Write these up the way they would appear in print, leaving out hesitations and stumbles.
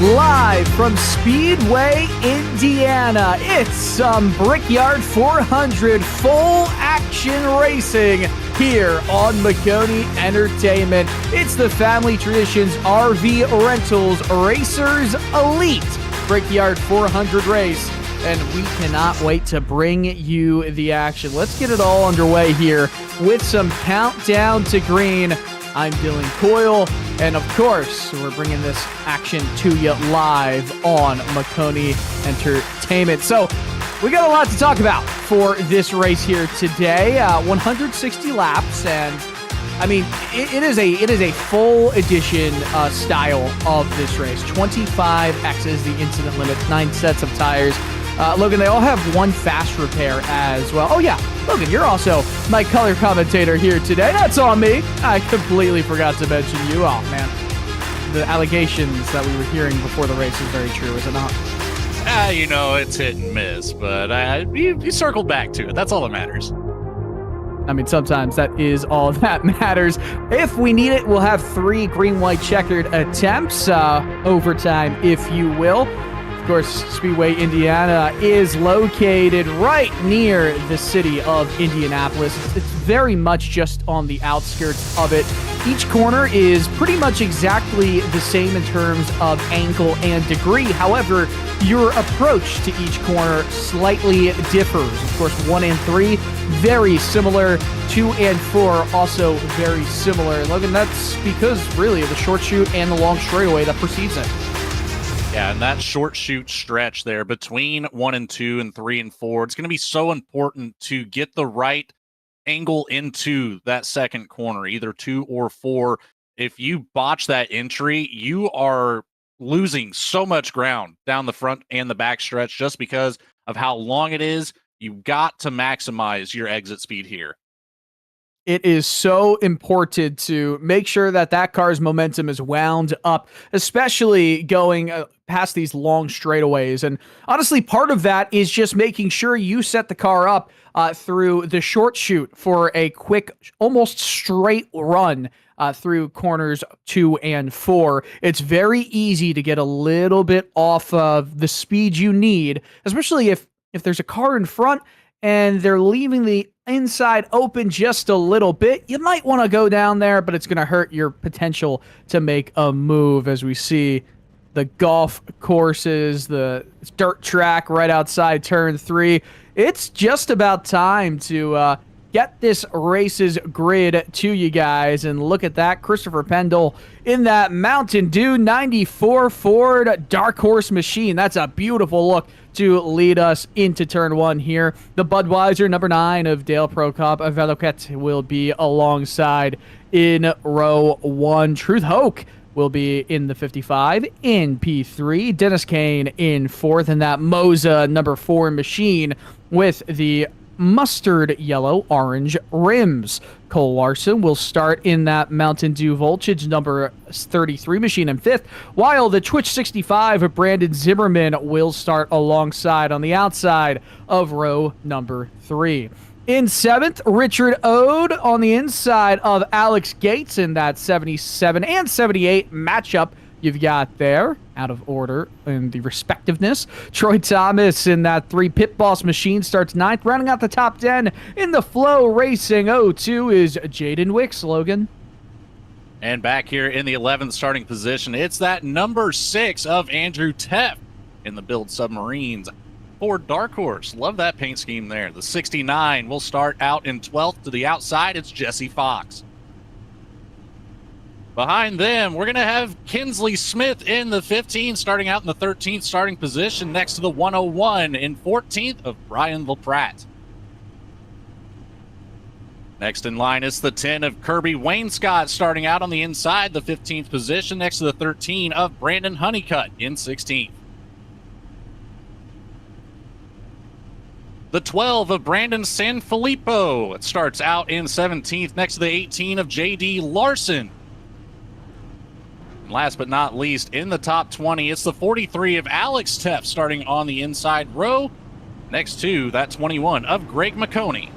live from Speedway, Indiana. It's some Brickyard 400 full action racing here on Maconi Entertainment. It's the Family Traditions RV Rentals Racers Elite Brickyard 400 race, and we cannot wait to bring you the action. Let's get it all underway here with some countdown to green. I'm Dylan Coyle, and of course, we're bringing this action to you live on Maconi Entertainment. So, we got a lot to talk about for this race here today. 160 laps, and I mean, it is a full edition style of this race. 25X is the incident limit, 9 sets of tires. Logan, they all have one fast repair as well. Oh yeah, Logan, you're also my color commentator here today. That's on me. I completely forgot to mention you. Oh man, the allegations that we were hearing before the race is very true, is it not? You know, it's hit and miss, but you circled back to it. That's all that matters. I mean, sometimes that is all that matters. If we need it, we'll have 3 green-white checkered attempts, overtime, if you will. Of course, Speedway, Indiana is located right near the city of Indianapolis. It's very much just on the outskirts of it. Each corner is pretty much exactly the same in terms of angle and degree. However, your approach to each corner slightly differs. Of course, 1 and 3, very similar. 2 and 4, also very similar. Logan, that's because, really, of the short chute and the long straightaway that precedes it. Yeah, and that short chute stretch there between 1 and 2 and 3 and 4, it's going to be so important to get the right angle into that second corner, either 2 or 4. If you botch that entry, you are losing so much ground down the front and the back stretch just because of how long it is. You've got to maximize your exit speed here. It is so important to make sure that that car's momentum is wound up, especially going past these long straightaways. And honestly, part of that is just making sure you set the car up through the short chute for a quick, almost straight run through corners 2 and 4. It's very easy to get a little bit off of the speed you need, especially if there's a car in front and they're leaving the inside open just a little bit. You might want to go down there, but it's going to hurt your potential to make a move, as we see the golf courses, the dirt track right outside turn 3. It's just about time to get this race's grid to you guys. And look at that, Christopher Pendle in that Mountain Dew 94 Ford Dark Horse machine. That's a beautiful look to lead us into turn 1 here. The Budweiser number 9 of Dale Prokop Veloket will be alongside in row 1. Truth Hoke will be in the 55 in P3. Dennis Kane in 4th, and that Moza number 4 machine with the mustard yellow orange rims. Cole Larson will start in that Mountain Dew Voltage number 33 machine in 5th, while the Twitch 65 of Brandon Zimmerman will start alongside on the outside of row number 3. In 7th, Richard Ode on the inside of Alex Gates in that 77 and 78 matchup you've got there, out of order in the respectiveness. Troy Thomas in that 3 Pit Boss machine starts 9th. Rounding out the top 10 in the Flow Racing 02 is Jaden Wicks. Logan. And back here in the 11th starting position, it's that number 6 of Andrew Teff in the Build Submarines for Dark Horse. Love that paint scheme there. The 69 will start out in 12th. To the outside, it's Jesse Fox. Behind them, we're going to have Kinsley Smith in the 15, starting out in the 13th starting position next to the 101 in 14th of Brian LaPratte. Next in line is the 10 of Kirby Wainscott, starting out on the inside, the 15th position next to the 13 of Brandon Honeycutt in 16th. The 12 of Brandon Sanfilippo starts out in 17th next to the 18 of J.D. Larson. And last but not least, in the top 20, it's the 43 of Alex Teff starting on the inside row next to that 21 of Greg Maconi.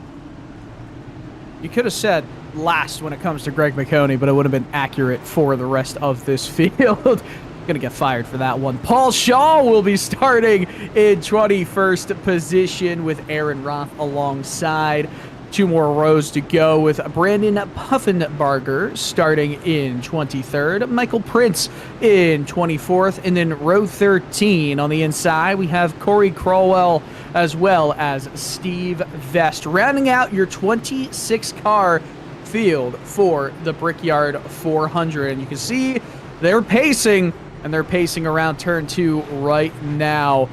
You could have said last when it comes to Greg Maconi, but it would have been accurate for the rest of this field. Gonna get fired for that one. Paul Shaw will be starting in 21st position with Aaron Roth alongside. 2 more rows to go with Brandon Puffenbarger starting in 23rd. Michael Prince in 24th. And then row 13 on the inside, we have Corey Crowell as well as Steve Vest. Rounding out your 26-car field for the Brickyard 400. And you can see they're pacing, and they're pacing around turn 2 right now.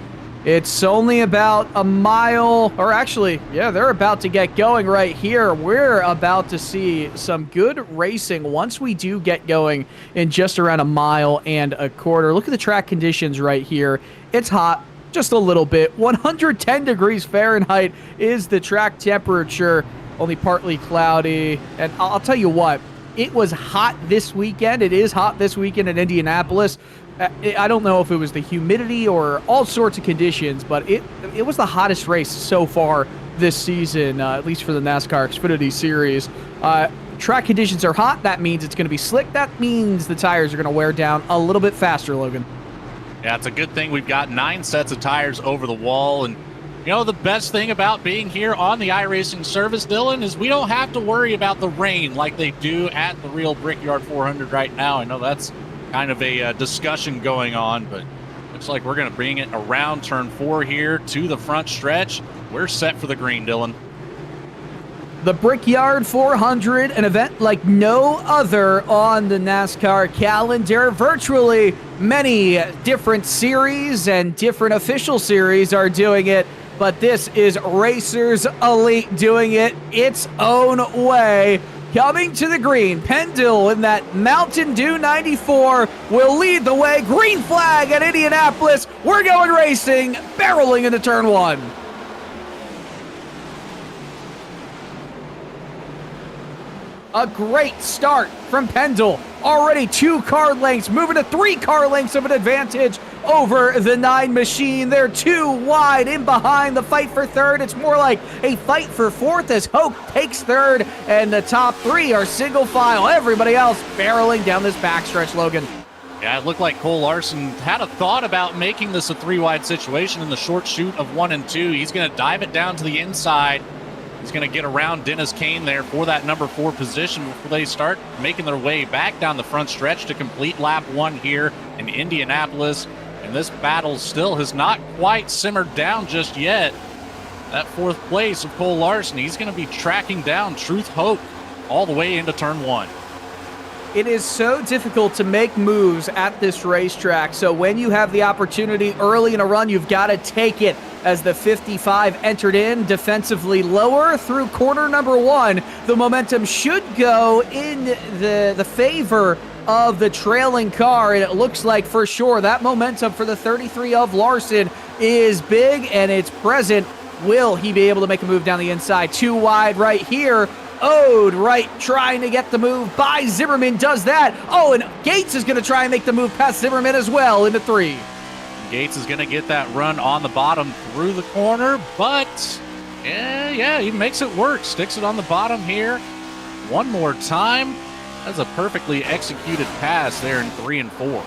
It's only about a mile, or actually, yeah, they're about to get going right here. We're about to see some good racing once we do get going in just around a mile and a quarter. Look at the track conditions right here. It's hot, just a little bit. 110 degrees Fahrenheit is the track temperature, only partly cloudy. And I'll tell you what, it was hot this weekend. It is hot this weekend in Indianapolis. I don't know if it was the humidity or all sorts of conditions, but it was the hottest race so far this season, at least for the NASCAR Xfinity Series. Track conditions are hot. That means it's going to be slick. That means the tires are going to wear down a little bit faster, Logan. Yeah, it's a good thing we've got 9 sets of tires over the wall. And, you know, the best thing about being here on the iRacing service, Dylan, is we don't have to worry about the rain like they do at the real Brickyard 400 right now. I know that's kind of a discussion going on, but looks like we're going to bring it around turn 4 here to the front stretch. We're set for the green, Dylan. The Brickyard 400, an event like no other on the NASCAR calendar. Virtually many different series and different official series are doing it, but this is Racers Elite doing it its own way. Coming to the green, Pendle in that Mountain Dew 94 will lead the way. Green flag at Indianapolis. We're going racing, barreling into turn 1. A great start from Pendle. Already 2 car lengths, moving to 3 car lengths of an advantage over the 9 machine. They're 2 wide in behind. The fight for third, it's more like a fight for fourth as Hoke takes third, and the top 3 are single file. Everybody else barreling down this backstretch, Logan. Yeah, it looked like Cole Larson had a thought about making this a 3-wide situation in the short chute of 1 and 2. He's going to dive it down to the inside. He's going to get around Dennis Kane there for that number 4 position before they start making their way back down the front stretch to complete lap 1 here in Indianapolis. And this battle still has not quite simmered down just yet. That 4th place of Cole Larson, he's going to be tracking down Truth Hope all the way into turn 1. It is so difficult to make moves at this racetrack, so when you have the opportunity early in a run, you've got to take it. As the 55 entered in, defensively lower through corner number 1, the momentum should go in the favor of the trailing car, and it looks like for sure that momentum for the 33 of Larson is big, and it's present. Will he be able to make a move down the inside? 2 wide right here. Ode right trying to get the move by Zimmerman, does that. Oh, and Gates is going to try and make the move past Zimmerman as well into 3. Gates is going to get that run on the bottom through the corner, but yeah, he makes it work. Sticks it on the bottom here. One more time. That's a perfectly executed pass there in 3 and 4.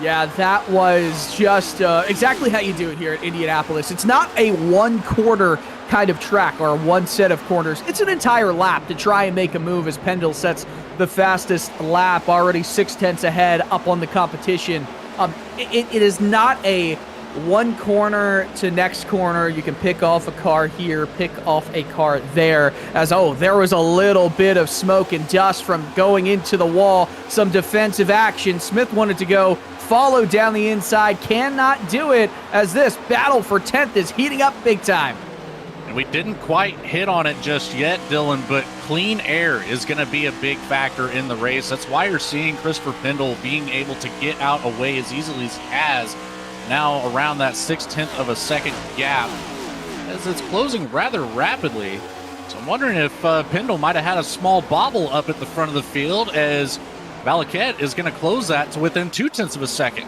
Yeah, that was just exactly how you do it here at Indianapolis. It's not a 1-quarter kind of track or 1 set of corners. It's an entire lap to try and make a move as Pendle sets the fastest lap, already 6/10 ahead up on the competition. It is not a 1 corner to next corner. You can pick off a car here, pick off a car there. There was a little bit of smoke and dust from going into the wall. Some defensive action. Smith wanted to go follow down the inside. Cannot do it as this battle for 10th is heating up big time. And we didn't quite hit on it just yet, Dylan, but clean air is going to be a big factor in the race. That's why you're seeing Christopher Pendle being able to get out away as easily as he has now around that 6/10 of a second gap as it's closing rather rapidly. So I'm wondering if Pendle might have had a small bobble up at the front of the field as Valaquette is going to close that to within 0.2 of a second.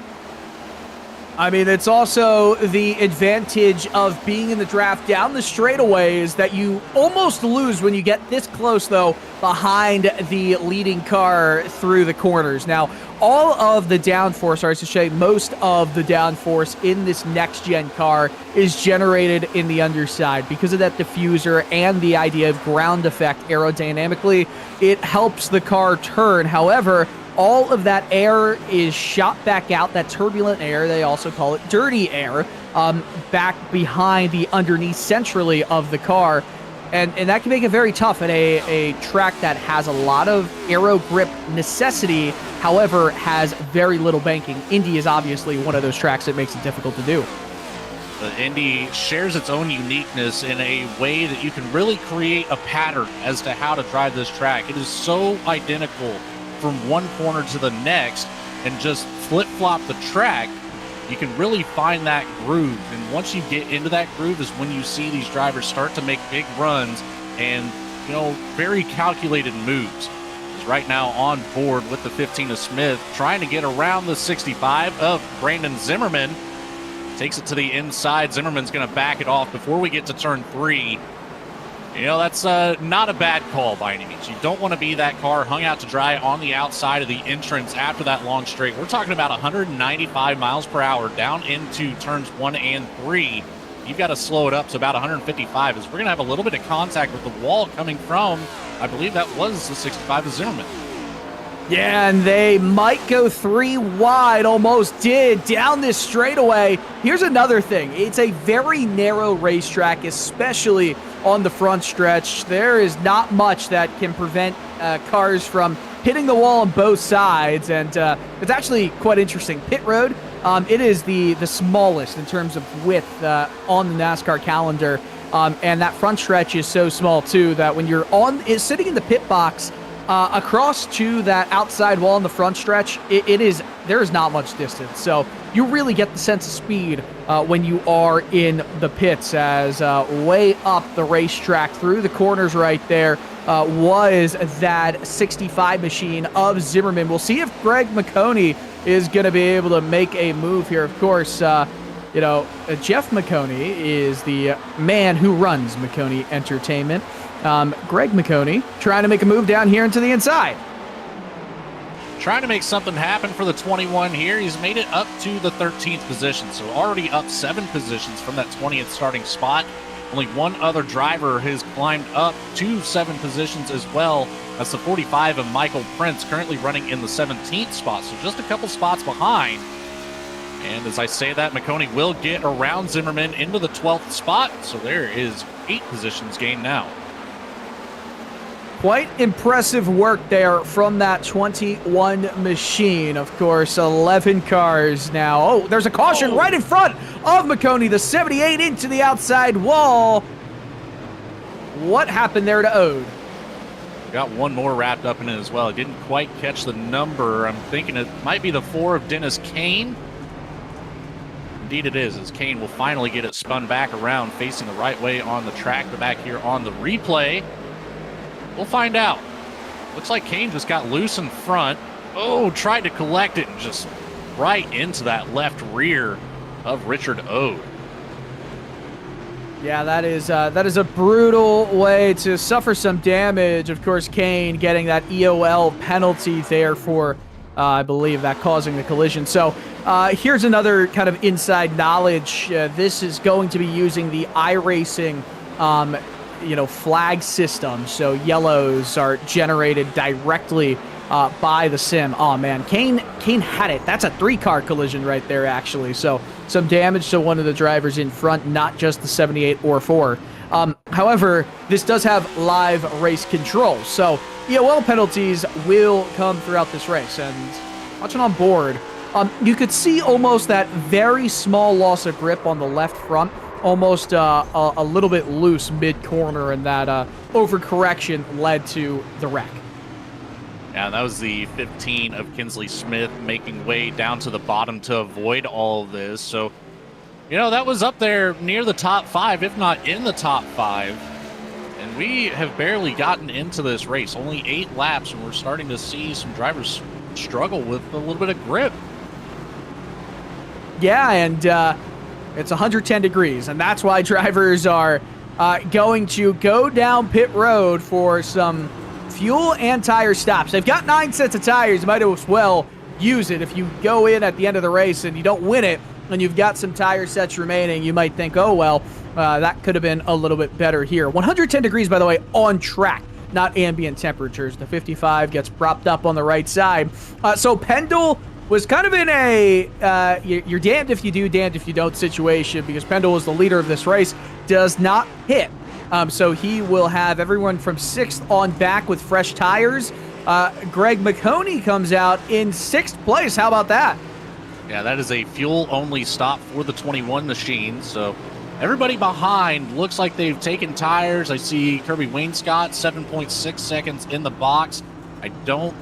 I mean, it's also the advantage of being in the draft down the straightaways that you almost lose when you get this close, though, behind the leading car through the corners. Now, all of the downforce, or I should say most of the downforce in this next-gen car is generated in the underside. Because of that diffuser and the idea of ground effect aerodynamically, it helps the car turn. However, all of that air is shot back out, that turbulent air, they also call it dirty air, back behind the underneath centrally of the car. And that can make it very tough at a track that has a lot of aero grip necessity, however, has very little banking. Indy is obviously one of those tracks that makes it difficult to do. Indy shares its own uniqueness in a way that you can really create a pattern as to how to drive this track. It is so identical from one corner to the next, and just flip-flop the track. You can really find that groove, and once you get into that groove is when you see these drivers start to make big runs and, you know, very calculated moves. He's right now on board with the 15 of Smith, trying to get around the 65 of Brandon Zimmerman. Takes it to the inside. Zimmerman's going to back it off before we get to turn 3. You know, that's not a bad call by any means. You don't want to be that car hung out to dry on the outside of the entrance after that long straight. We're talking about 195 miles per hour down into turns 1 and 3. You've got to slow it up to about 155, as we're going to have a little bit of contact with the wall coming from, I believe that was the 65 of Zimmerman. Yeah, and they might go 3 wide, almost did, down this straightaway. Here's another thing. It's a very narrow racetrack, especially on the front stretch. There is not much that can prevent cars from hitting the wall on both sides, and it's actually quite interesting. Pit road, it is the smallest in terms of width on the NASCAR calendar, and that front stretch is so small, too, that when you're sitting in the pit box, across to that outside wall in the front stretch, there is not much distance. So you really get the sense of speed when you are in the pits, as way up the racetrack through the corners right there was that 65 machine of Zimmerman. We'll see if Greg Maconi is going to be able to make a move here. Of course, Jeff Maconi is the man who runs Maconi Entertainment. Greg Maconi trying to make a move down here into the inside. Trying to make something happen for the 21 here. He's made it up to the 13th position, so already up 7 positions from that 20th starting spot. Only one other driver has climbed up to 7 positions as well. That's the 45 of Michael Prince, currently running in the 17th spot, so just a couple spots behind. And as I say that, Maconi will get around Zimmerman into the 12th spot, so there is 8 positions gained now. Quite impressive work there from that 21 machine. Of course, 11 cars now. Oh, there's a caution right in front of Maconi. The 78 into the outside wall. What happened there to Ode? Got one more wrapped up in it as well. I didn't quite catch the number. I'm thinking it might be the 4 of Dennis Kane. Indeed it is, as Kane will finally get it spun back around, facing the right way on the track. But back here on the replay, we'll find out. Looks like Kane just got loose in front. Oh, tried to collect it and just right into that left rear of Richard Ode. Yeah, that is a brutal way to suffer some damage. Of course, Kane getting that EOL penalty there for, I believe, that causing the collision. So here's another kind of inside knowledge. This is going to be using the iRacing flag system, so yellows are generated directly by the sim. Oh man, Kane had it. That's a 3-car collision right there, actually. So some damage to one of the drivers in front, not just the 78 or 4. However, this does have live race control, so EOL penalties will come throughout this race. And watching on board, you could see almost that very small loss of grip on the left front, almost a little bit loose mid-corner, and that overcorrection led to the wreck. Yeah, that was the 15 of Kinsley Smith making way down to the bottom to avoid all of this. So, that was up there near the top 5, if not in the top 5. And we have barely gotten into this race. Only 8 laps, and we're starting to see some drivers struggle with a little bit of grip. Yeah, and it's 110 degrees, and that's why drivers are going to go down pit road for some fuel and tire stops. They've got 9 sets of tires. You might as well use it. If you go in at the end of the race and you don't win it, and you've got some tire sets remaining, you might think, oh, well, that could have been a little bit better here. 110 degrees, by the way, on track, not ambient temperatures. The 55 gets propped up on the right side. So Pendle was kind of in a you're damned if you do, damned if you don't situation, because Pendle was the leader of this race, does not hit. So he will have everyone from 6th on back with fresh tires. Greg Maconi comes out in 6th place. How about that? Yeah, that is a fuel-only stop for the 21 machine. So everybody behind looks like they've taken tires. I see Kirby Wainscott, 7.6 seconds in the box. I don't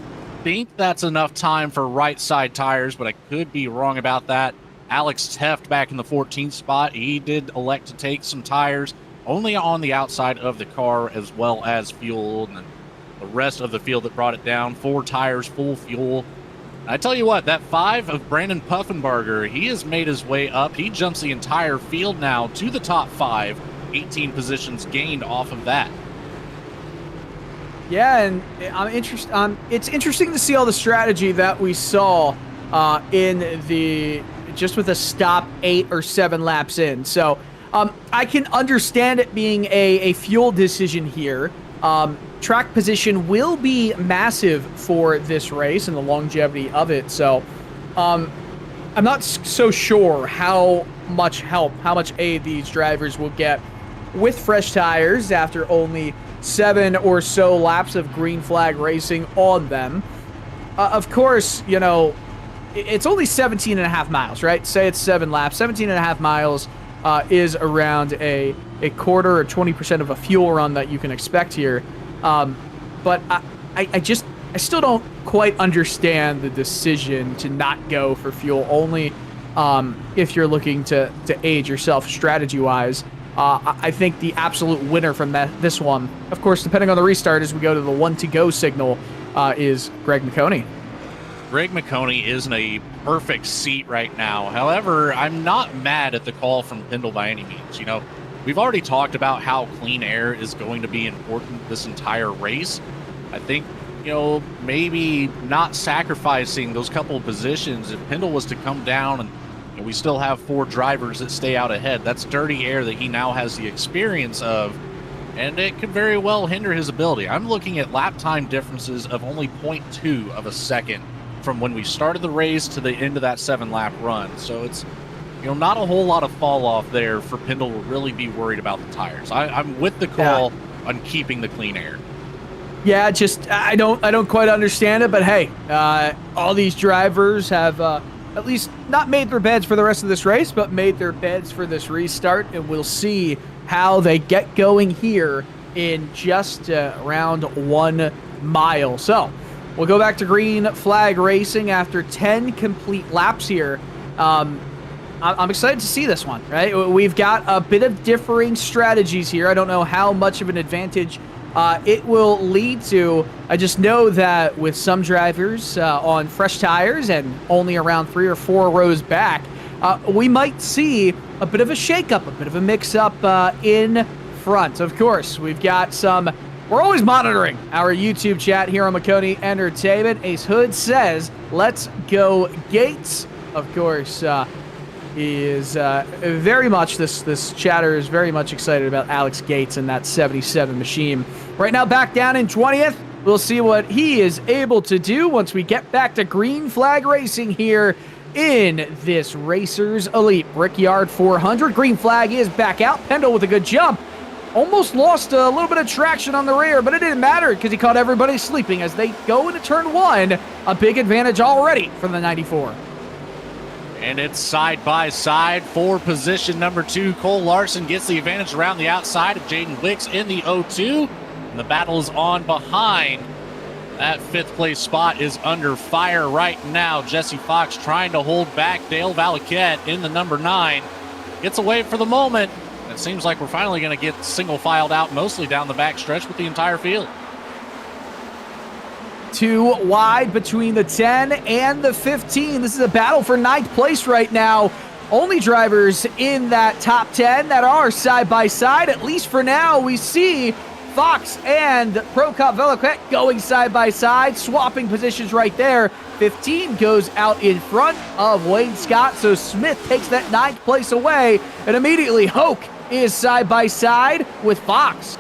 think that's enough time for right side tires, but I could be wrong about that. Alex Teft back in the 14th spot. He did elect to take some tires only on the outside of the car, as well as fuel, and the rest of the field that brought it down. 4 tires, full fuel. I tell you what, that 5 of Brandon Puffenbarger, he has made his way up. He jumps the entire field now to the top 5, 18 positions gained off of that. Yeah, and it's interesting to see all the strategy that we saw in the just with a stop 8 or 7 laps in. So I can understand it being a fuel decision here. Track position will be massive for this race and the longevity of it. So I'm not so sure how much help, how much aid these drivers will get with fresh tires after only 7 or so laps of green flag racing on them. Of course, you know, it's only 17 and a half miles, right? Say it's 7 laps. 17 and a half miles is around a quarter or 20% of a fuel run that you can expect here. But I still don't quite understand the decision to not go for fuel only if you're looking to aid yourself strategy-wise. I think the absolute winner from this one, of course, depending on the restart as we go to the 1-to-go signal, is Greg Maconi. Greg Maconi is in a perfect seat right now. However, I'm not mad at the call from Pendle by any means. You know, we've already talked about how clean air is going to be important this entire race. I think, you know, maybe not sacrificing those couple of positions. If Pendle was to come down and we still have 4 drivers that stay out ahead, that's dirty air that he now has the experience of, and it could very well hinder his ability. I'm looking at lap time differences of only 0.2 of a second from when we started the race to the end of that 7-lap run. So it's, you know, not a whole lot of fall off there for Pendle to really be worried about the tires. I'm with the call on keeping the clean air. Yeah, just I don't quite understand it, but hey, all these drivers have at least not made their beds for the rest of this race, but made their beds for this restart, and we'll see how they get going here in just around 1 mile. So we'll go back to green flag racing after 10 complete laps here. I'm excited to see this one, right? We've got a bit of differing strategies here. I don't know how much of an advantage it will lead to. I just know that with some drivers on fresh tires and only around 3 or 4 rows back, we might see a bit of a shakeup, a bit of a mix-up in front. Of course, we've got some... We're always monitoring our YouTube chat here on Maconi Entertainment. Ace Hood says, let's go Gates. Of course, he is very much, this chatter is very much excited about Alex Gates and that 77 machine. Right now, back down in 20th. We'll see what he is able to do once we get back to green flag racing here in this Racers Elite Brickyard 400. Green flag is back out. Pendle with a good jump. Almost lost a little bit of traction on the rear, but it didn't matter because he caught everybody sleeping as they go into turn 1. A big advantage already from the 94. And it's side by side for position number 2. Cole Larson gets the advantage around the outside of Jaden Wicks in the 0-2. And the battle is on behind. That 5th place spot is under fire right now. Jesse Fox trying to hold back Dale Valaquette in the number 9. Gets away for the moment. It seems like we're finally going to get single filed out mostly down the back stretch with the entire field. 2 wide between the 10 and the 15. This is a battle for 9th place right now. Only drivers in that top 10 that are side by side, at least for now. We see Fox and Pro Cop Veloquet going side by side, swapping positions right there. 15 goes out in front of Wayne Scott, so Smith takes that 9th place away, and immediately Hoke is side by side with Fox.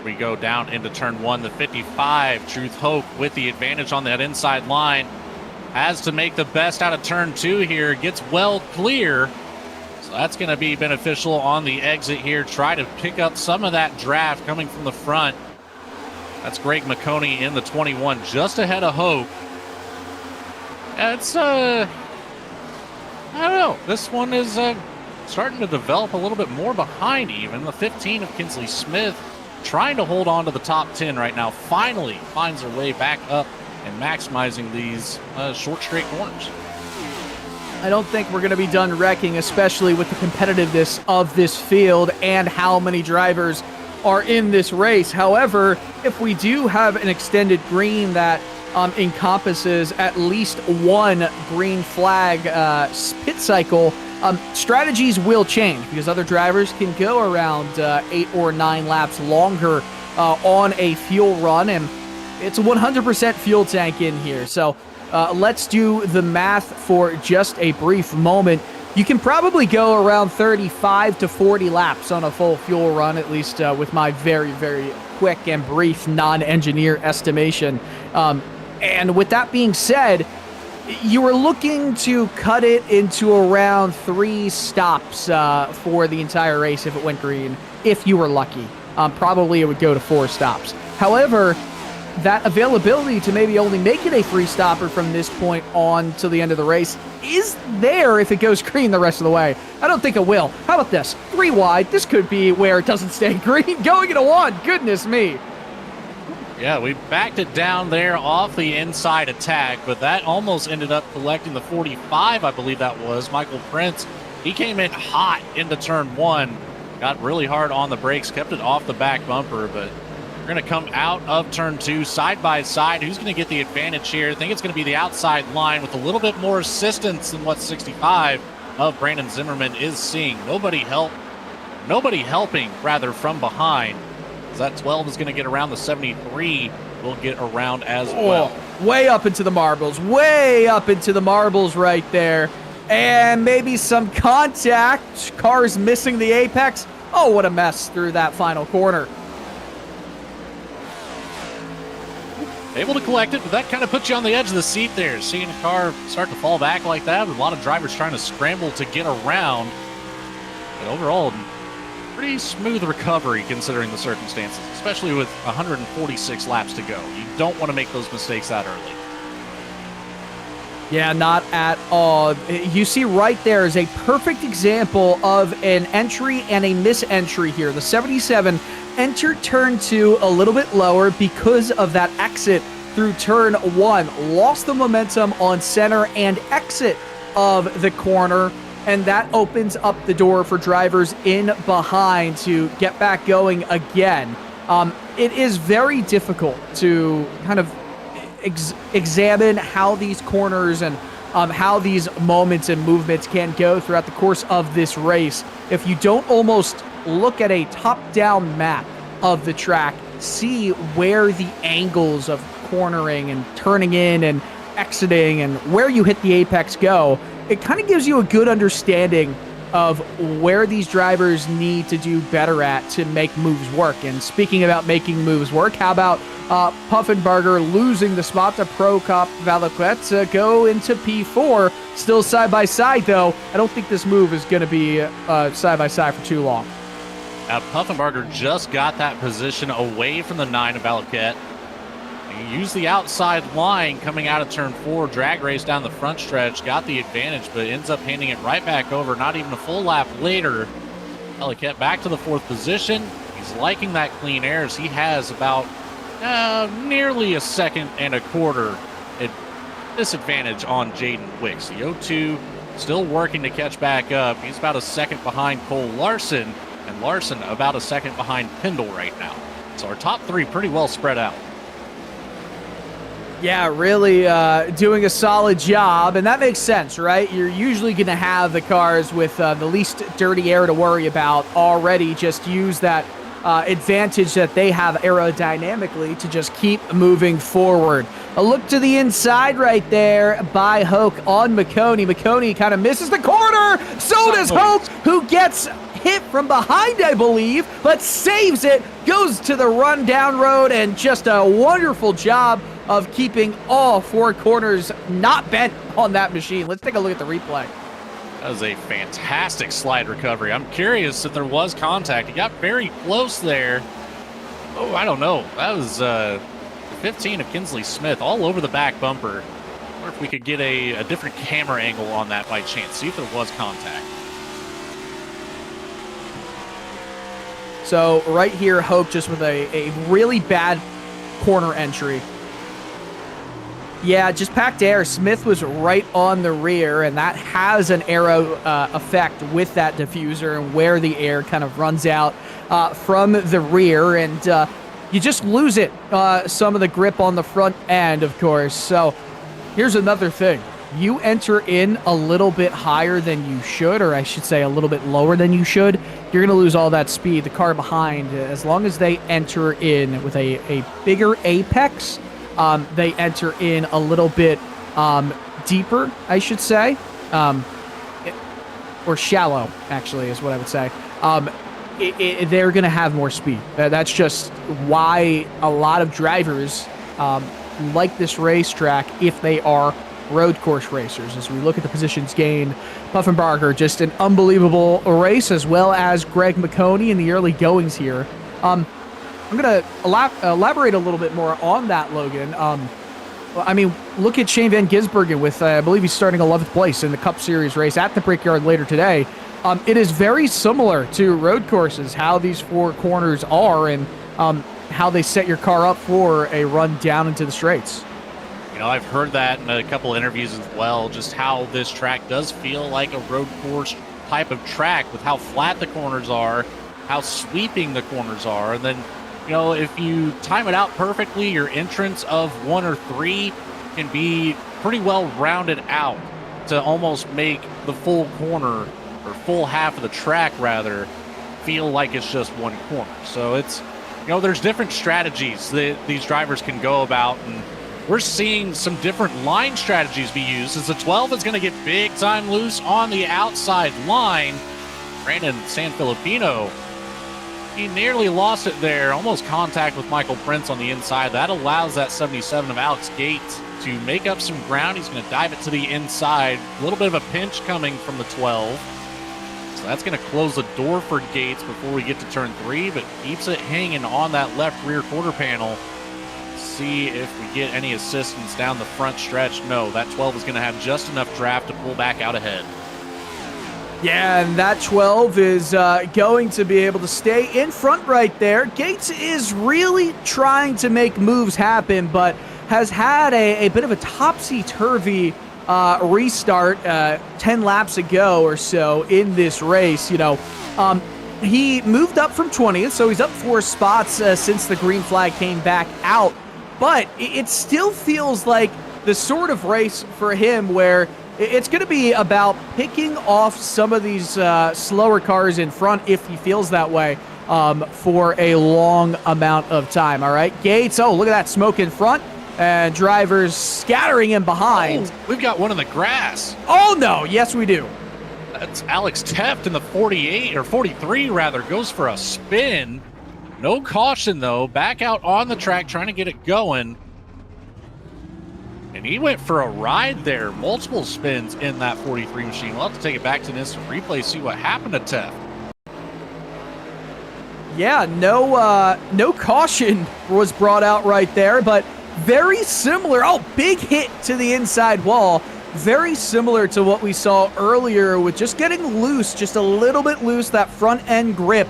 We go down into turn 1, the 55. Truth Hoke with the advantage on that inside line. Has to make the best out of turn 2 here. Gets well clear. So that's going to be beneficial on the exit here. Try to pick up some of that draft coming from the front. That's Greg Maconi in the 21, just ahead of Hoke. It's, I don't know. This one is starting to develop a little bit more behind even. The 15 of Kinsley Smith trying to hold on to the top 10 right now. Finally finds her way back up and maximizing these short straight corners. I don't think we're going to be done wrecking, especially with the competitiveness of this field and how many drivers are in this race. However, if we do have an extended green that encompasses at least one green flag pit cycle, strategies will change because other drivers can go around 8 or 9 laps longer on a fuel run, and it's a 100% fuel tank in here. So let's do the math for just a brief moment. You can probably go around 35 to 40 laps on a full fuel run, at least with my very, very quick and brief non-engineer estimation. And with that being said, you were looking to cut it into around 3 stops for the entire race if it went green, if you were lucky. Probably it would go to 4 stops. However, that availability to maybe only make it a 3-stopper from this point on to the end of the race is there if it goes green the rest of the way. I don't think it will. How about this? 3 wide. This could be where it doesn't stay green. Going into 1. Goodness me. Yeah, we backed it down there off the inside attack, but that almost ended up collecting the 45, I believe that was. Michael Prince, he came in hot into turn 1, got really hard on the brakes, kept it off the back bumper, but we're going to come out of turn 2 side by side. Who's going to get the advantage here? I think it's going to be the outside line with a little bit more assistance than what 65 of Brandon Zimmerman is seeing. Nobody helping rather from behind. That 12 is going to get around, the 73 will get around as well. Way up into the marbles. Way up into the marbles right there. And maybe some contact. Cars missing the apex. Oh, what a mess through that final corner. Able to collect it, but that kind of puts you on the edge of the seat there. Seeing a car start to fall back like that, with a lot of drivers trying to scramble to get around. But overall, pretty smooth recovery considering the circumstances, especially with 146 laps to go. You don't want to make those mistakes that early. Yeah, not at all. You see right there is a perfect example of an entry and a mis-entry here. The 77 entered turn 2 a little bit lower because of that exit through turn 1. Lost the momentum on center and exit of the corner, and that opens up the door for drivers in behind to get back going again. It is very difficult to kind of examine how these corners and how these moments and movements can go throughout the course of this race if you don't almost look at a top-down map of the track, see where the angles of cornering and turning in and exiting and where you hit the apex go. It kind of gives you a good understanding of where these drivers need to do better at to make moves work. And speaking about making moves work, how about Puffenberger losing the spot to Pro Cop Veloquet to go into P4. Still side by side though. I don't think this move is going to be side by side for too long. Puffenberger just got that position away from the 9 of Veloquet. He used the outside line coming out of turn 4, drag race down the front stretch, got the advantage, but ends up handing it right back over. Not even a full lap later, Veloquet back to the 4th position. He's liking that clean air as he has about nearly a second and a quarter disadvantage on Jaden Wicks. The 0-2 still working to catch back up. He's about a second behind Cole Larson, and Larson about a second behind Pendle right now. So our top 3 pretty well spread out. Yeah, really doing a solid job, and that makes sense, right? You're usually going to have the cars with the least dirty air to worry about already just use that advantage that they have aerodynamically to just keep moving forward. A look to the inside right there by Hoke on Maconi. Maconi kind of misses the corner. So does Hoke, who gets hit from behind, I believe, but saves it, goes to the run down road, and just a wonderful job of keeping all four corners not bent on that machine. Let's take a look at the replay. That was a fantastic slide recovery. I'm curious if there was contact. He got very close there. Oh, I don't know. That was the 15 of Kinsley Smith all over the back bumper. I wonder if we could get a different camera angle on that by chance. See if there was contact. So right here, Hope just with a really bad corner entry. Yeah, just packed air. Smith was right on the rear, and that has an aero effect with that diffuser and where the air kind of runs out from the rear, and you just lose it, some of the grip on the front end, of course. So here's another thing. You enter in a little bit higher than you should, or I should say a little bit lower than you should, you're going to lose all that speed. The car behind, as long as they enter in with a bigger apex, they enter in a little bit deeper, I should say, or shallow, actually, is what I would say. They're going to have more speed. That's just why a lot of drivers like this racetrack if they are road course racers. As we look at the positions gained, Puffenbarger, just an unbelievable race, as well as Greg Maconi in the early goings here. I'm going to elaborate a little bit more on that, Logan. I mean, look at Shane Van Gisbergen with, I believe he's starting 11th place in the Cup Series race at the Brickyard later today. It is very similar to road courses, how these four corners are and how they set your car up for a run down into the straights. You know, I've heard that in a couple interviews as well, just how this track does feel like a road course type of track with how flat the corners are, how sweeping the corners are, and then you know, if you time it out perfectly, your entrance of 1 or 3 can be pretty well rounded out to almost make the full corner, or full half of the track rather, feel like it's just one corner. So it's, you know, there's different strategies that these drivers can go about, and we're seeing some different line strategies be used as the 12 is going to get big time loose on the outside line. Brandon Sanfilipino, he nearly lost it there, almost contact with Michael Prince on the inside. That allows that 77 of Alex Gates to make up some ground. He's going to dive it to the inside. A little bit of a pinch coming from the 12. So that's going to close the door for Gates before we get to turn 3, but keeps it hanging on that left rear quarter panel. See if we get any assistance down the front stretch. No, that 12 is going to have just enough draft to pull back out ahead. Yeah, and that 12 is going to be able to stay in front right there. Gates is really trying to make moves happen, but has had a bit of a topsy-turvy restart 10 laps ago or so in this race. You know, he moved up from 20th, so he's up 4 spots since the green flag came back out. But it still feels like the sort of race for him where it's going to be about picking off some of these slower cars in front if he feels that way for a long amount of time. All right, Gates, oh, look at that smoke in front and drivers scattering him behind. Oh, we've got one in the grass. Oh, no. Yes, we do. That's Alex Teft in the 48 or 43 rather, goes for a spin. No caution, though. Back out on the track, trying to get it going. And he went for a ride there. Multiple spins in that 43 machine. We'll have to take it back to an instant replay, see what happened to Teft. Yeah, no caution was brought out right there, but very similar. Oh, big hit to the inside wall. Very similar to what we saw earlier with just getting loose, just a little bit loose, that front end grip.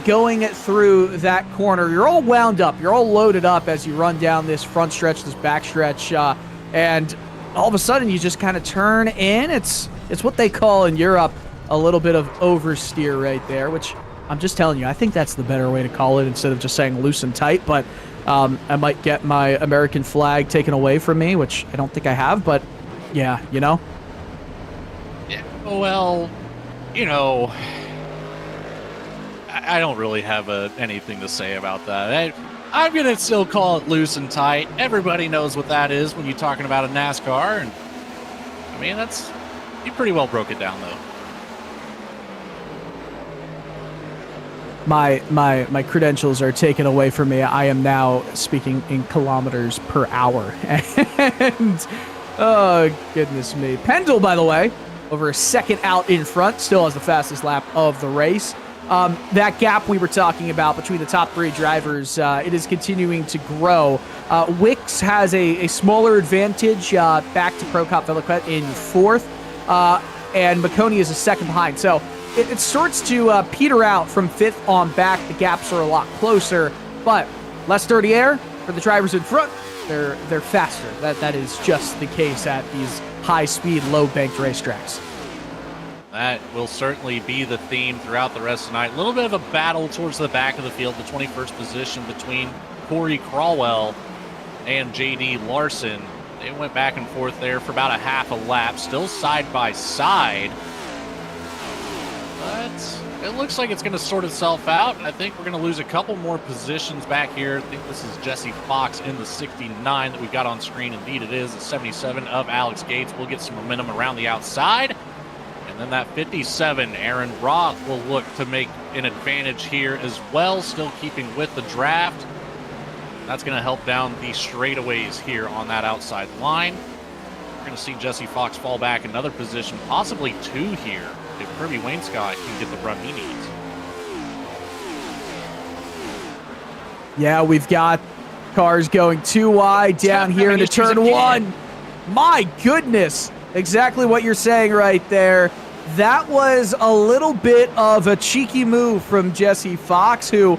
Going through that corner. You're all wound up. You're all loaded up as you run down this front stretch, this back stretch, and all of a sudden you just kind of turn in. It's what they call in Europe a little bit of oversteer right there, which I'm just telling you, I think that's the better way to call it instead of just saying loose and tight, but I might get my American flag taken away from me, which I don't think I have, but yeah, you know? Yeah, well, you know, I don't really have anything to say about that. I'm going to still call it loose and tight. Everybody knows what that is when you're talking about a NASCAR. And I mean, you pretty well broke it down, though. My credentials are taken away from me. I am now speaking in kilometers per hour. And, oh, goodness me. Pendle, by the way, over a second out in front, still has the fastest lap of the race. That gap we were talking about between the top three drivers, it is continuing to grow. Wicks has a smaller advantage back to Pro Cop Veliquette in fourth, and Maconi is a second behind. So it starts to peter out from fifth on back. The gaps are a lot closer, but less dirty air for the drivers in front. They're faster. That is just the case at these high-speed, low-banked racetracks. That will certainly be the theme throughout the rest of the night. A little bit of a battle towards the back of the field, the 21st position between Corey Crawwell and J.D. Larson. They went back and forth there for about a half a lap, still side by side. But it looks like it's going to sort itself out. I think we're going to lose a couple more positions back here. I think this is Jesse Fox in the 69 that we've got on screen. Indeed it is. The 77 of Alex Gates will get some momentum around the outside. And then that 57, Aaron Roth will look to make an advantage here as well, still keeping with the draft. That's going to help down the straightaways here on that outside line. We're going to see Jesse Fox fall back another position, possibly two here, if Kirby Wainscott can get the run he needs. Yeah, we've got cars going too wide down here into turn one. My goodness. Exactly what you're saying right there. That was a little bit of a cheeky move from Jesse Fox, who,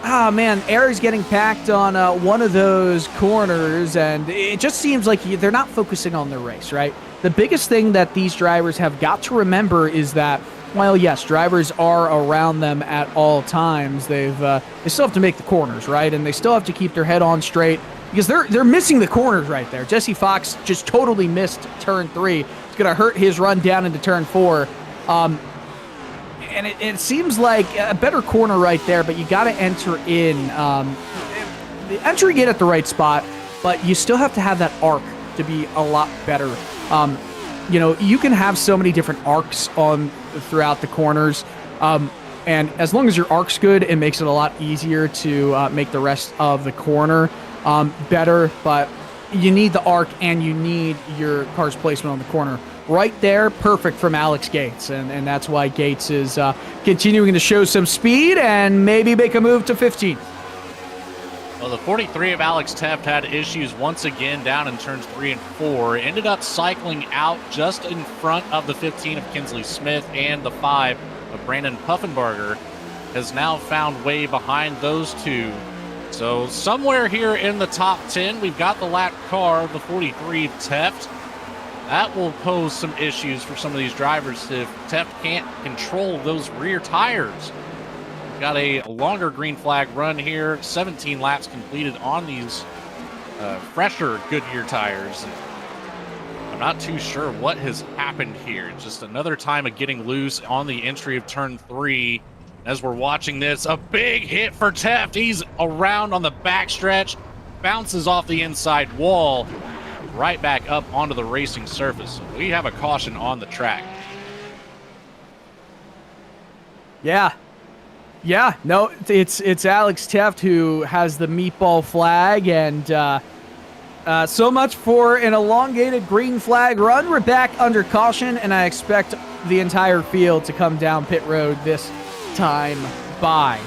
air getting packed on one of those corners, and it just seems like they're not focusing on their race, right? The biggest thing that these drivers have got to remember is that, while yes, drivers are around them at all times, they still have to make the corners, right? And they still have to keep their head on straight, because they're missing the corners right there. Jesse Fox just totally missed turn 3. It's going to hurt his run down into turn 4. And it seems like a better corner right there, but you got to enter in. Entering it at the right spot, but you still have to have that arc to be a lot better. You can have so many different arcs throughout the corners. And as long as your arc's good, it makes it a lot easier to make the rest of the corner better, but you need the arc and you need your car's placement on the corner. Right there, perfect from Alex Gates, and that's why Gates is continuing to show some speed and maybe make a move to 15. Well, the 43 of Alex Teft had issues once again down in turns 3 and 4. Ended up cycling out just in front of the 15 of Kinsley Smith, and the 5 of Brandon Puffenbarger has now found way behind those two. So somewhere here in the top 10, we've got the lap car, the 43 Teft. That will pose some issues for some of these drivers if Teft can't control those rear tires. We've got a longer green flag run here, 17 laps completed on these fresher Goodyear tires. I'm not too sure what has happened here. Just another time of getting loose on the entry of turn 3. As we're watching this, a big hit for Teft. He's around on the backstretch, bounces off the inside wall, right back up onto the racing surface. We have a caution on the track. Yeah, no, it's Alex Teft who has the meatball flag, and so much for an elongated green flag run. We're back under caution, and I expect the entire field to come down pit road this time by.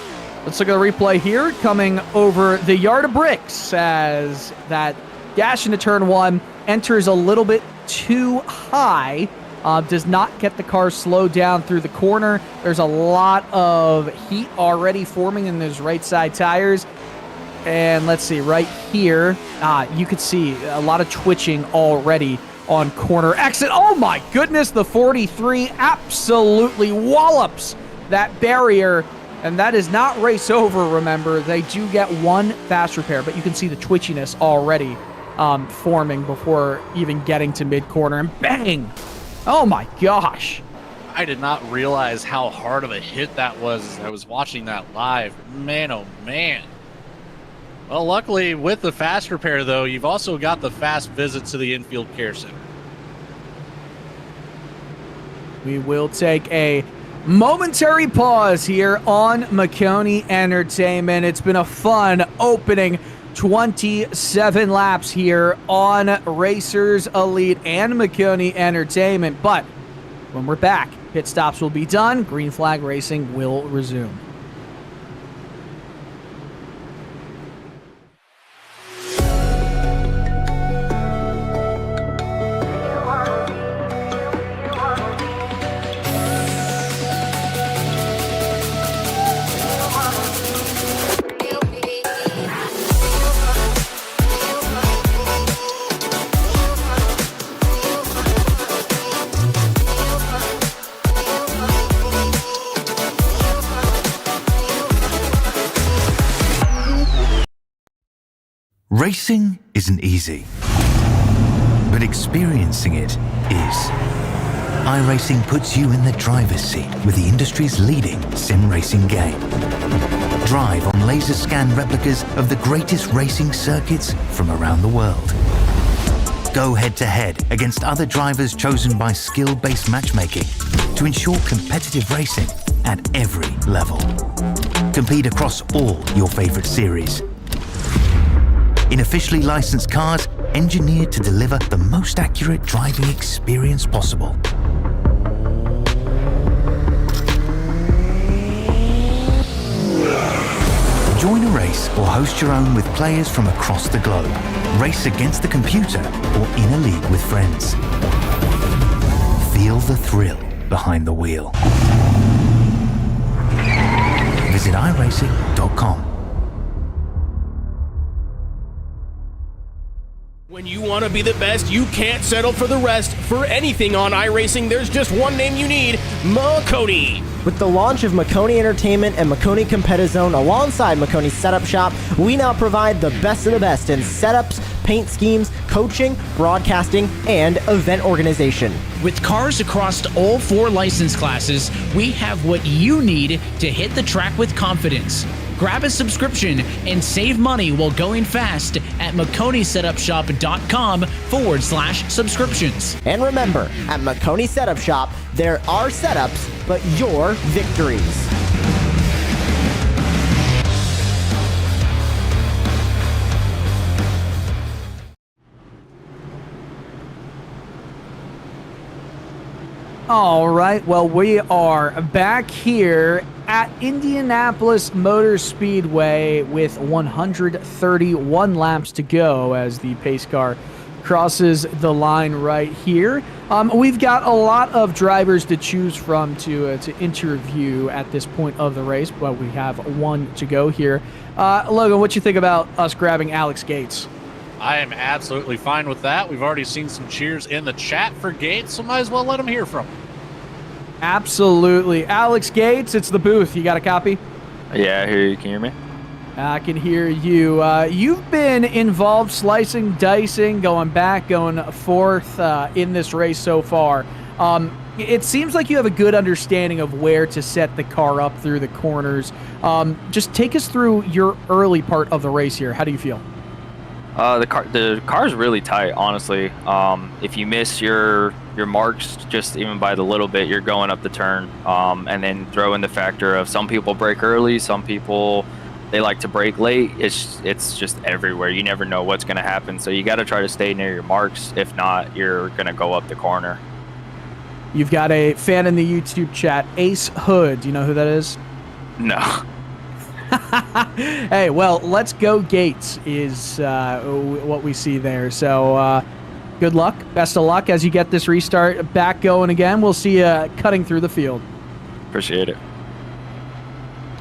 Let's look at the replay here, coming over the yard of bricks as that dash into turn 1 enters a little bit too high, does not get the car slowed down through the corner. There's a lot of heat already forming in those right side tires. And let's see, right here, you could see a lot of twitching already on corner exit. Oh my goodness, the 43 absolutely wallops that barrier, and that is not race over, remember. They do get one fast repair, but you can see the twitchiness already forming before even getting to mid-corner, and bang! Oh my gosh. I did not realize how hard of a hit that was as I was watching that live. Man, oh man. Well, luckily with the fast repair, though, you've also got the fast visit to the infield care center. We will take a momentary pause here on Maconi Entertainment. It's been a fun opening 27 laps here on Racers Elite and Maconi Entertainment. But when we're back, pit stops will be done. Green flag racing will resume. Racing isn't easy, but experiencing it is. iRacing puts you in the driver's seat with the industry's leading sim racing game. Drive on laser scan replicas of the greatest racing circuits from around the world. Go head to head against other drivers chosen by skill-based matchmaking to ensure competitive racing at every level. Compete across all your favorite series. In officially licensed cars, engineered to deliver the most accurate driving experience possible. Join a race or host your own with players from across the globe. Race against the computer or in a league with friends. Feel the thrill behind the wheel. Visit iRacing.com. When you want to be the best, you can't settle for the rest. For anything on iRacing, there's just one name you need, Maconi. With the launch of Maconi Entertainment and Maconi Competizone alongside Maconi Setup Shop, we now provide the best of the best in setups, paint schemes, coaching, broadcasting, and event organization. With cars across all 4 license classes, we have what you need to hit the track with confidence. Grab a subscription and save money while going fast at MaconiSetupShop.com/subscriptions. And remember, at Maconi Setup Shop, there are setups, but your victories. All right, well, we are back here at Indianapolis Motor Speedway with 131 laps to go as the pace car crosses the line right here. We've got a lot of drivers to choose from to interview at this point of the race, but we have one to go here. Logan, what you think about us grabbing Alex Gates? I am absolutely fine with that. We've already seen some cheers in the chat for Gates, so might as well let him hear from him. Absolutely. Alex Gates, it's the booth. You got a copy? Yeah, I hear you. Can you hear me? I can hear you. You've been involved slicing, dicing, going back, going forth in this race so far. It seems like you have a good understanding of where to set the car up through the corners. Just take us through your early part of the race here. How do you feel? The car's really tight, honestly. If you miss your marks just even by the little bit, you're going up the turn. And then throw in the factor of some people brake early, some people they like to brake late. It's just everywhere. You never know what's going to happen. So you got to try to stay near your marks. If not, you're going to go up the corner. You've got a fan in the YouTube chat, Ace Hood. Do you know who that is? No. Hey, well, let's go Gates is what we see there. So good luck. Best of luck as you get this restart back going again. We'll see you cutting through the field. Appreciate it.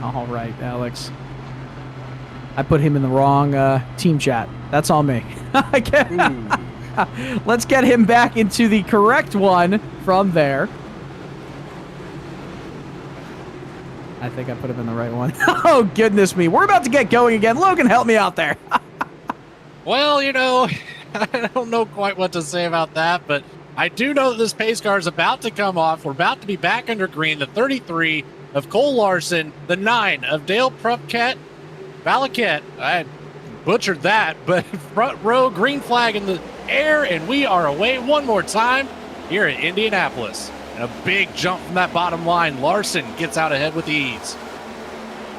All right, Alex. I put him in the wrong team chat. That's on me. Let's get him back into the correct one from there. I think I put him in the right one. Oh, goodness me. We're about to get going again. Logan, help me out there. Well, you know, I don't know quite what to say about that, but I do know that this pace car is about to come off. We're about to be back under green. The 33 of Cole Larson, the 9 of Dale Valaquette. I butchered that, but front row green flag in the air, and we are away one more time here in Indianapolis. And a big jump from that bottom line. Larson gets out ahead with ease.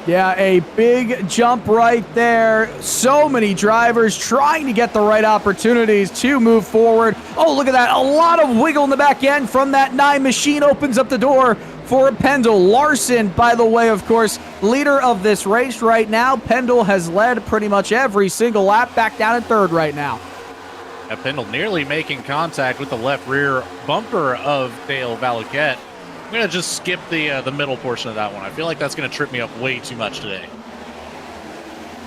Yeah, a big jump right there. So many drivers trying to get the right opportunities to move forward. Oh, look at that. A lot of wiggle in the back end from that 9 machine opens up the door for Pendle. Larson, by the way, of course, leader of this race right now. Pendle has led pretty much every single lap, back down in 3rd right now. Pendle nearly making contact with the left rear bumper of Dale Valaquette. I'm going to just skip the middle portion of that one. I feel like that's going to trip me up way too much today.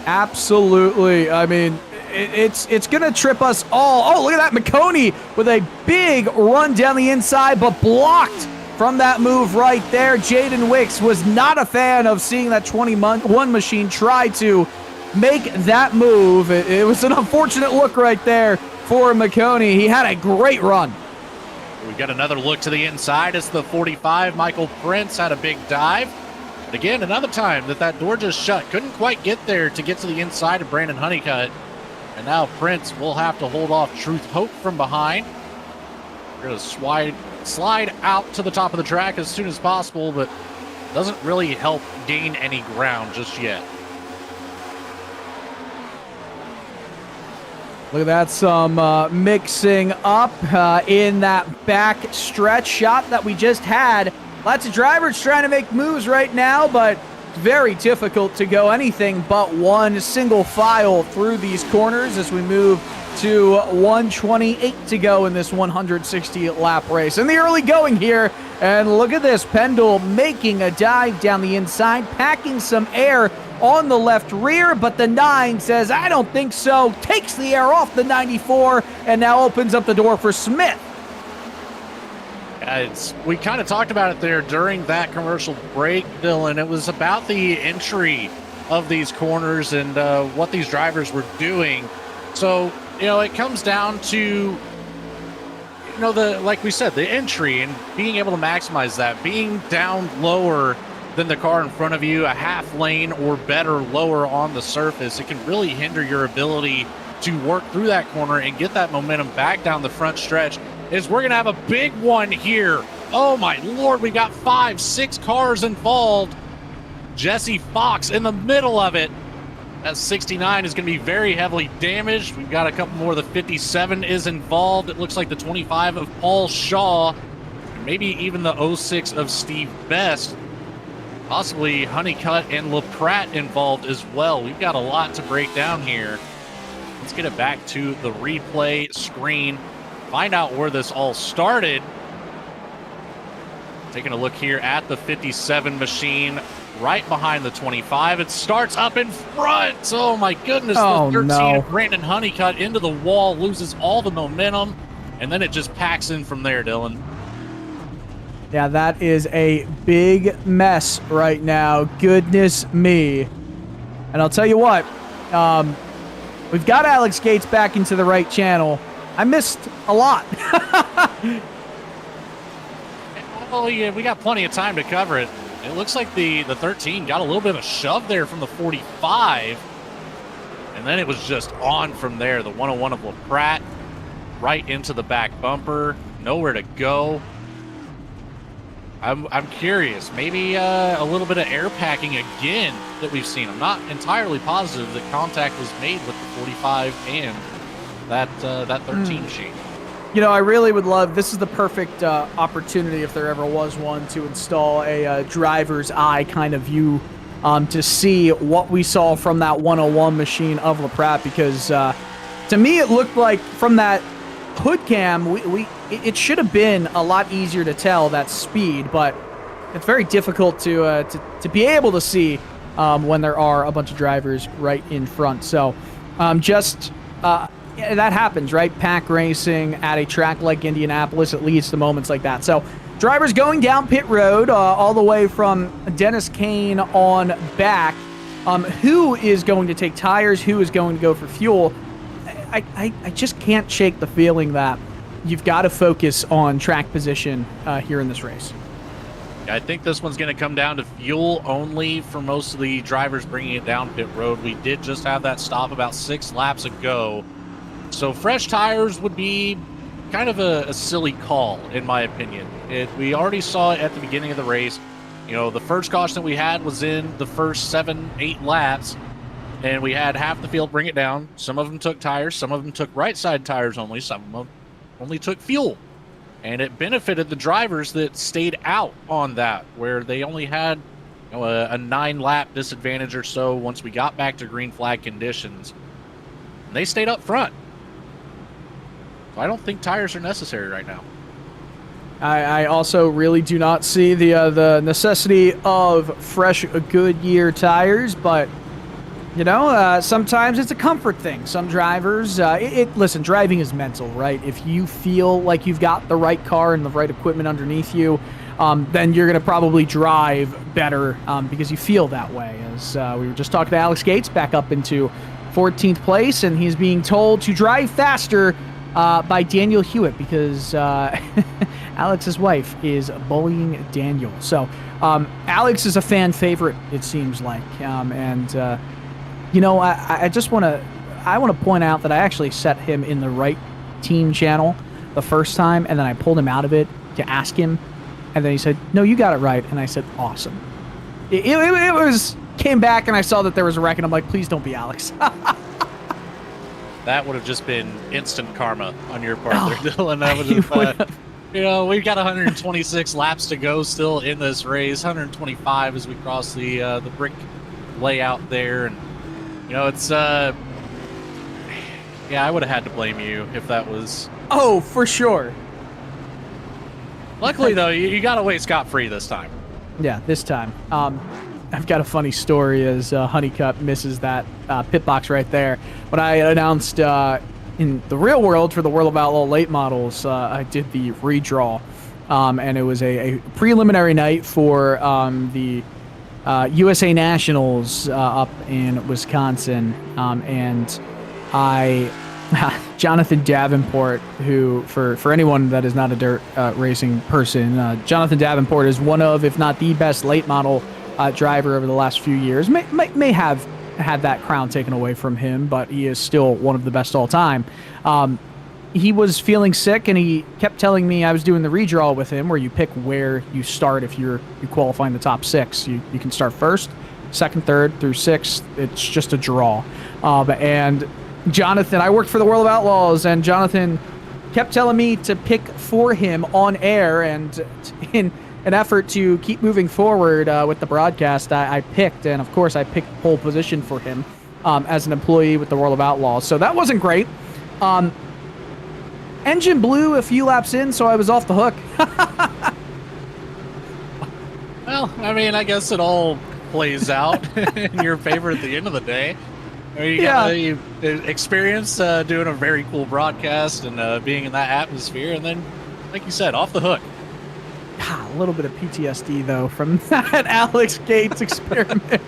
Absolutely. I mean, it's going to trip us all. Oh, look at that. Maconi with a big run down the inside, but blocked from that move right there. Jaden Wicks was not a fan of seeing that 21 machine try to make that move. It was an unfortunate look right there for Maconi. He had a great run. We've got another look to the inside. It's the 45. Michael Prince had a big dive. But again, another time that door just shut. Couldn't quite get there to get to the inside of Brandon Honeycutt. And now Prince will have to hold off Truth Hope from behind. We're going to slide out to the top of the track as soon as possible, but doesn't really help gain any ground just yet. Look at that, some mixing up in that back stretch shot that we just had. Lots of drivers trying to make moves right now, but it's very difficult to go anything but one single file through these corners as we move to 128 to go in this 160 lap race. In the early going here, and look at this, Pendle making a dive down the inside, packing some air on the left rear, but the 9 says, I don't think so, takes the air off the 94, and now opens up the door for Smith. We kind of talked about it there during that commercial break, Dylan. It was about the entry of these corners and what these drivers were doing. So, it comes down to, like we said, the entry and being able to maximize that, being down lower than the car in front of you, a half lane or better lower on the surface. It can really hinder your ability to work through that corner and get that momentum back down the front stretch. We're going to have a big one here. Oh my Lord, we got 5-6 cars involved. Jesse Fox in the middle of it. That 69 is going to be very heavily damaged. We've got a couple more. The 57 is involved. It looks like the 25 of Paul Shaw, and maybe even the 06 of Steve Best. Possibly Honeycutt and LaPratt involved as well. We've got a lot to break down here. Let's get it back to the replay screen. Find out where this all started. Taking a look here at the 57 machine right behind the 25. It starts up in front. Oh my goodness. Oh, the 13 no. of Brandon Honeycutt into the wall, loses all the momentum, and then it just packs in from there, Dylan. Yeah, that is a big mess right now. Goodness me. And I'll tell you what, we've got Alex Gates back into the right channel. I missed a lot. Oh, yeah, we got plenty of time to cover it. It looks like the 13 got a little bit of a shove there from the 45. And then it was just on from there. The 101 of LaPratt right into the back bumper. Nowhere to go. I'm curious. Maybe a little bit of air packing again that we've seen. I'm not entirely positive that contact was made with the 45 and that 13 machine. I really would love, this is the perfect opportunity, if there ever was one, to install a driver's eye kind of view to see what we saw from that 101 machine of LaPratt, because to me it looked like from that hood cam, it should have been a lot easier to tell that speed, but it's very difficult to be able to see when there are a bunch of drivers right in front. So yeah, that happens, right? Pack racing at a track like Indianapolis, it leads to moments like that. So drivers going down pit road all the way from Dennis Kane on back. Who is going to take tires? Who is going to go for fuel? I just can't shake the feeling that you've got to focus on track position here in this race. I think this one's going to come down to fuel only for most of the drivers bringing it down pit road. We did just have that stop about 6 laps ago. So fresh tires would be kind of a silly call, in my opinion. We already saw it at the beginning of the race. The first caution that we had was in the first 7-8 laps, and we had half the field bring it down. Some of them took tires. Some of them took right side tires only. Some of them only took fuel. And it benefited the drivers that stayed out on that, where they only had a 9-lap disadvantage or so once we got back to green flag conditions. And they stayed up front. So I don't think tires are necessary right now. I also really do not see the necessity of fresh Goodyear tires, but sometimes it's a comfort thing. Some drivers, listen, driving is mental, right? If you feel like you've got the right car and the right equipment underneath you, then you're going to probably drive better because you feel that way. As we were just talking to Alex Gates back up into 14th place, and he's being told to drive faster by Daniel Hewitt because Alex's wife is bullying Daniel. So Alex is a fan favorite, it seems like, I just want to point out that I actually set him in the right team channel the first time, and then I pulled him out of it to ask him, and then he said, "No, you got it right," and I said, "Awesome." It came back, and I saw that there was a wreck, and I'm like, "Please don't be Alex." That would have just been instant karma on your part there, Dylan. That would have, we've got 126 laps to go still in this race, 125 as we cross the brick layout there, and it's I would have had to blame you if that was. Oh, for sure. Luckily, though, you got away scot-free this time. Yeah, this time. I've got a funny story as Honeycutt misses that pit box right there. When I announced in the real world for the World of Outlaw late models, I did the redraw, and it was a preliminary night for the USA Nationals up in Wisconsin, and Jonathan Davenport, who, for anyone that is not a dirt racing person, Jonathan Davenport is one of, if not the best late model driver over the last few years. May have had that crown taken away from him, but he is still one of the best all time. He was feeling sick, and he kept telling me, I was doing the redraw with him, where you pick where you start if you qualify in the top 6. You can start first, second, third, through 6th. It's just a draw. And Jonathan, I worked for the World of Outlaws, and Jonathan kept telling me to pick for him on air, and in an effort to keep moving forward with the broadcast, I picked, and of course I picked pole position for him as an employee with the World of Outlaws. So that wasn't great. Engine blew a few laps in, so I was off the hook. Well, I mean, I guess it all plays out in your favor at the end of the day. I mean, you experience doing a very cool broadcast and being in that atmosphere, and then, like you said, off the hook. A little bit of PTSD, though, from that Alex Gates experiment.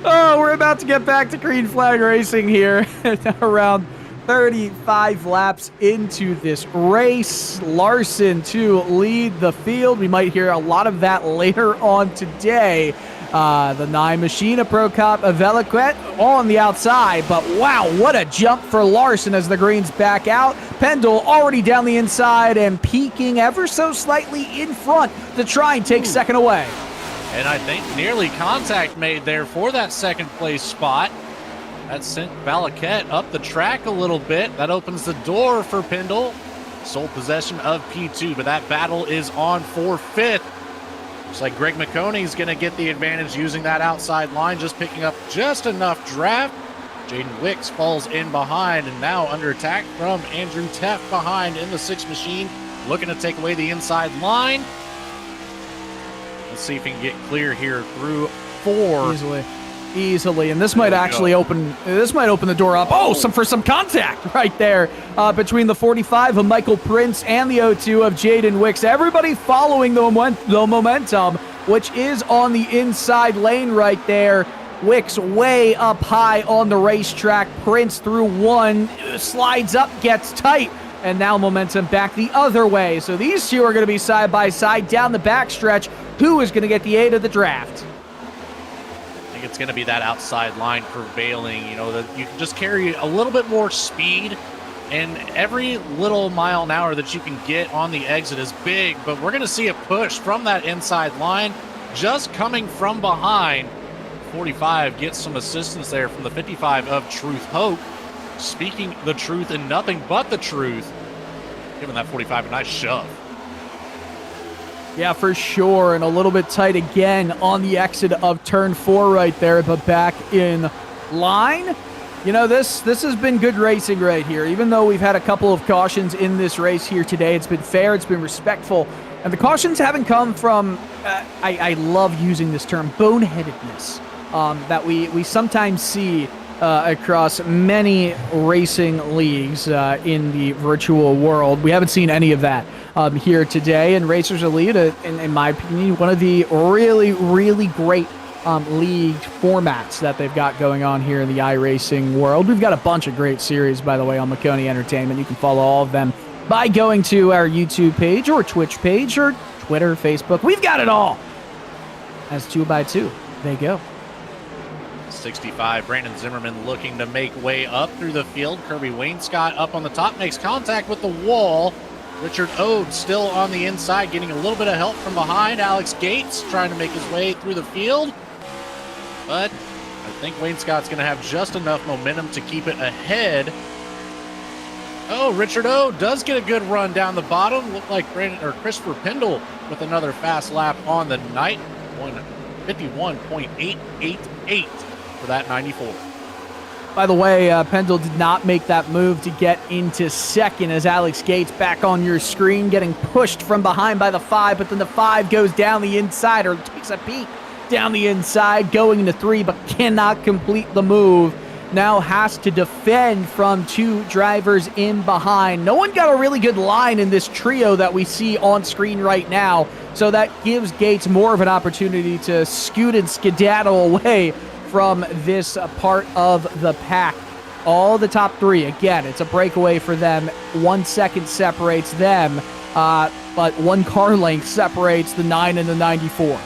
Oh, we're about to get back to green flag racing here around 35 laps into this race. Larson to lead the field. We might hear a lot of that later on today. The 9 machine, a Pro Cop, a Veliquette on the outside, but wow, what a jump for Larson as the green's back out. Pendle already down the inside and peeking ever so slightly in front to try and take second away. And I think nearly contact made there for that second place spot. That sent Veliquette up the track a little bit. That opens the door for Pendle. Sole possession of P2, but that battle is on for 5th. Looks like Greg Maconi is going to get the advantage using that outside line, just picking up just enough draft. Jaden Wicks falls in behind, and now under attack from Andrew Teff behind in the 6 machine, looking to take away the inside line. Let's see if he can get clear here through 4. Easily, and this might actually open the door up. For some contact right there between the 45 of Michael Prince and the 02 of Jaden Wicks. Everybody following the momentum, which is on the inside lane right there. Wicks way up high on the racetrack. Prince through 1, slides up, gets tight and now momentum back the other way. So these two are going to be side by side down the backstretch. Who is going to get the 8 of the draft? I think it's going to be that outside line prevailing. You know, that you can just carry a little bit more speed, and every little mile an hour that you can get on the exit is big, but we're going to see a push from that inside line just coming from behind. 45 gets some assistance there from the 55 of Truth Hope, speaking the truth and nothing but the truth, giving that 45 a nice shove. Yeah, for sure, and a little bit tight again on the exit of turn 4 right there, but back in line. You know, this has been good racing right here. Even though we've had a couple of cautions in this race here today, it's been fair, it's been respectful, and the cautions haven't come from, I love using this term, boneheadedness, that we sometimes see across many racing leagues in the virtual world. We haven't seen any of that here today, and Racers Elite, in my opinion, one of the really, really great league formats that they've got going on here in the iRacing world. We've got a bunch of great series, by the way, on Maconi Entertainment. You can follow all of them by going to our YouTube page or Twitch page or Twitter, Facebook. We've got it all. As 2x2, they go. 65, Brandon Zimmerman looking to make way up through the field. Kirby Wainscott up on the top, makes contact with the wall. Richard Ode still on the inside, getting a little bit of help from behind. Alex Gates trying to make his way through the field. But I think Wainscott's going to have just enough momentum to keep it ahead. Oh, Richard Ode does get a good run down the bottom. Looked like Christopher Pendle with another fast lap on the night. 51.888 for that 94. By the way, Pendle did not make that move to get into second, as Alex Gates back on your screen getting pushed from behind by the 5, but then the 5 goes down the inside, or takes a peek down the inside, going into 3, but cannot complete the move. Now has to defend from 2 drivers in behind. No one got a really good line in this trio that we see on screen right now, so that gives Gates more of an opportunity to scoot and skedaddle away from this part of the pack. All the top 3, again, it's a breakaway for them. 1 second separates them, but 1 car length separates the 9 and the 94.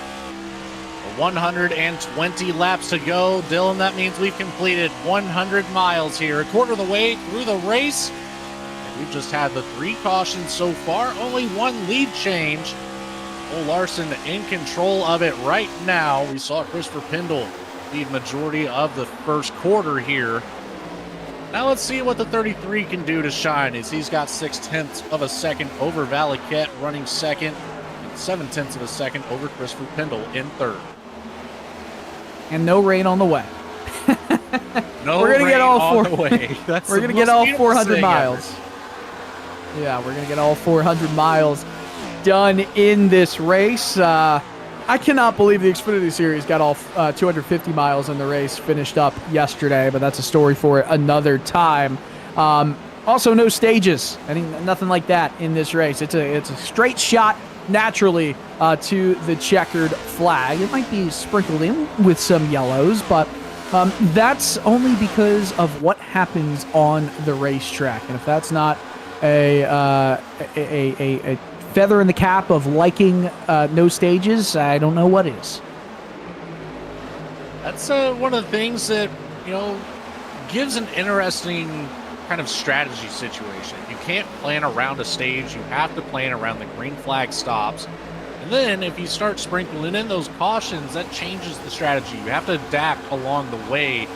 120 laps to go. Dylan, that means we've completed 100 miles here, a quarter of the way through the race. And we've just had the 3 cautions so far, only 1 lead change. Cole Larson in control of it right now. We saw Christopher Pendle lead majority of the first quarter here. Now let's see what the 33 can do to shine, as he's got 0.6 of a second over Valaquette running second, and 0.7 of a second over Christopher Pendle in third. And no rain on the way. No, we're gonna rain get all on 4. the way. That's we're gonna the get all most 400 miles. ever. Yeah, we're gonna get all 400 miles done in this race. I cannot believe the Xfinity Series got all 250 miles in the race finished up yesterday, but that's a story for another time. Also, no stages, nothing like that in this race. It's a straight shot naturally to the checkered flag. It might be sprinkled in with some yellows, but that's only because of what happens on the racetrack. And if that's not a feather in the cap of liking no stages, I don't know what is. That's one of the things that, gives an interesting kind of strategy situation. You can't plan around a stage. You have to plan around the green flag stops. And then if you start sprinkling in those cautions, that changes the strategy. You have to adapt along the way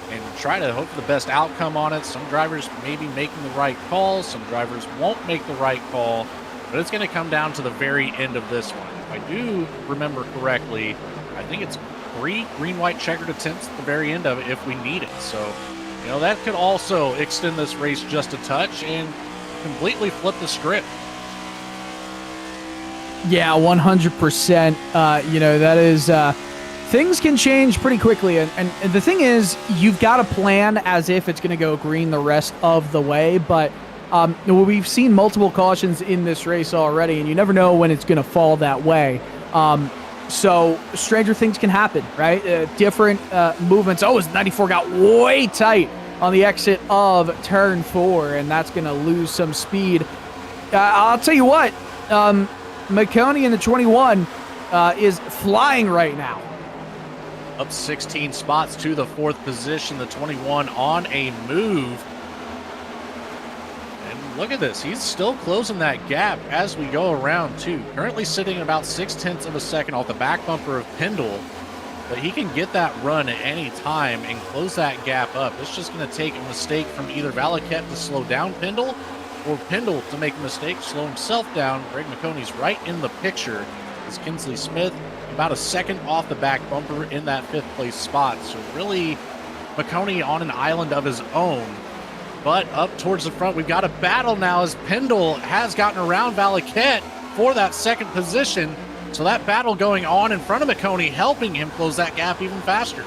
and try to hope for the best outcome on it. Some drivers may be making the right call. Some drivers won't make the right call. But it's going to come down to the very end of this one. If I do remember correctly, I think it's 3 green-white checkered attempts at the very end of it if we need it. So, that could also extend this race just a touch and completely flip the script. Yeah, 100%. That is... things can change pretty quickly. And the thing is, you've got to plan as if it's going to go green the rest of the way. But we've seen multiple cautions in this race already, and you never know when it's going to fall that way. So stranger things can happen, right? Different movements. Oh, his 94 got way tight on the exit of turn 4, and that's going to lose some speed. I'll tell you what, Maconi in the 21 is flying right now. Up 16 spots to the 4th position. The 21 on a move. And look at this. He's still closing that gap as we go around, too. Currently sitting about 0.6 of a second off the back bumper of Pendle. But he can get that run at any time and close that gap up. It's just going to take a mistake from either Valaket to slow down Pendle or Pendle to make a mistake, slow himself down. Greg Maconi's right in the picture as Kinsley Smith about a second off the back bumper in that 5th place spot. So really, Maconi on an island of his own. But up towards the front, we've got a battle now as Pendle has gotten around Valaket for that 2nd position. So that battle going on in front of Maconi, helping him close that gap even faster.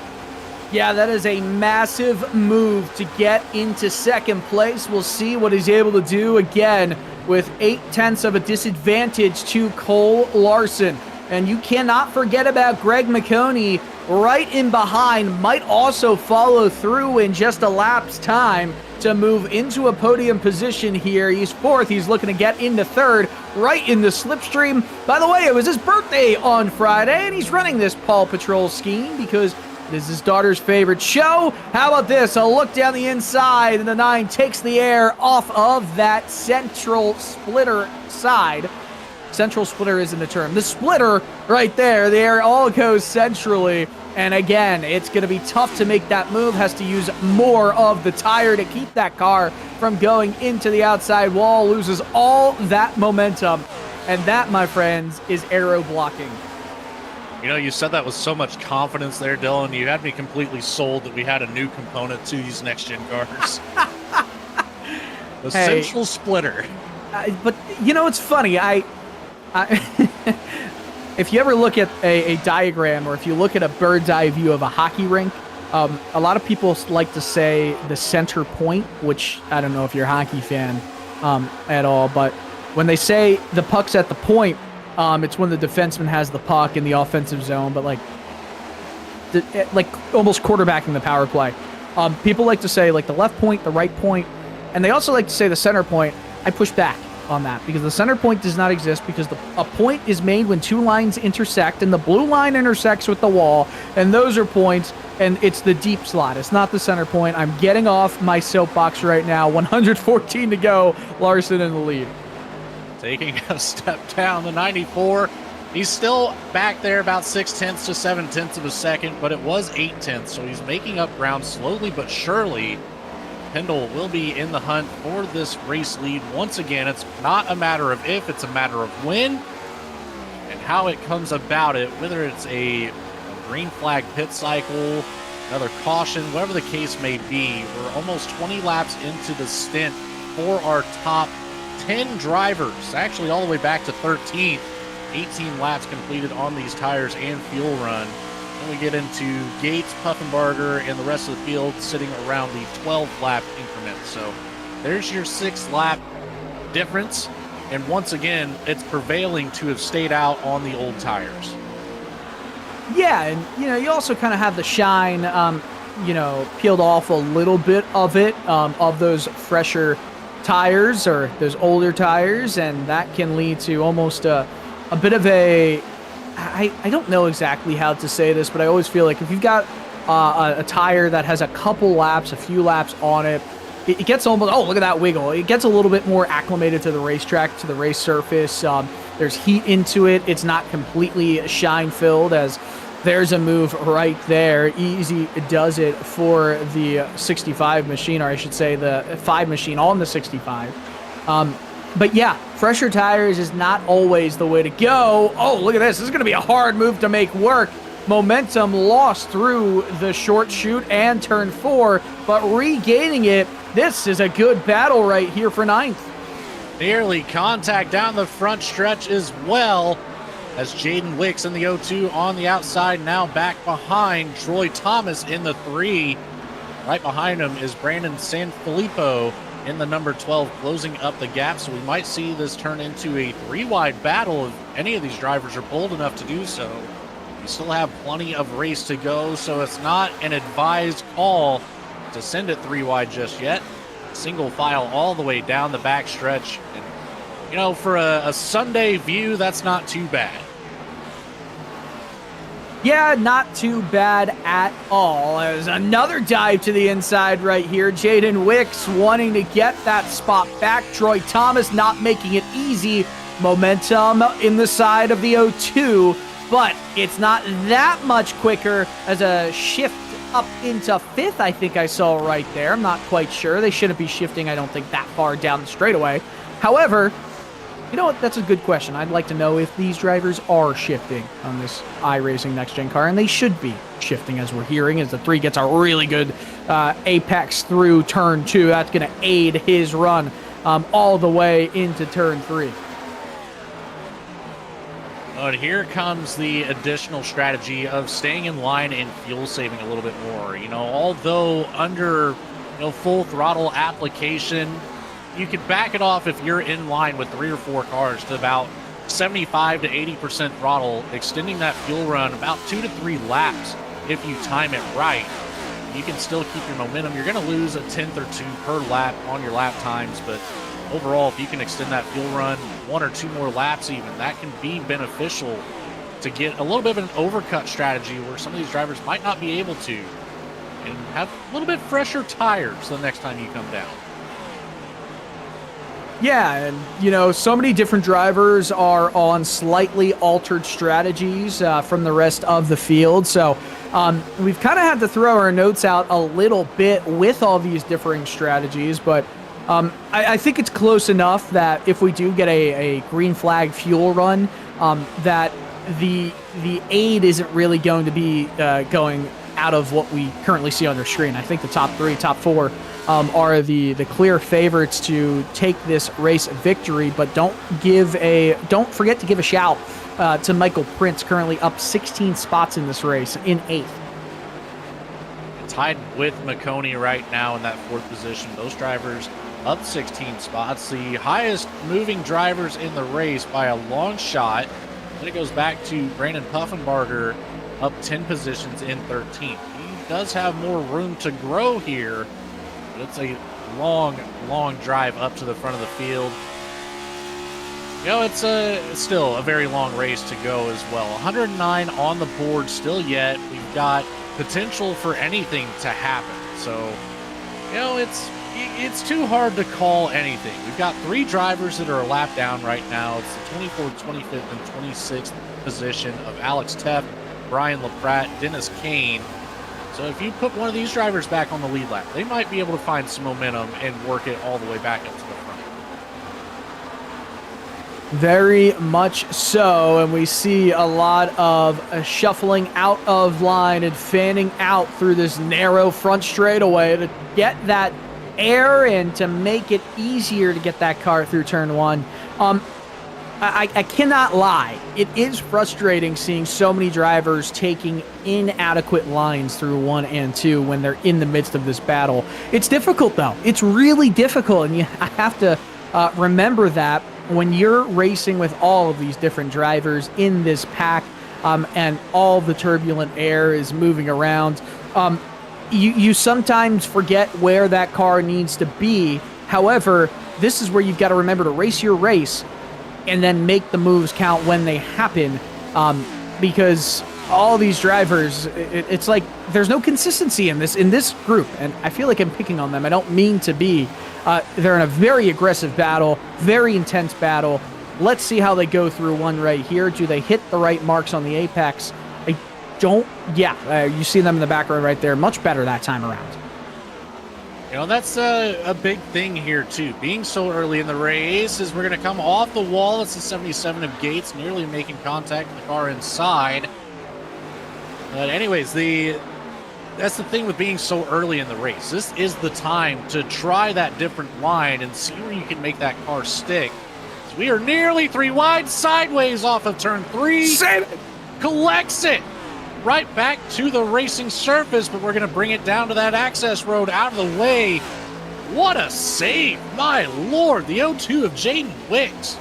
Yeah, that is a massive move to get into 2nd place. We'll see what he's able to do again with 0.8 of a disadvantage to Cole Larson. And you cannot forget about Greg Maconi right in behind, might also follow through in just a lap's time to move into a podium position here. He's 4th. He's looking to get into 3rd, right in the slipstream. By the way, it was his birthday on Friday, and he's running this Paw Patrol scheme because this is his daughter's favorite show. How about this? A look down the inside, and the 9 takes the air off of that central splitter side. Central splitter isn't a term. The splitter right there, the air all goes centrally. And again, it's going to be tough to make that move. Has to use more of the tire to keep that car from going into the outside wall. Loses all that momentum. And that, my friends, is aero blocking. You know, you said that with so much confidence there, Dylan. You had me completely sold that we had a new component to these next-gen cars. The central splitter. But, you know, it's funny. If you ever look at a diagram, or if you look at a bird's eye view of a hockey rink, a lot of people like to say the center point, which I don't know if you're a hockey fan at all, but when they say the puck's at the point, it's when the defenseman has the puck in the offensive zone, but like almost quarterbacking the power play. People like to say like the left point, the right point, and they also like to say the center point. I push back on that because the center point does not exist, because a point is made when 2 lines intersect, and the blue line intersects with the wall, and those are points, and it's the deep slot. It's not the center point. I'm getting off my soapbox right now. 114 to go. Larson in the lead. Taking a step down, the 94. He's still back there about 0.6 to 0.7 of a second, but it was 0.8, so he's making up ground slowly but surely. Pendle will be in the hunt for this race lead. Once again, it's not a matter of if, it's a matter of when and how it comes about it, whether it's a green flag pit cycle, another caution, whatever the case may be. We're almost 20 laps into the stint for our top 10 drivers, actually all the way back to 13th. 18 laps completed on these tires and fuel run. Then we get into Gates, Puffenbarger, and the rest of the field sitting around the 12-lap increment. So there's your 6-lap difference. And once again, it's prevailing to have stayed out on the old tires. Yeah, and you also kind of have the shine, peeled off a little bit of it, of those fresher tires or those older tires, and that can lead to almost a bit of I don't know exactly how to say this, but I always feel like if you've got a tire that has a few laps on it, it gets almost, oh, look at that wiggle. It gets a little bit more acclimated to the racetrack, to the race surface. There's heat into it. It's not completely shine-filled, as there's a move right there. Easy does it for the 65 machine, or I should say the 5 machine on the 65. But yeah, fresher tires is not always the way to go. Oh, look at this. This is going to be a hard move to make work. Momentum lost through the short chute and turn 4, but regaining it. This is a good battle right here for 9th. Nearly contact down the front stretch as well, as Jaden Wicks in the 0-2 on the outside, now back behind Troy Thomas in the 3. Right behind him is Brandon Sanfilippo in the number 12, closing up the gap. So we might see this turn into a 3-wide battle if any of these drivers are bold enough to do so. We still have plenty of race to go, so it's not an advised call to send it 3 wide just yet. Single file all the way down the back stretch. And, you know, for a Sunday view, that's not too bad. Yeah, not too bad at all. There's another dive to the inside right here. Jaden Wicks wanting to get that spot back. Troy Thomas not making it easy. Momentum in the side of the 0-2, but it's not that much quicker as a shift up into 5th, I think I saw right there. I'm not quite sure. They shouldn't be shifting, I don't think, that far down the straightaway. However, you know what? That's a good question. I'd like to know if these drivers are shifting on this iRacing Next Gen car, and they should be shifting, as we're hearing, as the 3 gets a really good apex through turn 2. That's going to aid his run all the way into turn 3. But here comes the additional strategy of staying in line and fuel saving a little bit more. You know, although under full throttle application, you could back it off if you're in line with 3 or 4 cars to about 75 to 80% throttle, extending that fuel run about 2 to 3 laps. If you time it right, you can still keep your momentum. You're going to lose a 10th or 2 per lap on your lap times, but overall, if you can extend that fuel run 1 or 2 more laps even, that can be beneficial to get a little bit of an overcut strategy where some of these drivers might not be able to, and have a little bit fresher tires the next time you come down. Yeah, and, so many different drivers are on slightly altered strategies from the rest of the field. So we've kind of had to throw our notes out a little bit with all these differing strategies. But I think it's close enough that if we do get a green flag fuel run, that the aid isn't really going to be going out of what we currently see on their screen. I think the top 3, top 4 are the clear favorites to take this race victory, but don't forget to give a shout to Michael Prince, currently up 16 spots in this race, in 8th. Tied with Maconi right now in that 4th position. Those drivers up 16 spots, the highest moving drivers in the race by a long shot. Then it goes back to Brandon Puffenbarger, up 10 positions in 13th. He does have more room to grow here, but it's a long drive up to the front of the field. It's still a very long race to go as well. 109 on the board still yet. We've got potential for anything to happen. So, it's too hard to call anything. We've got 3 drivers that are a lap down right now. It's the 24th, 25th, and 26th position of Alex Teff, Brian LaPratt, Dennis Kane. So if you put one of these drivers back on the lead lap, they might be able to find some momentum and work it all the way back up to the front. Very much so, and we see a lot of shuffling out of line and fanning out through this narrow front straightaway to get that air and to make it easier to get that car through turn 1. I cannot lie. It is frustrating seeing so many drivers taking inadequate lines through 1 and 2 when they're in the midst of this battle. It's difficult, though. It's really difficult, and I have to remember that when you're racing with all of these different drivers in this pack and all the turbulent air is moving around, you sometimes forget where that car needs to be. However, this is where you've got to remember to race your race and then make the moves count when they happen, because all these drivers, it's like there's no consistency in this group, and I feel like I'm picking on them. I don't mean to be. They're in a very aggressive battle, very intense battle. Let's see how they go through 1 right here. Do they hit the right marks on the apex? I don't. Yeah, you see them in the background right there. Much better that time around. That's a big thing here, too. Being so early in the race, is we're going to come off the wall. It's the 77 of Gates, nearly making contact with the car inside. But anyways, that's the thing with being so early in the race. This is the time to try that different line and see where you can make that car stick. So we are nearly 3 wide, sideways off of turn 3. Save it! Collects it! Right back to the racing surface, but we're going to bring it down to that access road out of the way. What a save. My Lord, the 0-2 of Jaden Wicks.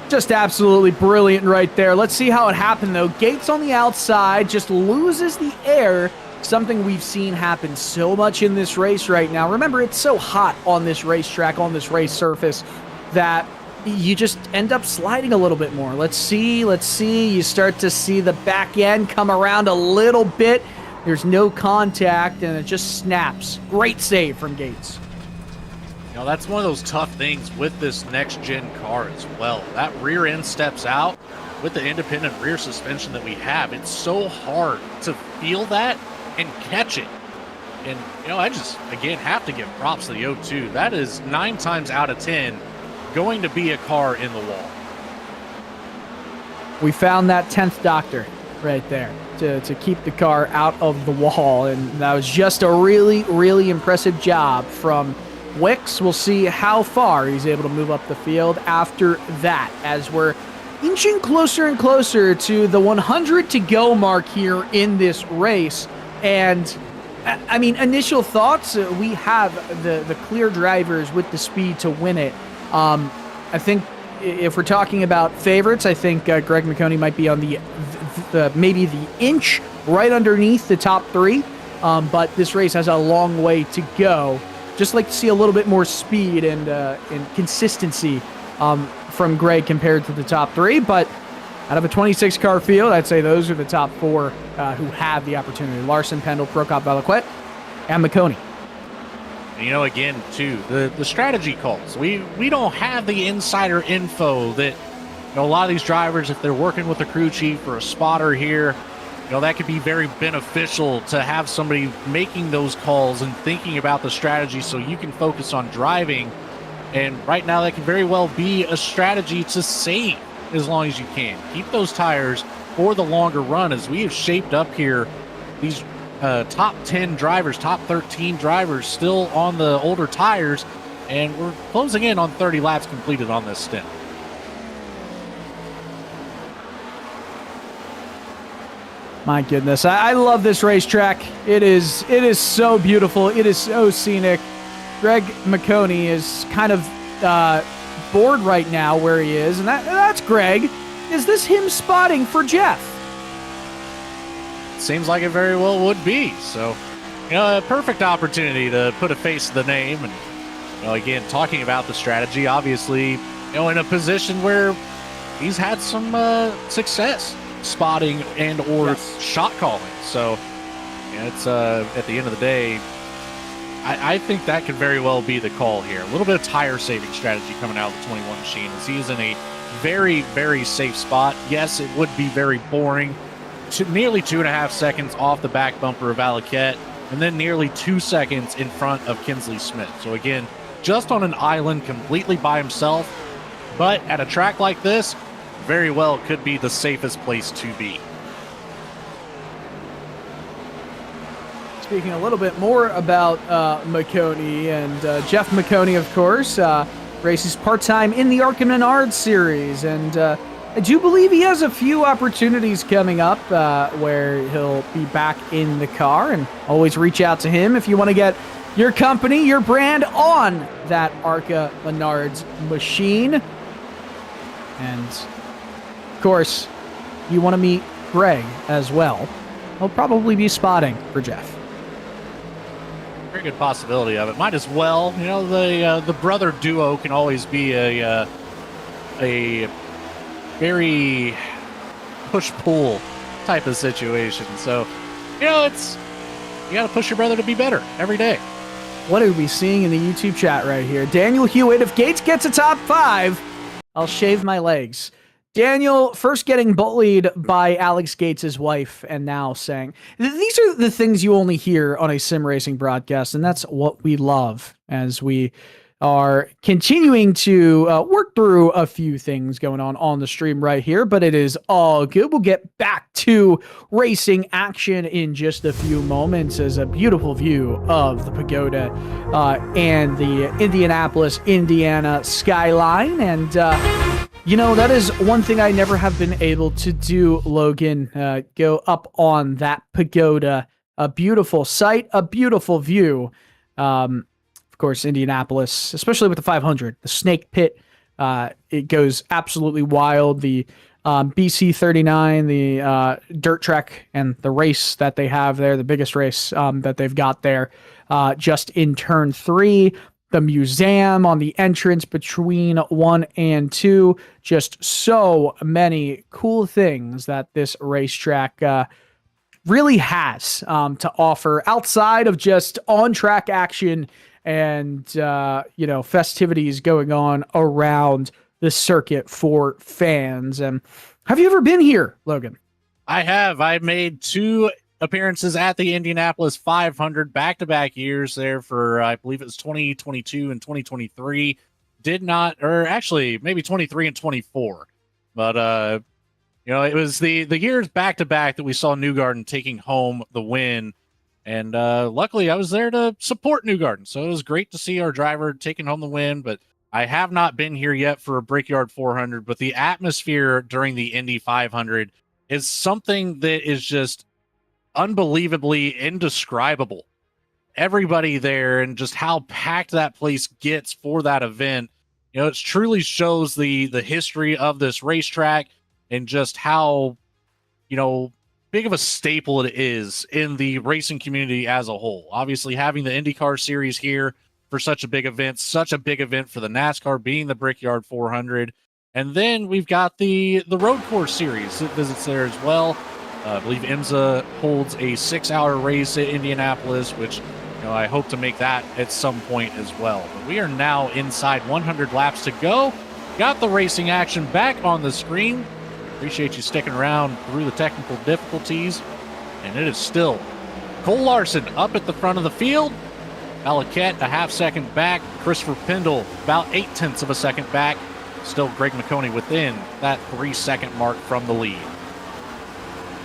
Just absolutely brilliant right there. Let's see how it happened, though. Gates on the outside just loses the air something we've seen happen so much in this race right now. Remember, it's so hot on this racetrack, on this race surface, that you just end up sliding a little bit more. Let's see. You start to see the back end come around a little bit. There's no contact, and it just snaps. Great save from Gates. You know, that's one of those tough things with this next-gen car as well. That rear end steps out with the independent rear suspension that we have. It's so hard to feel that and catch it. And, you know, I just, again, have to give props to the O2. That is 9 times out of 10 going to be a car in the wall. We found that 10th doctor right there to keep the car out of the wall, and that was just a really, really impressive job from Wicks. We'll see how far he's able to move up the field after that, as we're inching closer and closer to the 100 to go mark here in this race. And I mean, initial thoughts, we have the clear drivers with the speed to win it. I think if we're talking about favorites, I think Greg Maconi might be on the maybe the inch right underneath the top 3. But this race has a long way to go. Just like to see a little bit more speed and consistency from Greg compared to the top 3. But out of a 26-car field, I'd say those are the top 4 who have the opportunity. Larson, Pendle, Prokop, Valaquette, and Maconi. You know, again, too, the strategy calls. We don't have the insider info that, you know, a lot of these drivers, if they're working with a crew chief or a spotter here, you know, that could be very beneficial to have somebody making those calls and thinking about the strategy so you can focus on driving. And right now, that can very well be a strategy to save as long as you can. Keep those tires for the longer run, as we have shaped up here these top 10 drivers, top 13 drivers still on the older tires, and we're closing in on 30 laps completed on this stint. My goodness, I love this racetrack. It is so beautiful. It is so scenic. Greg Maconi is kind of bored right now where he is, and that's Greg. Is this him spotting for Jeff? Seems like it very well would be. So, you know, a perfect opportunity to put a face to the name. And, you know, again, talking about the strategy, obviously, you know, in a position where he's had some success spotting and or shot calling. So, you know, it's at the end of the day, I think that could very well be the call here. A little bit of tire saving strategy coming out of the 21 machine, as he's in a very, very safe spot. Yes, it would be very boring. Nearly 2.5 seconds off the back bumper of Valaquette, and then nearly 2 seconds in front of Kinsley Smith. So again, just on an island completely by himself, but at a track like this, very well could be the safest place to be. Speaking a little bit more about Maconi, and Jeff Maconi, of course, races part-time in the Arkham Menard series, and I do believe he has a few opportunities coming up where he'll be back in the car, and always reach out to him if you want to get your company, your brand on that Arca Menards machine. And, of course, you want to meet Greg as well. He'll probably be spotting for Jeff. Very good possibility of it. Might as well. You know, the brother duo can always be a very push-pull type of situation. So, you know, you got to push your brother to be better every day. What are we seeing in the YouTube chat right here? Daniel Hewitt, if Gates gets a top 5, I'll shave my legs. Daniel first getting bullied by Alex Gates' wife, and now saying, these are the things you only hear on a sim racing broadcast, and that's what we love as we are continuing to work through a few things going on the stream right here, but it is all good. We'll get back to racing action in just a few moments, as a beautiful view of the pagoda and the Indianapolis, Indiana skyline. And, you know, that is one thing I never have been able to do, Logan, go up on that pagoda. A beautiful sight, a beautiful view. Of course, Indianapolis, especially with the 500, the snake pit, it goes absolutely wild. The BC39, the dirt track and the race that they have there, the biggest race that they've got there, just in turn 3. The museum on the entrance between 1 and 2. Just so many cool things that this racetrack really has to offer outside of just on-track action and, festivities going on around the circuit for fans. And have you ever been here, Logan? I have. I made 2 appearances at the Indianapolis 500 back-to-back years there for, I believe it was 2022 and 2023. Did not, or actually maybe 23 and 24. But, it was the years back-to-back that we saw Newgarden taking home the win. And luckily I was there to support Newgarden. So it was great to see our driver taking home the win. But I have not been here yet for a Brickyard 400. But the atmosphere during the Indy 500 is something that is just unbelievably indescribable. Everybody there and just how packed that place gets for that event. It truly shows the history of this racetrack and just how, big of a staple it is in the racing community as a whole. Obviously, having the IndyCar series here for such a big event for the NASCAR being the Brickyard 400. And then we've got the road course series that visits there as well. I believe IMSA holds a 6-hour race at Indianapolis, which I hope to make that at some point as well. But we are now inside 100 laps to go. Got the racing action back on the screen. Appreciate you sticking around through the technical difficulties. And it is still Cole Larson up at the front of the field. Alaquette a half-second back. Christopher Pendle about 0.8 of a second back. Still Greg Maconi within that 3-second mark from the lead.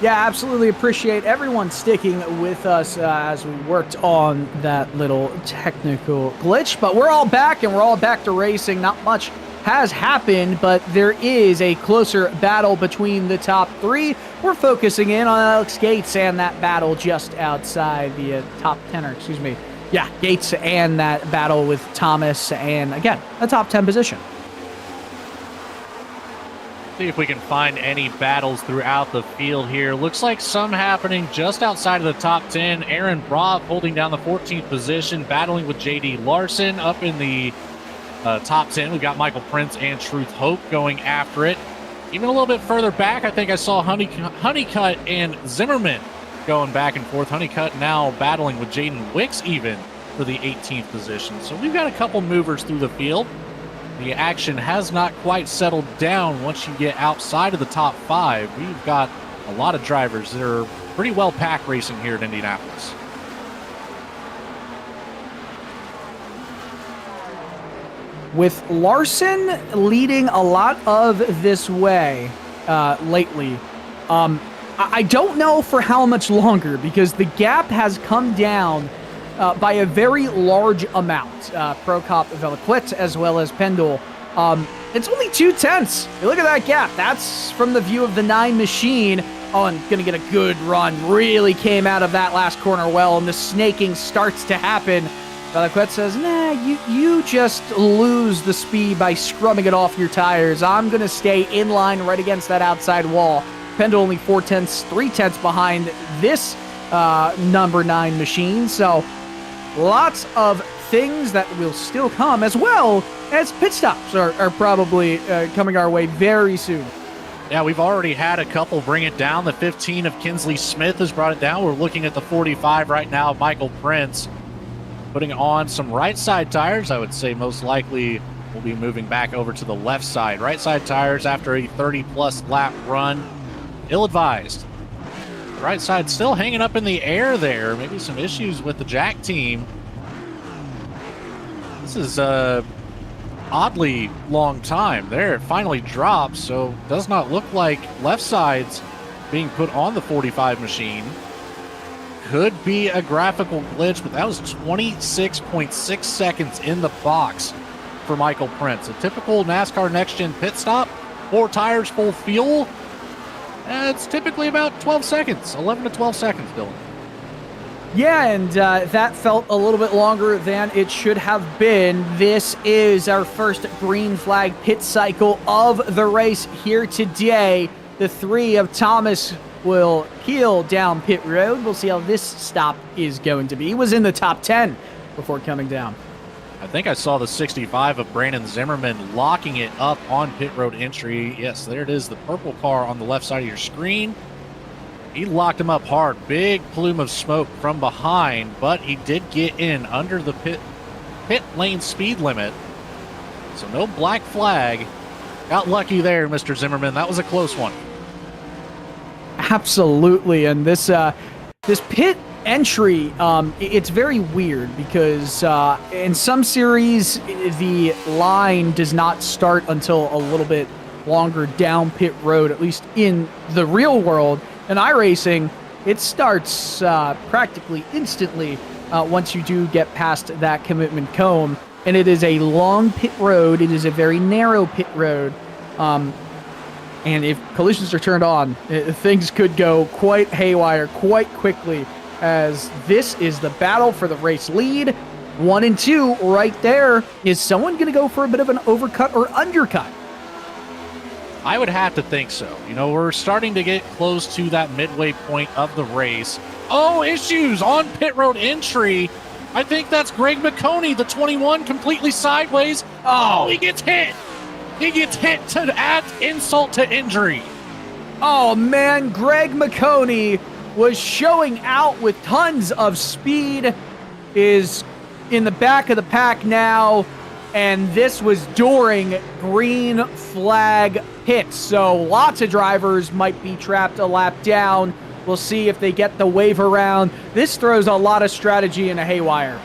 Yeah, absolutely appreciate everyone sticking with us as we worked on that little technical glitch. But we're all back, and we're all back to racing. Not much has happened, but there is a closer battle between the top 3. We're focusing in on Alex Gates and that battle just outside the top 10, or excuse me. Yeah, Gates and that battle with Thomas, and again, a top 10 position. See if we can find any battles throughout the field here. Looks like some happening just outside of the top 10. Aaron Brock holding down the 14th position, battling with J.D. Larson up in the top 10. We've got Michael Prince and Truth Hope going after it. Even a little bit further back, I think I saw Honeycutt and Zimmerman going back and forth. Honeycutt now battling with Jaden Wicks even for the 18th position. So we've got a couple movers through the field. The action has not quite settled down once you get outside of the top 5. We've got a lot of drivers that are pretty well packed racing here at Indianapolis. With Larson leading a lot of this way lately, I don't know for how much longer, because the gap has come down by a very large amount. Prokop, Velaquit, as well as Pendle. It's only 0.2. Look at that gap. That's from the view of the 9 machine. Oh, and going to get a good run. Really came out of that last corner well, and the snaking starts to happen. Velaquit says, nah, you just lose the speed by scrubbing it off your tires. I'm going to stay in line right against that outside wall. Pendle only 0.4, 0.3 behind this number 9 machine. So lots of things that will still come, as well as pit stops are probably coming our way very soon. Yeah, we've already had a couple bring it down. The 15 of Kinsley Smith has brought it down. We're looking at the 45 right now, Michael Prince, putting on some right side tires. I would say most likely we'll be moving back over to the left side. Right side tires after a 30-plus lap run. Ill-advised. Right side still hanging up in the air there. Maybe some issues with the Jack team. This is a oddly long time there. It finally drops, so does not look like left side's being put on the 45 machine. Could be a graphical glitch, but that was 26.6 seconds in the box for Michael Prince. A typical NASCAR Next Gen pit stop, 4 tires, full fuel. It's typically about 12 seconds, 11 to 12 seconds, Dylan. Yeah, and that felt a little bit longer than it should have been. This is our first green flag pit cycle of the race here today. The three of Thomas will peel down pit road. We'll see how this stop is going to be. He was in the top 10 before coming down. I think I saw the 65 of Brandon Zimmerman locking it up on pit road entry. Yes, there it is, the purple car on the left side of your screen. He locked him up hard. Big plume of smoke from behind, but he did get in under the pit lane speed limit. So no black flag. Got lucky there, Mr. Zimmerman. That was a close one. Absolutely, and this pit entry, it's very weird because in some series the line does not start until a little bit longer down pit road, at least in the real world. In iRacing, it starts practically instantly once you do get past that commitment cone, and it is a long pit road. It is a very narrow pit road, and if collisions are turned on, things could go quite haywire quite quickly, as this is the battle for the race lead. 1 and 2 right there. Is someone going to go for a bit of an overcut or undercut? I would have to think so. You know, we're starting to get close to that midway point of the race. Oh, issues on pit road entry. I think that's Greg Maconi, the 21, completely sideways. Oh, he gets hit. He gets hit to add insult to injury. Oh, man, Greg Maconi was showing out with tons of speed, is in the back of the pack now, and this was during green flag pits, so lots of drivers might be trapped a lap down. We'll see if they get the wave around. This throws a lot of strategy in a haywire.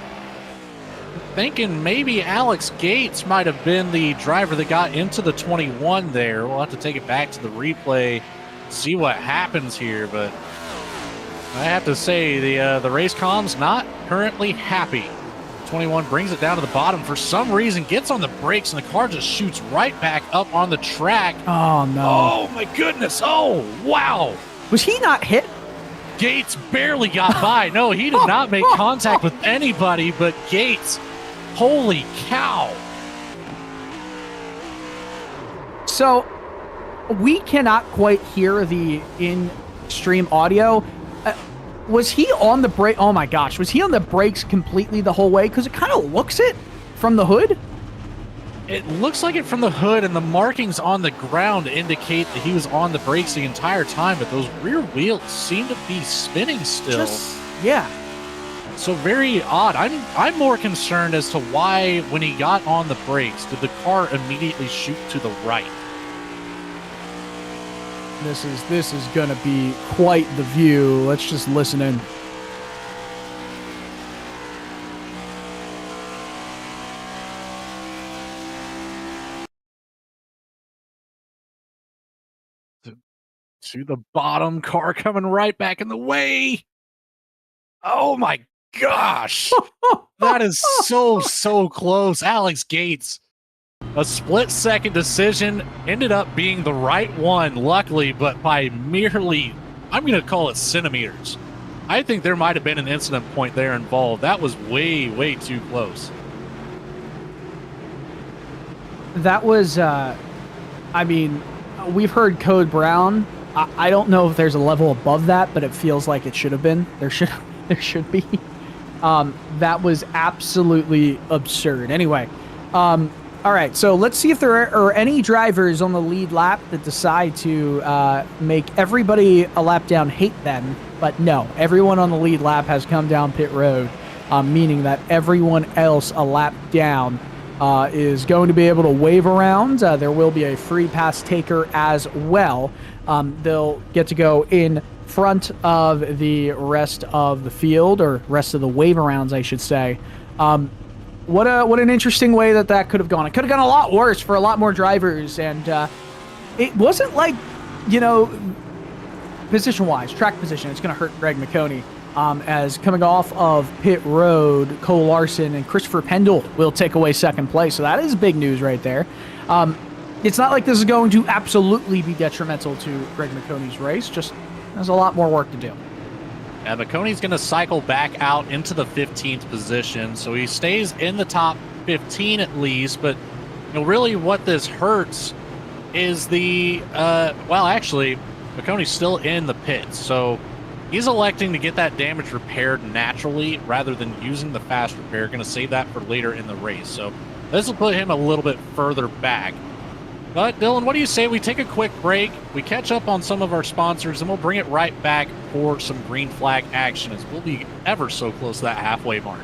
Thinking maybe Alex Gates might have been the driver that got into the 21 there. We'll have to take it back to the replay, see what happens here, but I have to say the race com's not currently happy. 21 brings it down to the bottom for some reason, gets on the brakes, and the car just shoots right back up on the track. Oh, no. Oh, my goodness. Oh, wow. Was he not hit? Gates barely got by. No, he did not make contact with anybody, but Gates, holy cow. So, we cannot quite hear the in-stream audio. Was he on the brake? Oh my gosh, was he on the brakes completely the whole way? Because it kind of looks it from the hood. It looks like it from the hood, and the markings on the ground indicate that he was on the brakes the entire time, but those rear wheels seem to be spinning still. Yeah. So very odd. I'm more concerned as to why, when he got on the brakes, did the car immediately shoot to the right? This is gonna be quite the view. Let's just listen in. To the bottom, car coming right back in the way. Oh my gosh. That is so close. Alex Gates, a split-second decision, ended up being the right one, luckily, but by merely, I'm going to call it centimeters. I think there might have been an incident point there involved. That was way too close. That was, I mean, we've heard Code Brown. I don't know if there's a level above that, but it feels like it should have been. There should be. That was absolutely absurd. Anyway, all right, so let's see if there are any drivers on the lead lap that decide to make everybody a lap down hate them. But no, everyone on the lead lap has come down pit road, meaning that everyone else a lap down is going to be able to wave around. There will be a free pass taker as well. They'll get to go in front of the rest of the field, or rest of the wave arounds, I should say. What an interesting way that could have gone. It could have gone a lot worse for a lot more drivers, and it wasn't like, you know, position-wise, track position, it's going to hurt Greg Maconi. As coming off of pit road, Cole Larson and Christopher Pendle will take away second place, so that is big news right there. It's not like this is going to absolutely be detrimental to Greg Maconi's race, just there's a lot more work to do. And Maconi's going to cycle back out into the 15th position, so he stays in the top 15 at least. But really what this hurts is actually, Maconi's still in the pits, so he's electing to get that damage repaired naturally rather than using the fast repair. Going to save that for later in the race, so this will put him a little bit further back. But Dylan, what do you say we take a quick break, we catch up on some of our sponsors, and we'll bring it right back for some green flag action, as we'll be ever so close to that halfway mark.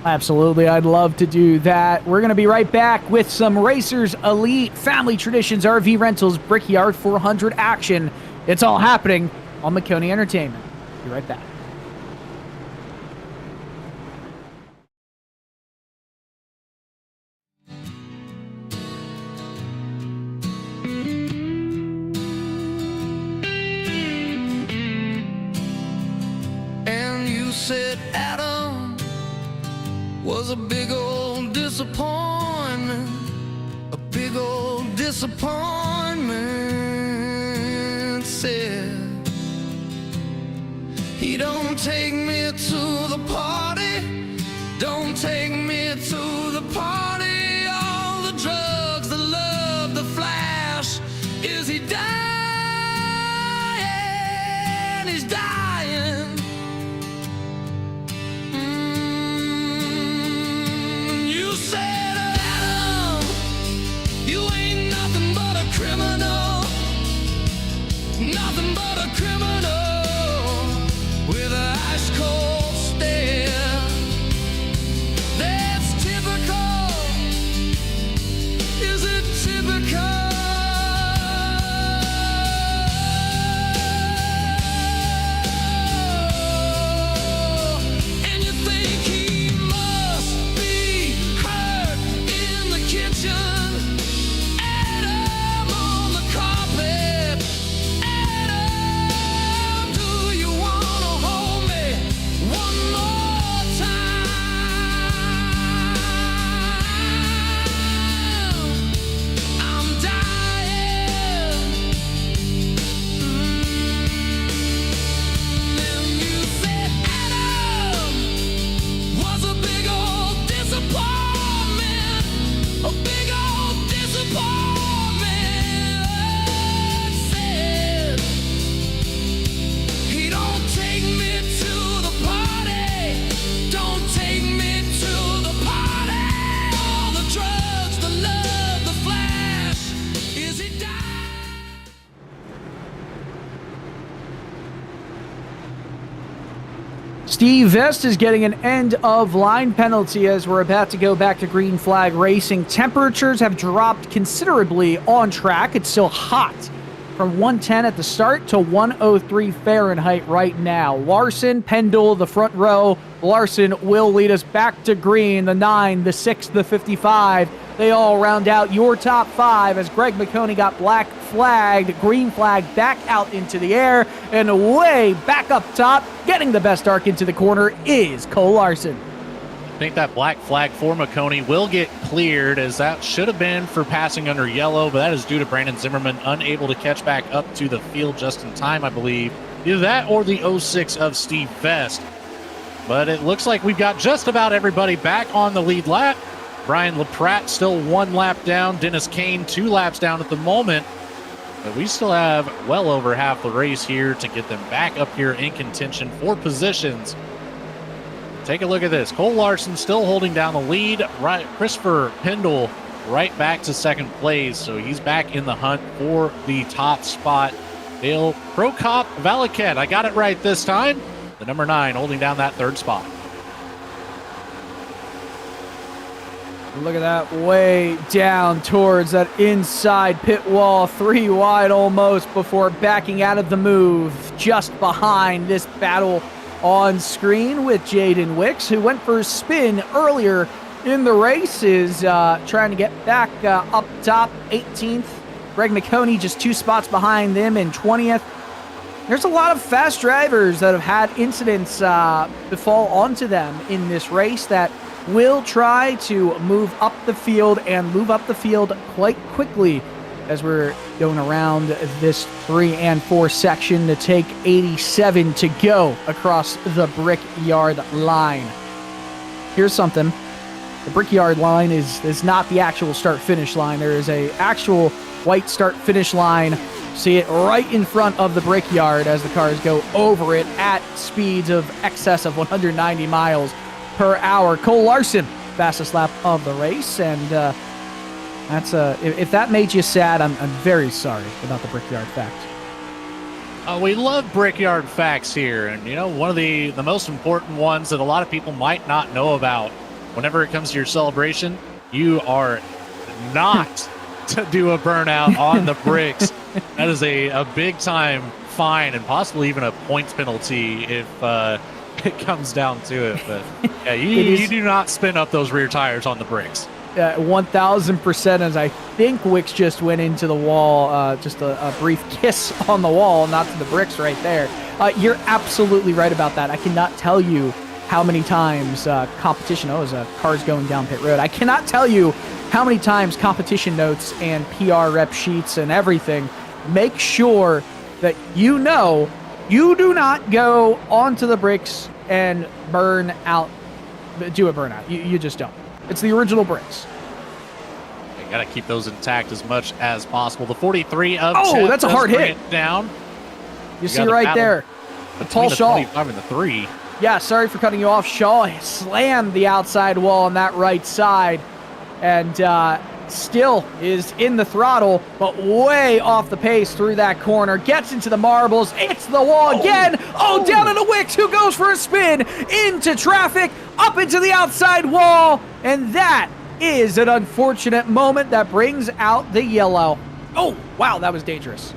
Absolutely, I'd love to do that. We're going to be right back with some Racers Elite, Family Traditions, RV Rentals, Brickyard 400 action. It's all happening on Maconi Entertainment. Be right back. And you said Adam was a big old disappointment, a big old disappointment. Said he don't take me to the party, don't take me to the party. All the drugs, the love, the flash. Is he dying? He's dying. You said, Adam, you ain't nothing but a criminal, nothing but a criminal with an ice cold stare. That's typical. Is it typical? And you think he must be hurt in the kitchen? Adam on the carpet. Adam, do you wanna hold me one more time? I'm dying. And you said Adam was a big old disappointment, a big old disappointment. Said he don't take me to the party, don't take me to the party. All the drugs, the love, the flash. Is he dying? Steve Vest is getting an end-of-line penalty as we're about to go back to green flag racing. Temperatures have dropped considerably on track. It's still hot from 110 at the start to 103 Fahrenheit right now. Larson, Pendle, the front row. Larson will lead us back to green, the 9, the 6, the 55. They all round out your top 5 as Greg Maconi got black flagged, green flag back out into the air, and way back up top, getting the best arc into the corner is Cole Larson. I think that black flag for Maconi will get cleared, as that should have been for passing under yellow, but that is due to Brandon Zimmerman unable to catch back up to the field just in time, I believe. Either that or the 06 of Steve Vest. But it looks like we've got just about everybody back on the lead lap. Brian LaPratte still 1 lap down. Dennis Kane 2 laps down at the moment. But we still have well over half the race here to get them back up here in contention for positions. Take a look at this. Cole Larson still holding down the lead. Right, Christopher Pendle right back to second place. So he's back in the hunt for the top spot. Dale Prokop Valaket, I got it right this time. The number 9 holding down that third spot. Look at that, way down towards that inside pit wall, 3 wide almost before backing out of the move. Just behind this battle on screen with Jaden Wicks, who went for a spin earlier in the race, is trying to get back up top, 18th. Greg Maconi just 2 spots behind them in 20th. There's a lot of fast drivers that have had incidents befall onto them in this race that will try to move up the field and move up the field quite quickly as we're going around this 3 and 4 section to take 87 to go across the Brickyard line. Here's something. The Brickyard line is not the actual start-finish line. There is a actual white start-finish line. See it right in front of the Brickyard as the cars go over it at speeds of excess of 190 miles per hour. Cole Larson, fastest lap of the race, and that's if that made you sad, I'm very sorry about the Brickyard fact. We love Brickyard facts here, and one of the most important ones that a lot of people might not know about. Whenever it comes to your celebration, you are not to do a burnout on the bricks. That is a big time fine and possibly even a points penalty if it comes down to it. But yeah, you do not spin up those rear tires on the bricks. 1,000%, as I think Wicks just went into the wall, just a brief kiss on the wall, not to the bricks right there. You're absolutely right about that. I cannot tell you how many times competition, as a car's going down pit road, I cannot tell you how many times competition notes and PR rep sheets and everything make sure that you do not go onto the bricks and do a burnout. You just don't. It's the original bricks. You got to keep those intact as much as possible. The 43 of that's a hard hit. Down. You see right there. Paul Shaw. 25 and the 3. Yeah, sorry for cutting you off. Shaw slammed the outside wall on that right side and still is in the throttle, but way off the pace through that corner. Gets into the marbles. Hits the wall again. Down into Wicks, who goes for a spin into traffic, up into the outside wall. And that is an unfortunate moment that brings out the yellow. Oh, wow, that was dangerous.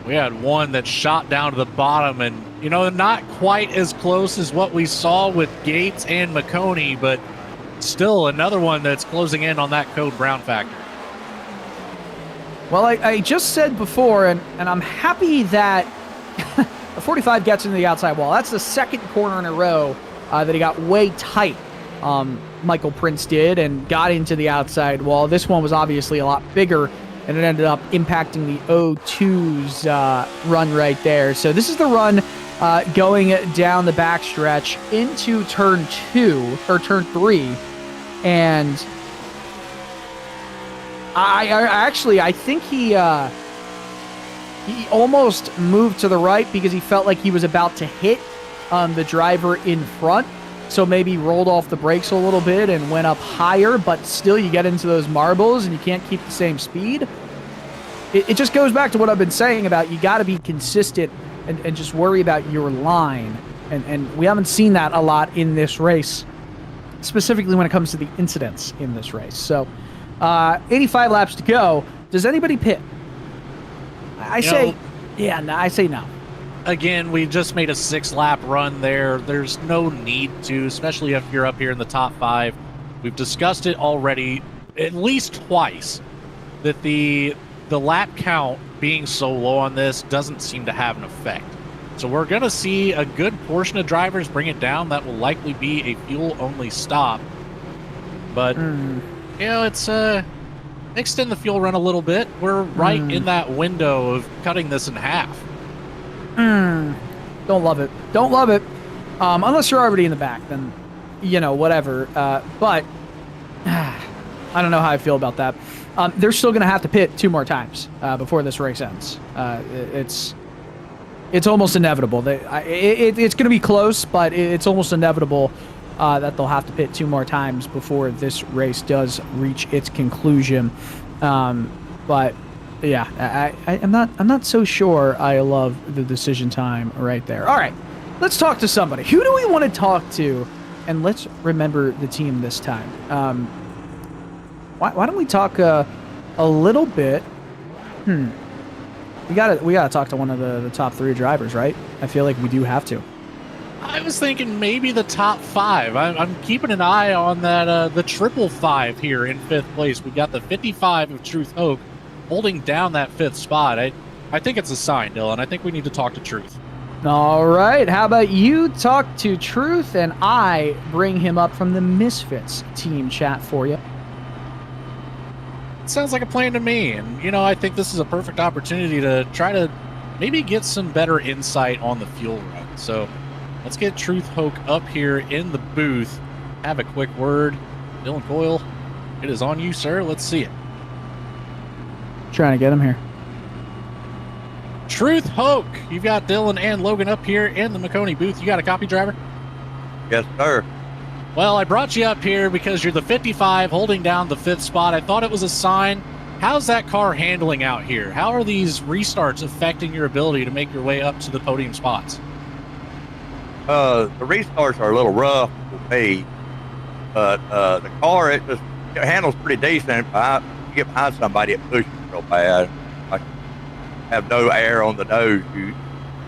We had one that shot down to the bottom and, not quite as close as what we saw with Gates and Maconi, but still another one that's closing in on that code brown factor. Well, I just said before, and I'm happy that the 45 gets into the outside wall. That's the second corner in a row that he got way tight. Michael Prince did and got into the outside wall. This one was obviously a lot bigger, and it ended up impacting the O2's run right there. So this is the run going down the backstretch into turn 3. And I think he almost moved to the right because he felt like he was about to hit the driver in front. So maybe rolled off the brakes a little bit and went up higher, but still you get into those marbles and you can't keep the same speed. It just goes back to what I've been saying about you got to be consistent and just worry about your line. And we haven't seen that a lot in this race, specifically when it comes to the incidents in this race. So 85 laps to go. Does anybody pit? I say no. Again, we just made a 6-lap run there. There's no need to, especially if you're up here in the top 5. We've discussed it already at least twice that the lap count being so low on this doesn't seem to have an effect. So we're going to see a good portion of drivers bring it down. That will likely be a fuel-only stop. But, it's extend the fuel run a little bit. We're right in that window of cutting this in half. Don't love it. Don't love it. Unless you're already in the back, then, whatever. But I don't know how I feel about that. They're still going to have to pit 2 more times before this race ends. It's almost inevitable. It's going to be close, but it's almost inevitable that they'll have to pit 2 more times before this race does reach its conclusion. But yeah, I'm not so sure I love the decision time right there. All right, let's talk to somebody. Who do we want to talk to? And let's remember the team this time. Why don't we talk a little bit? We gotta talk to one of the top 3 drivers, right? I feel like we do have to. I was thinking maybe the top 5. I'm keeping an eye on that the 555 here in 5th place. We got the 55 of Truth Hope holding down that 5th spot. I think it's a sign, Dylan. I think we need to talk to Truth. All right. How about you talk to Truth and I bring him up from the Misfits team chat for you? sounds like a plan to me. And, you know, I think this is a perfect opportunity to try to maybe get some better insight on the fuel run. So let's get Truth Hoke up here in the booth. Have a quick word. Dylan Coyle, it is on you, sir. Let's see it. Trying to get him here. Truth Hoke, you've got Dylan and Logan up here in the Maconi booth. You got a copy, driver? Yes, sir. Well, I brought you up here because you're the 55 holding down the 5th spot. I thought it was a sign. How's that car handling out here? How are these restarts affecting your ability to make your way up to the podium spots? The restarts are a little rough for me, but the car, it handles pretty decent. If you get behind somebody, it pushes real bad. I have no air on the nose, you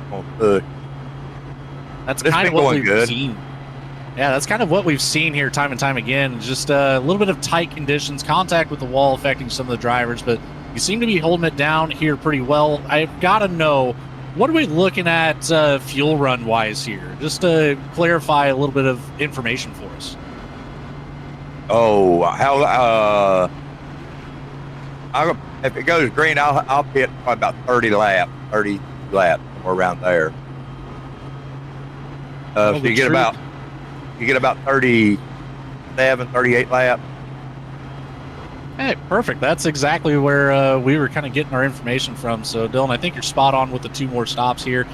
won't push. That's kind of what we've seen. Yeah, that's kind of what we've seen here time and time again. Just a little bit of tight conditions, contact with the wall affecting some of the drivers, but you seem to be holding it down here pretty well. I've got to know, what are we looking at fuel run wise here? Just to clarify a little bit of information for us. Oh, if it goes green, I'll hit probably about 30 laps, somewhere around there. So you get about 37, 38 laps. Hey, perfect. That's exactly where we were kind of getting our information from. So, Dylan, I think you're spot on with the 2 more stops here.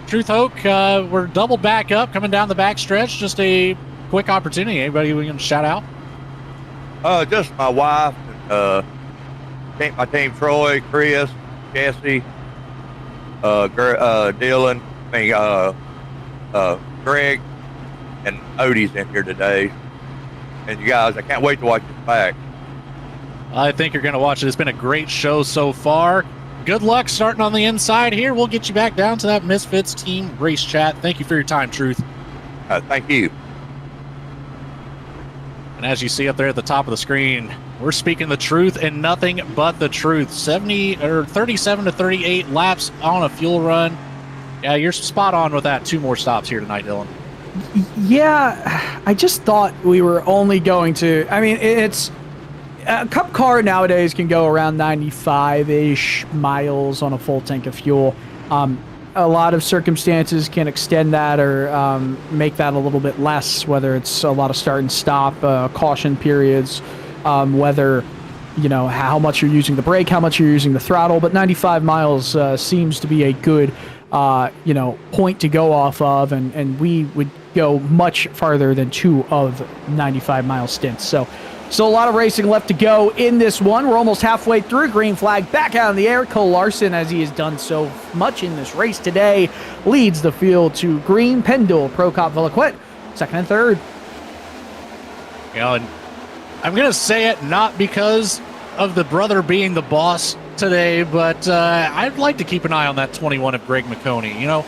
Truth Hoke, we're double back up, coming down the back stretch. Just a quick opportunity. Anybody we can shout out? Just my wife, my team, Troy, Chris, Jesse, Dylan, Greg, and Odie's in here today. And you guys, I can't wait to watch this back. I think you're going to watch it. It's been a great show so far. Good luck starting on the inside here. We'll get you back down to that Misfits team race chat. Thank you for your time, Truth. Thank you. And as you see up there at the top of the screen, we're speaking the truth and nothing but the truth. 37 to 38 laps on a fuel run. Yeah, you're spot on with that. 2 more stops here tonight, Dylan. Yeah, I just thought we were only going to. I mean, it's a Cup car nowadays can go around 95-ish miles on a full tank of fuel. A lot of circumstances can extend that or make that a little bit less, whether it's a lot of start and stop, caution periods, whether, you know, how much you're using the brake, how much you're using the throttle. But 95 miles seems to be a good, point to go off of, and we would go much farther than 2 of 95-mile stints. So still a lot of racing left to go in this one. We're almost halfway through. Green flag back out in the air. Cole Larson, as he has done so much in this race today, leads the field to green. Pendle, Prokop, Velaquet, second and third. You know, and I'm going to say it not because of the brother being the boss today, but I'd like to keep an eye on that 21 of Greg Maconi. You know,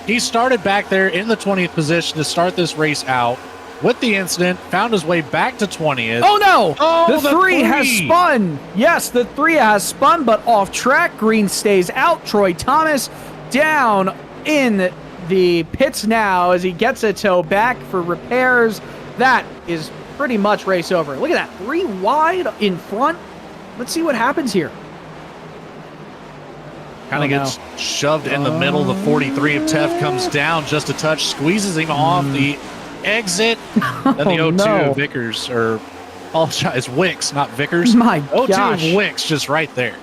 he started back there in the 20th position to start this race out. With the incident, found his way back to 20th. Oh, no! Oh, the 3 has spun. Yes, the 3 has spun, but off track. Green stays out. Troy Thomas down in the pits now as he gets a tow back for repairs. That is pretty much race over. Look at that. 3 wide in front. Let's see what happens here. Kind of gets shoved in the middle. The 43 of Teff comes down just a touch, squeezes him off the exit. Then the 02 of Vickers, or apologize, Wicks, not Vickers. My 02 gosh. of Wicks just right there.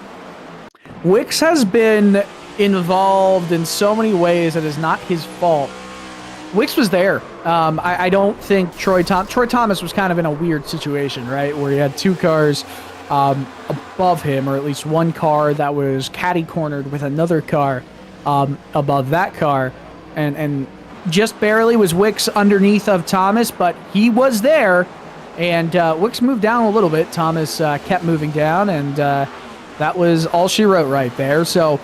Wicks has been involved in so many ways that is not his fault. Wicks was there. I don't think Troy Thomas was kind of in a weird situation, right, where he had 2 cars above him, or at least 1 car that was catty-cornered with another car above that car, and just barely was Wicks underneath of Thomas, but he was there, and Wicks moved down a little bit. Thomas kept moving down, and that was all she wrote right there. So,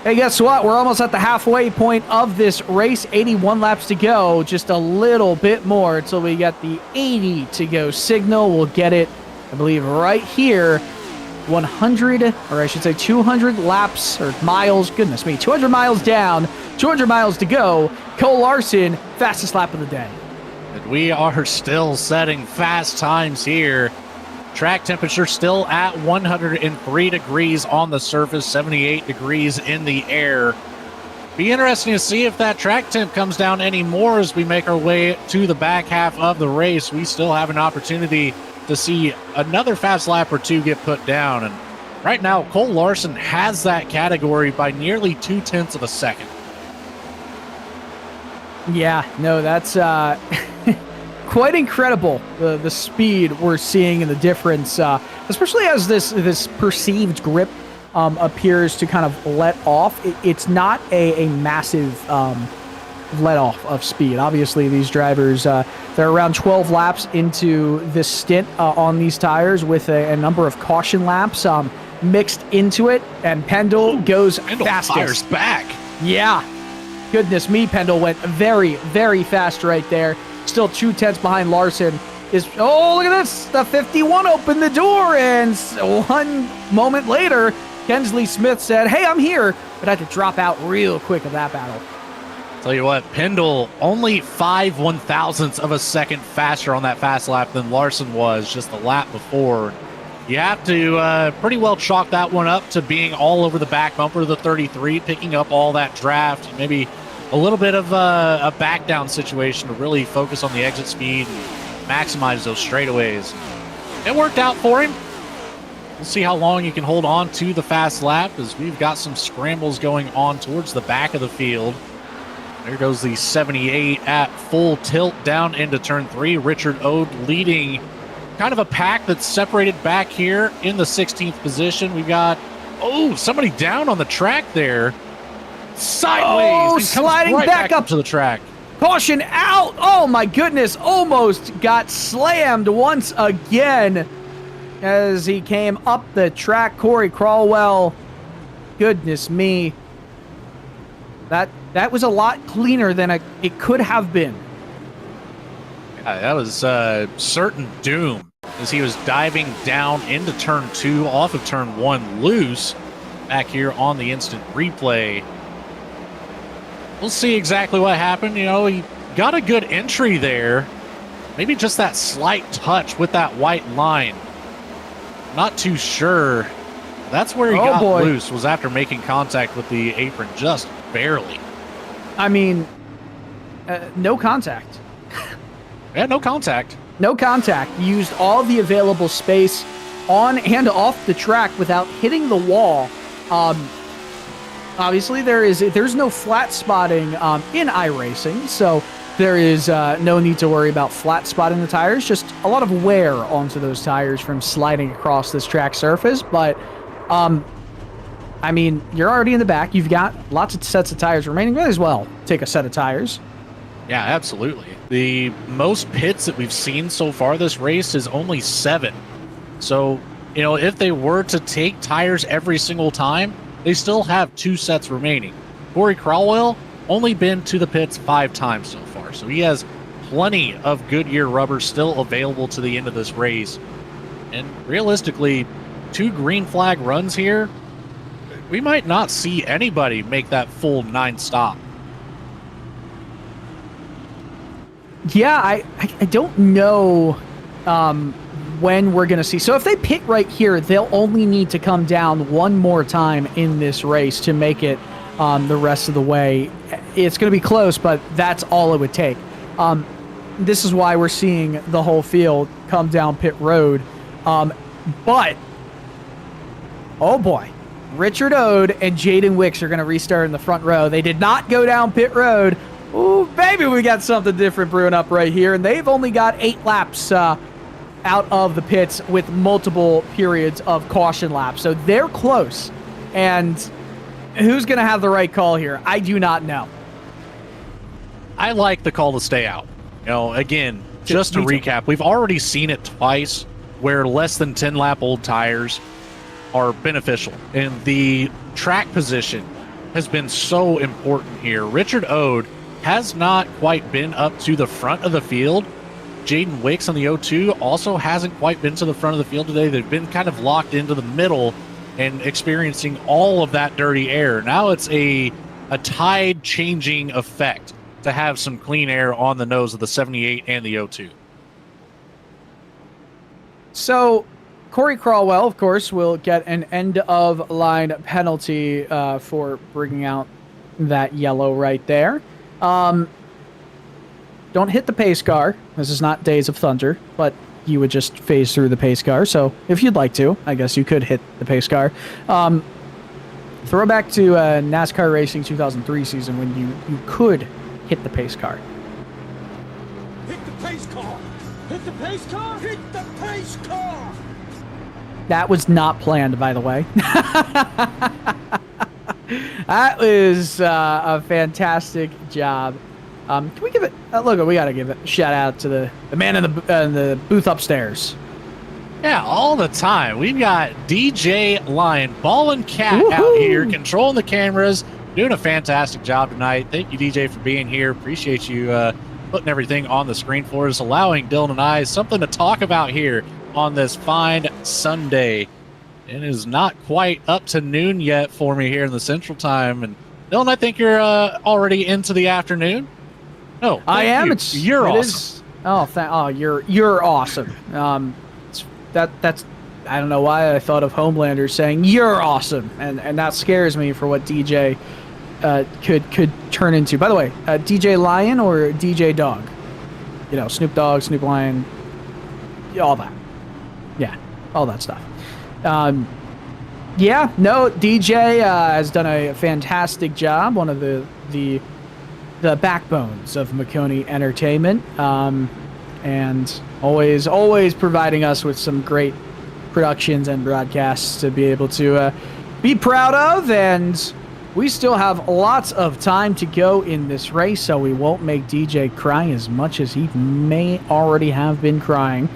hey, guess what? We're almost at the halfway point of this race. 81 laps to go. Just a little bit more until we get the 80 to go signal. We'll get it, I believe, right here. 100, or I should say 200 laps, or miles, goodness me, 200 miles down, 200 miles to go. Cole Larson, fastest lap of the day. And we are still setting fast times here. Track temperature still at 103 degrees on the surface, 78 degrees in the air. Be interesting to see if that track temp comes down any more as we make our way to the back half of the race. We still have an opportunity to see another fast lap or two get put down. And right now, Cole Larson has that category by nearly 0.2 of a second. Yeah, no, that's quite incredible, the speed we're seeing and the difference, especially as this perceived grip appears to kind of let off. It's not a massive let off of speed. Obviously, these drivers, they're around 12 laps into this stint on these tires with a number of caution laps mixed into it, and Pendle goes fastest. Fires back. Yeah. Goodness me, Pendle went very, very fast right there. Still 0.2 behind Larson. Oh, look at this. The 51 opened the door, and 1 moment later, Kensley Smith said, hey, I'm here, but I had to drop out real quick of that battle. Tell you what, Pendle only 5/1000ths of a second faster on that fast lap than Larson was just the lap before. You have to pretty well chalk that one up to being all over the back bumper of the 33, picking up all that draft, maybe a little bit of a back down situation to really focus on the exit speed and maximize those straightaways. It worked out for him. We'll see how long you can hold on to the fast lap as we've got some scrambles going on towards the back of the field. There goes the 78 at full tilt down into turn 3. Richard Ode leading kind of a pack that's separated back here in the 16th position. We've got, somebody down on the track there. Sideways. Sliding right back up to the track. Caution out. Oh my goodness. Almost got slammed once again as he came up the track. Corey Crawwell. Goodness me. That was a lot cleaner than it could have been. Yeah, that was certain doom as he was diving down into turn 2 off of turn 1 loose back here on the instant replay. We'll see exactly what happened. You know, he got a good entry there. Maybe just that slight touch with that white line. Not too sure. That's where he got loose, was after making contact with the apron just barely. I mean, no contact. Yeah, no contact. No contact. Used all the available space on and off the track without hitting the wall. Obviously, there's no flat spotting in iRacing, so there is no need to worry about flat spotting the tires. Just a lot of wear onto those tires from sliding across this track surface. But I mean, you're already in the back. You've got lots of sets of tires remaining. Might as well take a set of tires. Yeah, absolutely. The most pits that we've seen so far this race is only 7. So, you know, if they were to take tires every single time, they still have 2 sets remaining. Corey Crawwell only been to the pits 5 times so far. So he has plenty of Goodyear rubber still available to the end of this race. And realistically, 2 green flag runs here, we might not see anybody make that full 9 stop. Yeah, I don't know when we're going to see. So if they pit right here, they'll only need to come down 1 more time in this race to make it the rest of the way. It's going to be close, but that's all it would take. This is why we're seeing the whole field come down pit road. But, oh boy, Richard Ode and Jaden Wicks are going to restart in the front row. They did not go down pit road. Ooh, baby, we got something different brewing up right here. And they've only got 8 laps out of the pits with multiple periods of caution laps. So they're close. And who's going to have the right call here? I do not know. I like the call to stay out. You know, again, just to recap, we've already seen it twice where less than 10 lap old tires are beneficial. And the track position has been so important here. Richard Ode has not quite been up to the front of the field. Jaden Wicks on the O2 also hasn't quite been to the front of the field today. They've been kind of locked into the middle and experiencing all of that dirty air. Now it's a tide changing effect to have some clean air on the nose of the 78 and the O2. So Corey Crawwell, of course, will get an end-of-line penalty for bringing out that yellow right there. Don't hit the pace car. This is not Days of Thunder, but you would just phase through the pace car. So if you'd like to, I guess you could hit the pace car. Throwback to NASCAR Racing 2003 season when you could hit the pace car. Hit the pace car! Hit the pace car! Hit the pace car! That was not planned, by the way. That was a fantastic job. Can we give it... look, we got to give it a shout-out to the man in the booth upstairs. Yeah, all the time. We've got DJ Lion, Ball and Cat out here, controlling the cameras, doing a fantastic job tonight. Thank you, DJ, for being here. Appreciate you putting everything on the screen for us, allowing Dylan and I something to talk about here on this fine Sunday. It is not quite up to noon yet for me here in the Central Time. And Dylan, I think you're already into the afternoon. No, I am. You're Oh, awesome. you're awesome. That's I don't know why I thought of Homelander saying you're awesome, and that scares me for what DJ could turn into. By the way, DJ Lion or DJ Dog? You know, Snoop Dogg, Snoop Lion, all that. Yeah, all that stuff. Yeah, no, DJ has done a fantastic job. One of the backbones of Maconi Entertainment, and always providing us with some great productions and broadcasts to be able to be proud of. And we still have lots of time to go in this race, so we won't make DJ cry as much as he may already have been crying.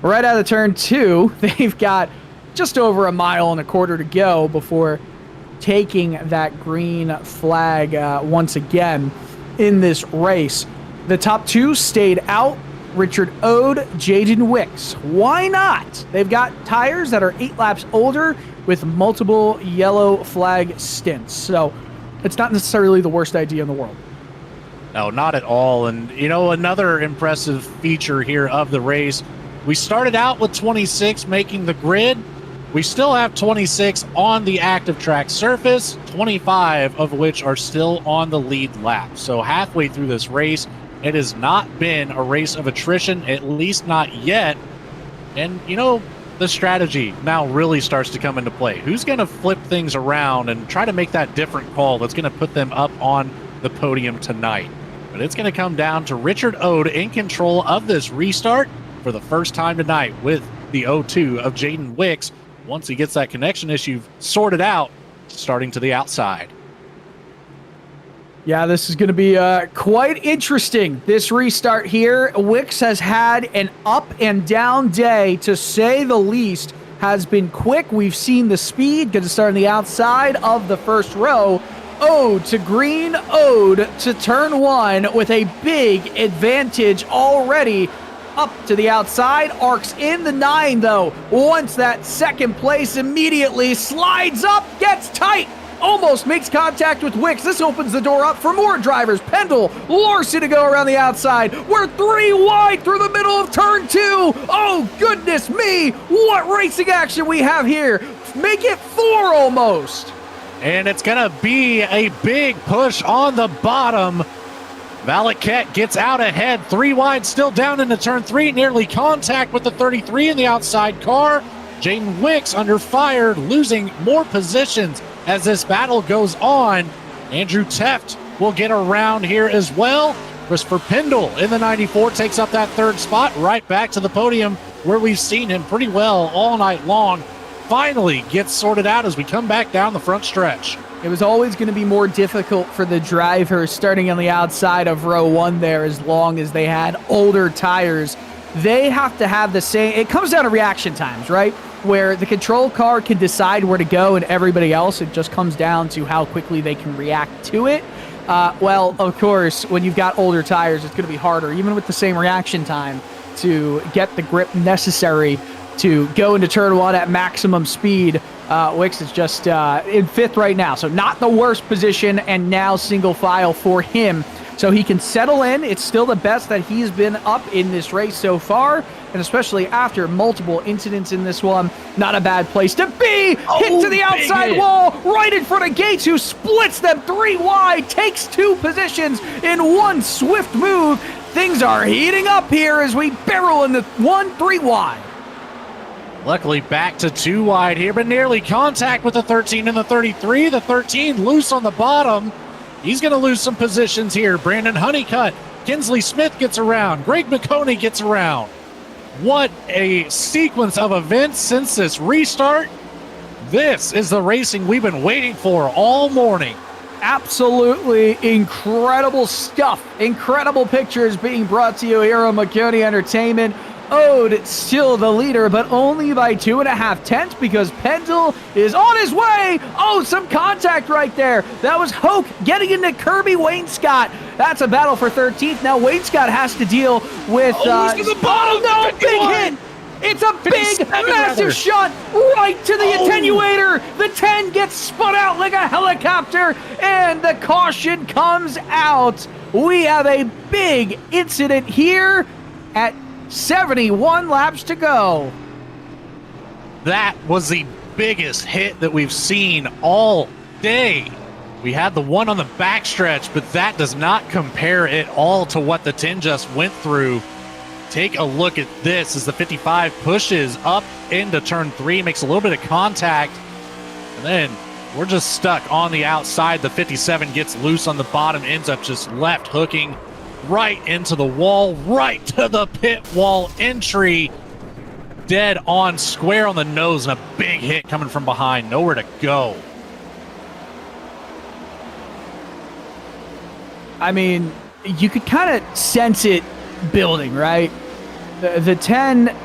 Right out of turn 2, they've got just over 1.25 miles to go before taking that green flag once again in this race. The top 2 stayed out. Richard Ode, Jaden Wicks. Why not? They've got tires that are 8 laps older with multiple yellow flag stints. So it's not necessarily the worst idea in the world. No, not at all. And, you know, another impressive feature here of the race, we started out with 26 making the grid. We still have 26 on the active track surface, 25 of which are still on the lead lap. So halfway through this race, it has not been a race of attrition, at least not yet. And, you know, the strategy now really starts to come into play. Who's going to flip things around and try to make that different call that's going to put them up on the podium tonight? But it's going to come down to Richard Ode in control of this restart for the first time tonight with the 0-2 of Jaden Wicks. Once he gets that connection issue sorted out, starting to the outside. Yeah, this is going to be quite interesting, this restart here. Wicks has had an up and down day, to say the least. Has been quick. We've seen the speed. Going to start on the outside of the first row. Ode to green, Ode to turn 1 with a big advantage already. Up to the outside, arcs in the 9 though. Once that second place immediately slides up, gets tight, almost makes contact with Wicks. This opens the door up for more drivers. Pendle, Lorcy to go around the outside. We're 3 wide through the middle of turn 2. Oh, goodness me. What racing action we have here. Make it 4 almost. And it's going to be a big push on the bottom. Valaket gets out ahead, 3 wide, still down into turn 3, nearly contact with the 33 in the outside car. Jaden Wicks under fire, losing more positions as this battle goes on. Andrew Teft will get around here as well. Christopher Pendle in the 94 takes up that 3rd spot, right back to the podium where we've seen him pretty well all night long. Finally gets sorted out as we come back down the front stretch. It was always going to be more difficult for the drivers starting on the outside of row 1 there, as long as they had older tires. They have to have the same... It comes down to reaction times, right? Where the control car can decide where to go, and everybody else, it just comes down to how quickly they can react to it. Well, of course, when you've got older tires, it's going to be harder, even with the same reaction time, to get the grip necessary to go into turn 1 at maximum speed. Wicks is just in 5th right now, so not the worst position, and now single file for him, so he can settle in. It's still the best that he's been up in this race so far, and especially after multiple incidents in this one, not a bad place to be. Hit to the outside wall, right in front of Gates, who splits them 3 wide, takes 2 positions in one swift move. Things are heating up here as we barrel in the 1-3 wide. Luckily back to 2 wide here, but nearly contact with the 13 and the 33. The 13 loose on the bottom. He's going to lose some positions here. Brandon Honeycutt, Kinsley Smith gets around. Greg Maconi gets around. What a sequence of events since this restart. This is the racing we've been waiting for all morning. Absolutely incredible stuff. Incredible pictures being brought to you here on Maconi Entertainment. Ode still the leader, but only by 2.5 tenths because Pendle is on his way. Oh, some contact right there. That was Hoke getting into Kirby Wainscott. That's a battle for 13th. Now Wainscott has to deal with... to the bottom. No, big hit. It's a big, massive shot right to the attenuator. The 10 gets spun out like a helicopter, and the caution comes out. We have a big incident here at 71 laps to go. That was the biggest hit that we've seen all day. We had the one on the backstretch, but that does not compare at all to what the 10 just went through. Take a look at this as the 55 pushes up into turn 3, makes a little bit of contact, and then we're just stuck on the outside. The 57 gets loose on the bottom, ends up just left hooking right into the wall, right to the pit wall entry. Dead on, square on the nose, and a big hit coming from behind. Nowhere to go. I mean, you could kind of sense it building, right? The 10,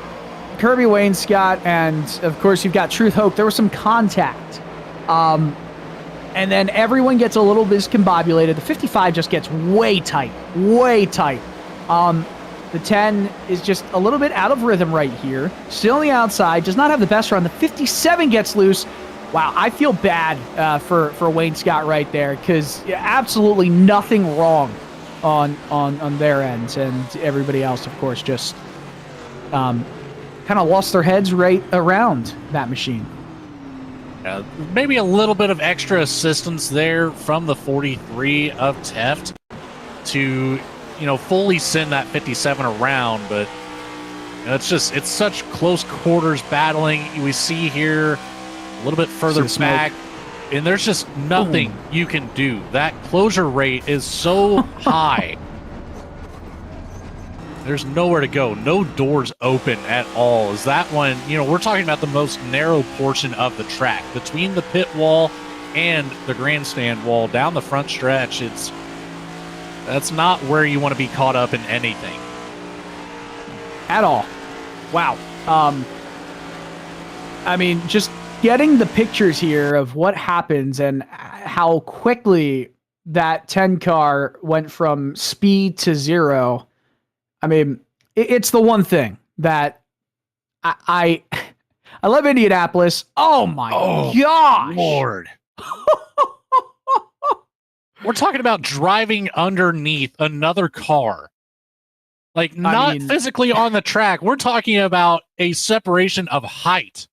Kirby Wainscott, and of course you've got Truth Hope. There was some contact. And then everyone gets a little discombobulated. The 55 just gets way tight, way tight. The 10 is just a little bit out of rhythm right here. Still on the outside, does not have the best run. The 57 gets loose. Wow, I feel bad for Wayne Scott right there because absolutely nothing wrong on their end, and everybody else, of course, just kind of lost their heads right around that machine. Maybe a little bit of extra assistance there from the 43 of Teft to, fully send that 57 around, but it's such close quarters battling. We see here a little bit further back, and there's just nothing you can do. That closure rate is so high. There's nowhere to go. No doors open at all. Is that one, we're talking about the most narrow portion of the track. Between the pit wall and the grandstand wall, down the front stretch, that's not where you want to be caught up in anything. At all. Wow. I mean, just getting the pictures here of what happens and how quickly that 10 car went from speed to 0. I mean, it's the one thing that I love Indianapolis. Oh my gosh. Lord. We're talking about driving underneath another car. Not physically on the track. We're talking about a separation of height.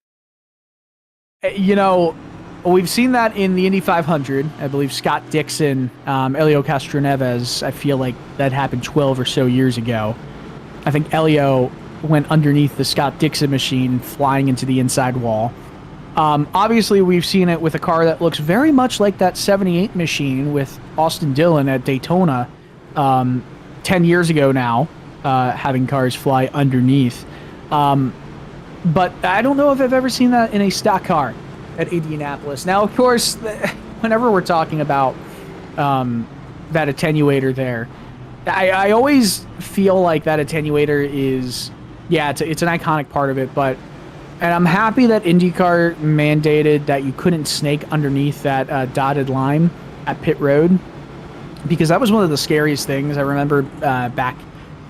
We've seen that in the Indy 500. I believe Scott Dixon, Elio Castroneves, I feel like that happened 12 or so years ago. I think Elio went underneath the Scott Dixon machine, flying into the inside wall. Obviously, we've seen it with a car that looks very much like that 78 machine with Austin Dillon at Daytona 10 years ago now, having cars fly underneath. But I don't know if I've ever seen that in a stock car at Indianapolis. Now, of course, whenever we're talking about that attenuator there, I always feel like that attenuator is, it's an iconic part of it, and I'm happy that IndyCar mandated that you couldn't snake underneath that dotted line at pit road, because that was one of the scariest things. I remember back,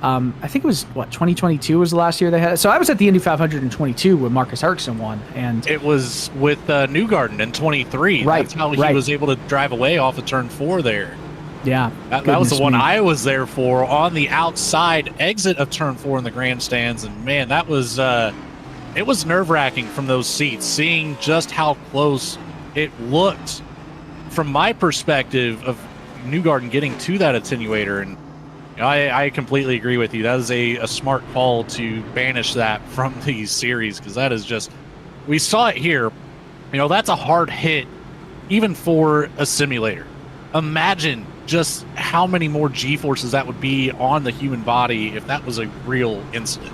I think it was, 2022 was the last year they had it. So I was at the Indy 522 when Marcus Ericsson won. And it was with Newgarden in 23. Right. That's how he was able to drive away off of turn 4 there. Yeah. That was the goodness one me. I was there for on the outside exit of turn 4 in the grandstands. And man, that was, it was nerve-wracking from those seats, seeing just how close it looked from my perspective of Newgarden getting to that attenuator. And I completely agree with you. That is a smart call to banish that from these series, because that is just, we saw it here. That's a hard hit even for a simulator. Imagine just how many more G-forces that would be on the human body if that was a real incident.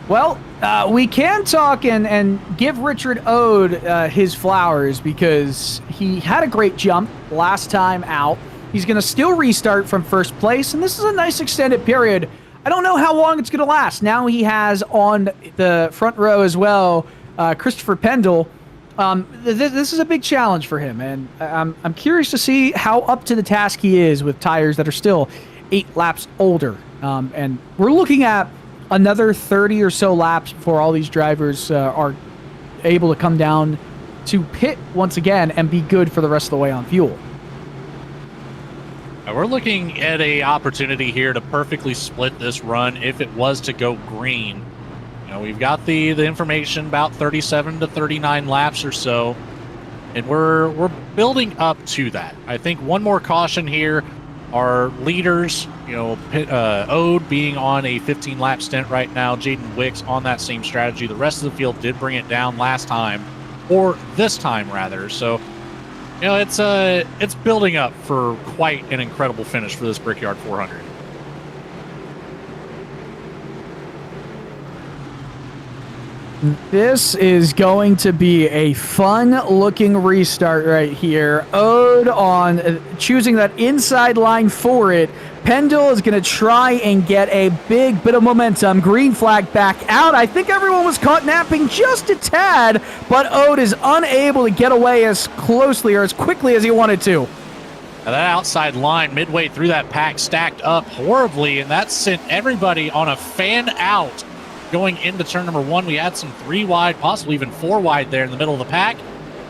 Well, we can talk and give Richard Ode his flowers, because he had a great jump last time out. He's going to still restart from first place, and this is a nice extended period. I don't know how long it's going to last. Now he has on the front row as well Christopher Pendle. This is a big challenge for him, and I'm curious to see how up to the task he is with tires that are still 8 laps older. And we're looking at another 30 or so laps before all these drivers are able to come down to pit once again and be good for the rest of the way on fuel. We're looking at a opportunity here to perfectly split this run if it was to go green. We've got the information about 37 to 39 laps or so, and we're building up to that. I think one more caution here. Our leaders, Ode being on a 15-lap stint right now, Jaden Wicks on that same strategy. The rest of the field did bring it down last time, or this time rather. So, it's building up for quite an incredible finish for this Brickyard 400. This is going to be a fun-looking restart right here. Ode on choosing that inside line for it. Pendle is going to try and get a big bit of momentum. Green flag back out. I think everyone was caught napping just a tad, but Ode is unable to get away as closely or as quickly as he wanted to. Now that outside line midway through that pack stacked up horribly, and that sent everybody on a fan out. Going into turn number 1, we had some 3 wide, possibly even 4 wide there in the middle of the pack.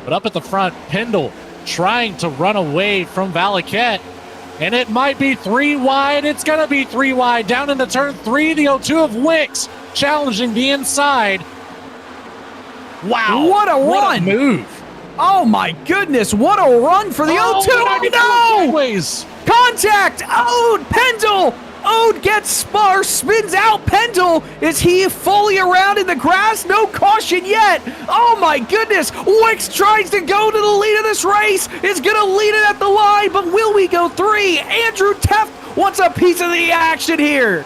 But up at the front, Pendle trying to run away from Valaquette. And it might be 3 wide. It's going to be 3 wide. Down into turn 3, the 0-2 of Wicks challenging the inside. Wow. What a What run. a move. Oh my goodness, what a run for the 0-2. No! Sideways. Contact! Ode! Pendle! Ode gets spar, spins out Pendle. Is he fully around in the grass? No caution yet. Oh my goodness. Wicks tries to go to the lead of this race. Is going to lead it at the line, but will we go 3? Andrew Teft wants a piece of the action here.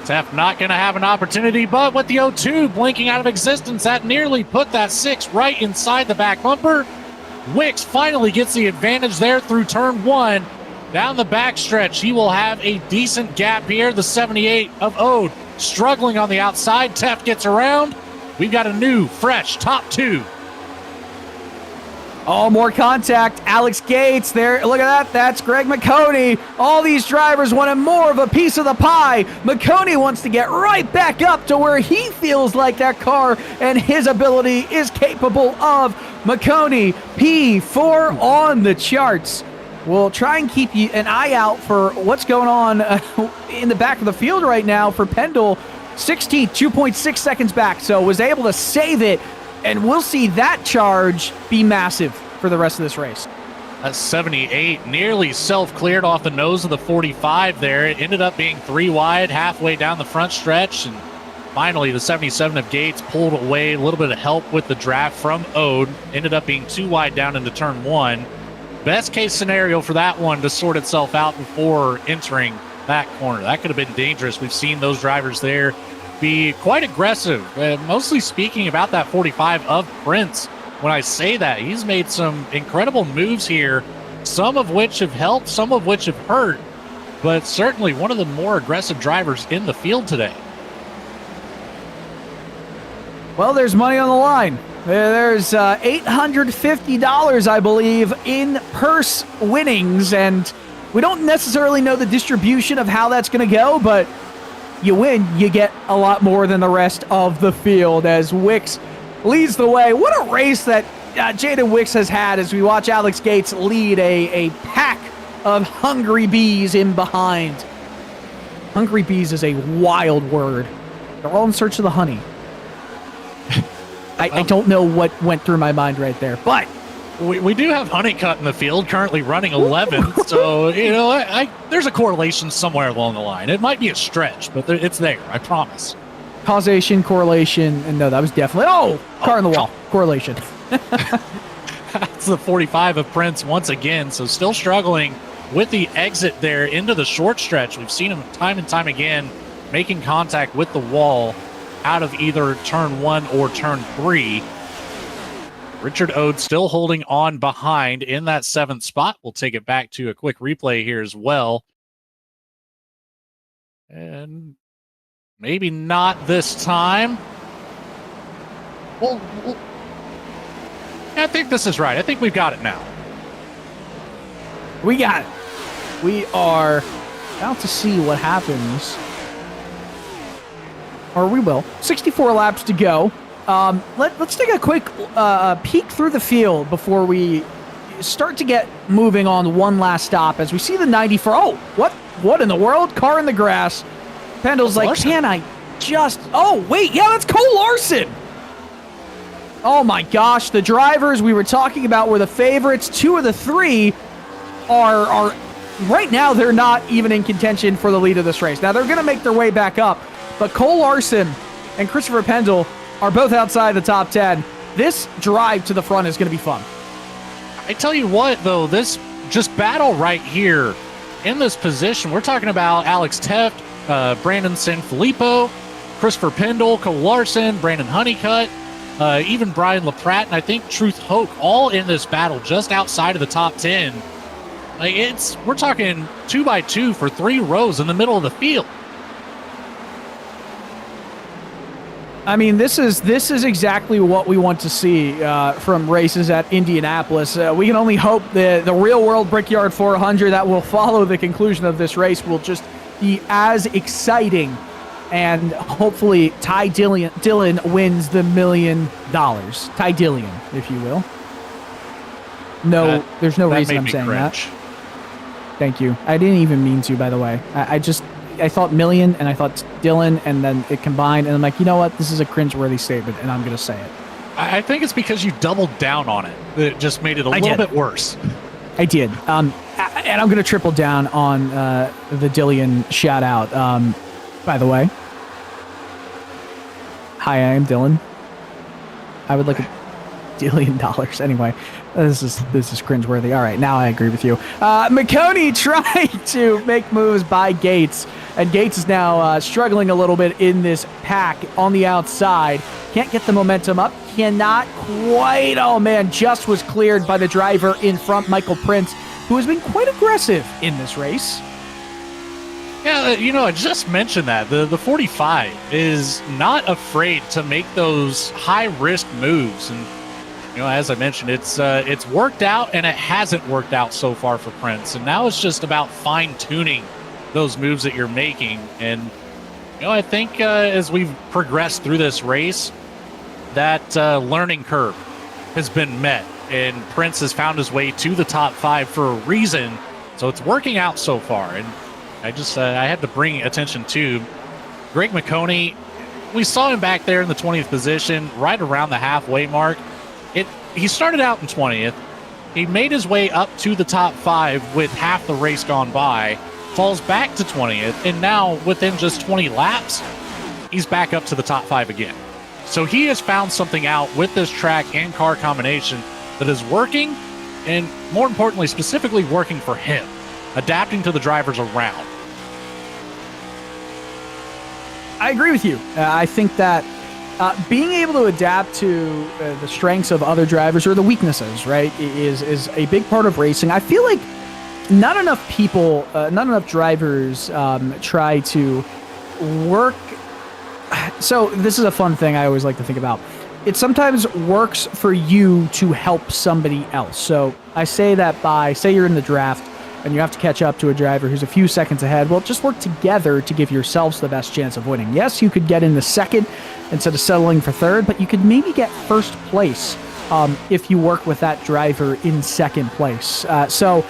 Teft not going to have an opportunity, but with the 0-2 blinking out of existence, that nearly put that 6 right inside the back bumper. Wicks finally gets the advantage there through turn 1. Down the backstretch, he will have a decent gap here. The 78 of Ode struggling on the outside. Teft gets around. We've got a new, fresh top 2. Oh, more contact. Alex Gates there. Look at that. That's Greg Maconi. All these drivers wanted more of a piece of the pie. Maconi wants to get right back up to where he feels like that car and his ability is capable of. Maconi, P4 on the charts. We'll try and keep an eye out for what's going on in the back of the field right now for Pendle. 16th, 2.6 seconds back, so was able to save it, and we'll see that charge be massive for the rest of this race. That 78 nearly self-cleared off the nose of the 45 there. It ended up being 3 wide halfway down the front stretch, and finally the 77 of Gates pulled away. A little bit of help with the draft from Ode. Ended up being 2 wide down into turn 1. Best case scenario for that one to sort itself out before entering that corner. That could have been dangerous. We've seen those drivers there be quite aggressive. Mostly speaking about that 45 of Prince. When I say that, he's made some incredible moves here, some of which have helped, some of which have hurt, but certainly one of the more aggressive drivers in the field today. Well, there's money on the line. There's $850, I believe, in purse winnings, and we don't necessarily know the distribution of how that's going to go, but you win, you get a lot more than the rest of the field as Wicks leads the way. What a race that Jaden Wicks has had as we watch Alex Gates lead a pack of hungry bees in behind. Hungry bees is a wild word. They're all in search of the honey. I don't know what went through my mind right there, but we do have Honeycutt in the field, currently running 11th. So, there's a correlation somewhere along the line. It might be a stretch, but it's there, I promise. Causation, correlation, and no, that was definitely... car in the wall. Correlation. That's the 45 of Prince once again, so still struggling with the exit there into the short stretch. We've seen him time and time again making contact with the wall out of either turn 1 or turn 3. Richard Ode still holding on behind in that 7th spot. We'll take it back to a quick replay here as well. And maybe not this time. Well, I think this is right. I think we've got it now. We got it. We are about to see what happens. Or we will. 64 laps to go. Let's take a quick peek through the field before we start to get moving on one last stop as we see the 94. Oh, what in the world? Car in the grass. Pendle's like, Larson. can I just... Oh, wait. Yeah, that's Cole Larson. Oh, my gosh. The drivers we were talking about were the favorites. 2 of the 3 are right now, they're not even in contention for the lead of this race. Now, they're going to make their way back up. But Cole Larson and Christopher Pendle are both outside the top 10. This drive to the front is going to be fun. I tell you what, though, this just battle right here in this position, we're talking about Alex Teft, Brandon Sanfilippo, Christopher Pendle, Cole Larson, Brandon Honeycutt, even Brian LaPratt, and I think Truth Hoke, all in this battle just outside of the top 10. We're talking 2x2 for 3 rows in the middle of the field. I mean, this is exactly what we want to see from races at Indianapolis. We can only hope that the real-world Brickyard 400 that will follow the conclusion of this race will just be as exciting, and hopefully Ty Dillon wins the $1 million. Ty Dillon, if you will. No, there's no reason I'm saying that. Thank you. I didn't even mean to, by the way. I thought million and I thought Dylan, and then it combined, and I'm like, you know what? This is a cringeworthy statement, and I'm going to say it. I think it's because you doubled down on it. It just made it a little bit worse. I did. And I'm going to triple down on the Dillian shout out. By the way, hi, I am Dylan. I would like $1 billion. Anyway, this is cringeworthy. All right, now I agree with you. Maconi trying to make moves by Gates, and Gates is now struggling a little bit in this pack on the outside. Can't get the momentum up. Cannot quite. Oh man, just was cleared by the driver in front, Michael Prince, who has been quite aggressive in this race. Yeah, I just mentioned that. The 45 is not afraid to make those high-risk moves. And, as I mentioned, it's worked out and it hasn't worked out so far for Prince. And now it's just about fine-tuning those moves that you're making. And, I think as we've progressed through this race, that learning curve has been met. And Prince has found his way to the top 5 for a reason. So it's working out so far. And I had to bring attention to Greg Maconi. We saw him back there in the 20th position, right around the halfway mark. He started out in 20th. He made his way up to the top 5 with half the race gone by, falls back to 20th, and now within just 20 laps, he's back up to the top 5 again. So he has found something out with this track and car combination that is working, and more importantly, specifically working for him, adapting to the drivers around. I agree with you. I think that being able to adapt to the strengths of other drivers or the weaknesses, right, is a big part of racing. I feel like not enough people, not enough drivers try to work. So this is a fun thing I always like to think about. It sometimes works for you to help somebody else. So I say that say you're in the draft and you have to catch up to a driver who's a few seconds ahead. Well, just work together to give yourselves the best chance of winning. Yes, you could get in the second instead of settling for third, but you could maybe get first place if you work with that driver in second place. So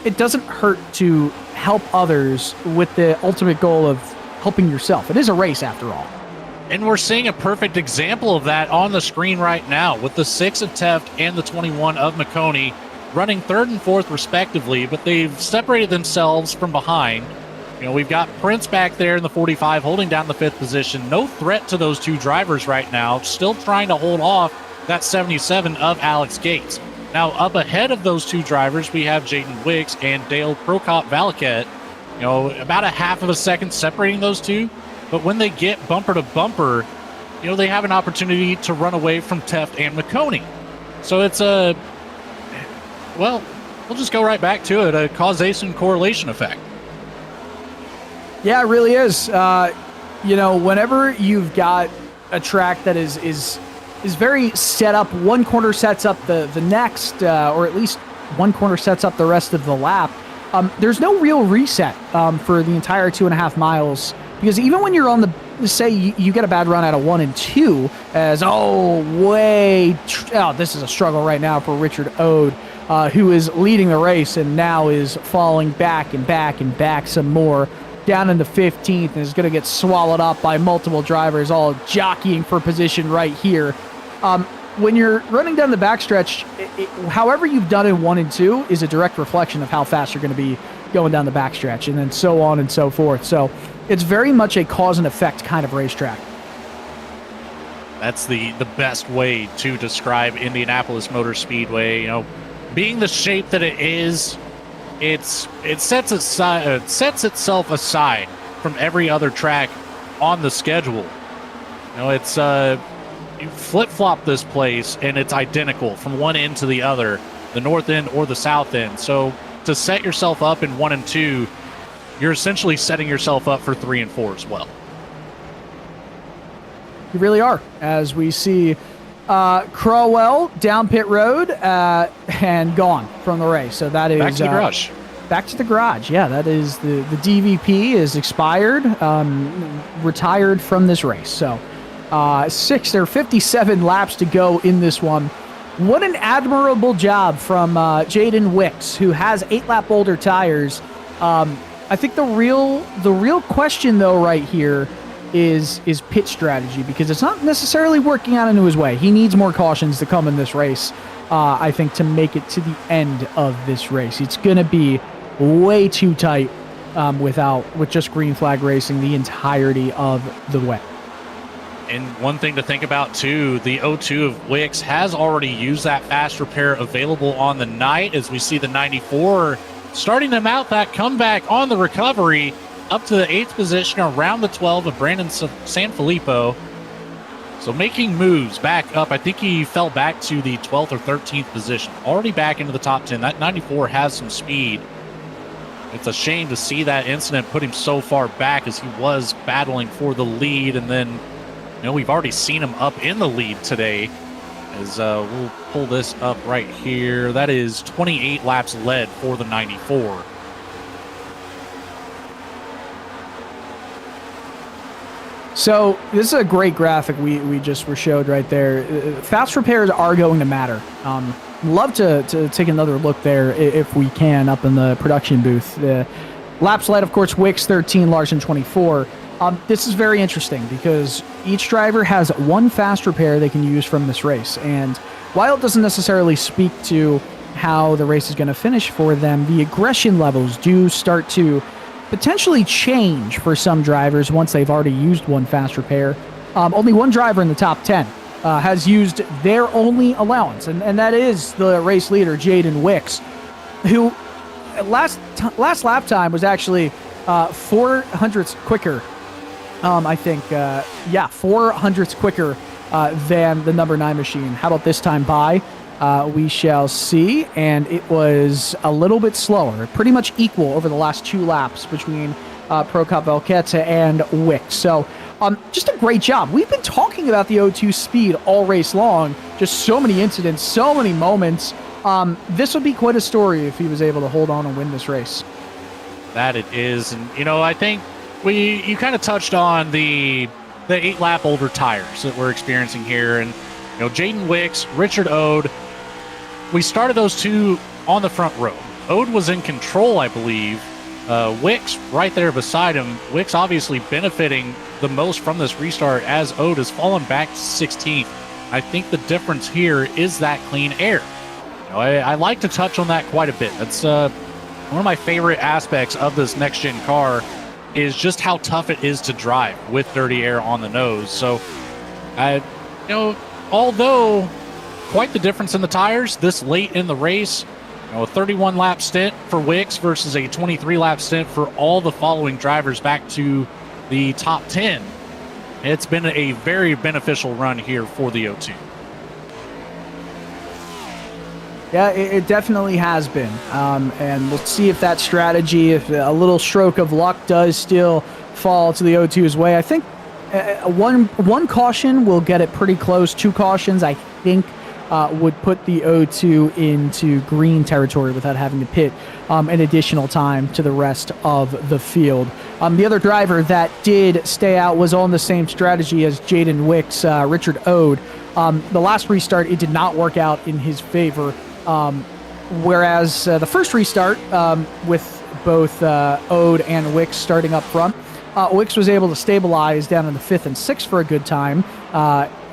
it doesn't hurt to help others with the ultimate goal of helping yourself. It is a race after all. And we're seeing a perfect example of that on the screen right now with the 6 of Teft and the 21 of Maconi running 3rd and 4th respectively, but they've separated themselves from behind. You know, we've got Prince back there in the 45 holding down the 5th position. No threat to those two drivers right now, still trying to hold off that 77 of Alex Gates. Now, up ahead of those two drivers, we have Jaden Wicks and Dale Prokop-Valaket. You know, about a half of a second separating those two. But when they get bumper to bumper, you know, they have an opportunity to run away from Teft and Maconi. So it's we'll just go right back to it, a causation correlation effect. Yeah, it really is. You know, whenever you've got a track that is very set up, one corner sets up the next, or at least one corner sets up the rest of the lap, there's no real reset for the entire 2.5 miles. Because even when you're on the, say you get a bad run out of 1 and 2, as, this is a struggle right now for Richard Ode, who is leading the race and now is falling back and back and back some more, down into 15th, and is going to get swallowed up by multiple drivers all jockeying for position right here. When you're running down the backstretch, however you've done in 1 and 2 is a direct reflection of how fast you're going to be going down the backstretch, and then so on and so forth. So it's very much a cause and effect kind of racetrack. That's the best way to describe Indianapolis Motor Speedway. You know, being the shape that it is, it sets itself aside from every other track on the schedule. You know, it's you flip-flop this place and it's identical from one end to the other, the north end or the south end. So to set yourself up in 1 and 2, you're essentially setting yourself up for 3 and 4 as well. You really are, as we see Crowell down pit road and gone from the race. So that is back to the garage. Back to the garage. Yeah, that is the DVP is expired, retired from this race. So 57 laps to go in this one. What an admirable job from Jaden Wicks, who has 8-lap older tires. I think the real question though right here is pit strategy, because it's not necessarily working out into his way. He needs more cautions to come in this race, I think, to make it to the end of this race. It's going to be way too tight with just green flag racing the entirety of the way. And one thing to think about too, the O2 of Wicks has already used that fast repair available on the night, as we see the 94 starting them out that comeback on the recovery up to the 8th position around the 12 of Brandon Sanfilippo. So making moves back up. I think he fell back to the 12th or 13th position, already back into the top 10. That 94 has some speed. It's a shame to see that incident put him so far back, as he was battling for the lead. And then, you know, we've already seen him up in the lead today. As we'll pull this up right here. That is 28 laps led for the 94. So this is a great graphic we just were showed right there. Fast repairs are going to matter. Love to take another look there if we can up in the production booth. Laps led, of course, Wicks 13, Larson 24. This is very interesting because each driver has one fast repair they can use from this race. And while it doesn't necessarily speak to how the race is going to finish for them, the aggression levels do start to potentially change for some drivers once they've already used one fast repair. Only one driver in the top 10 has used their only allowance, and that is the race leader, Jaden Wicks, who last lap time was actually 400ths quicker. I think, 400ths quicker than the number 9 machine. How about this time by? We shall see, and it was a little bit slower, pretty much equal over the last 2 laps between Prokop-Valaket and Wicks. So just a great job. We've been talking about the O2 speed all race long, just so many incidents, so many moments. This would be quite a story if he was able to hold on and win this race. That it is, and you know, I think you kind of touched on the 8-lap older tires that we're experiencing here, and Jaden Wicks, Richard Ode, we started those two on the front row. Ode was in control, I believe. Wicks right there beside him. Wicks obviously benefiting the most from this restart as Ode has fallen back to 16th. I think the difference here is that clean air. I like to touch on that quite a bit. That's one of my favorite aspects of this next-gen car is just how tough it is to drive with dirty air on the nose. So, although quite the difference in the tires this late in the race, a 31-lap stint for Wicks versus a 23-lap stint for all the following drivers back to the top 10. It's been a very beneficial run here for the O2. Yeah, it definitely has been. And we'll see if that strategy, if a little stroke of luck does still fall to the O2's way. I think one caution will get it pretty close. 2 cautions, I think, would put the O2 into green territory without having to pit an additional time to the rest of the field. The other driver that did stay out was on the same strategy as Jaden Wicks, Richard Ode. The last restart, it did not work out in his favor. Whereas the first restart, with both Ode and Wicks starting up front, Wicks was able to stabilize down in the 5th and 6th for a good time.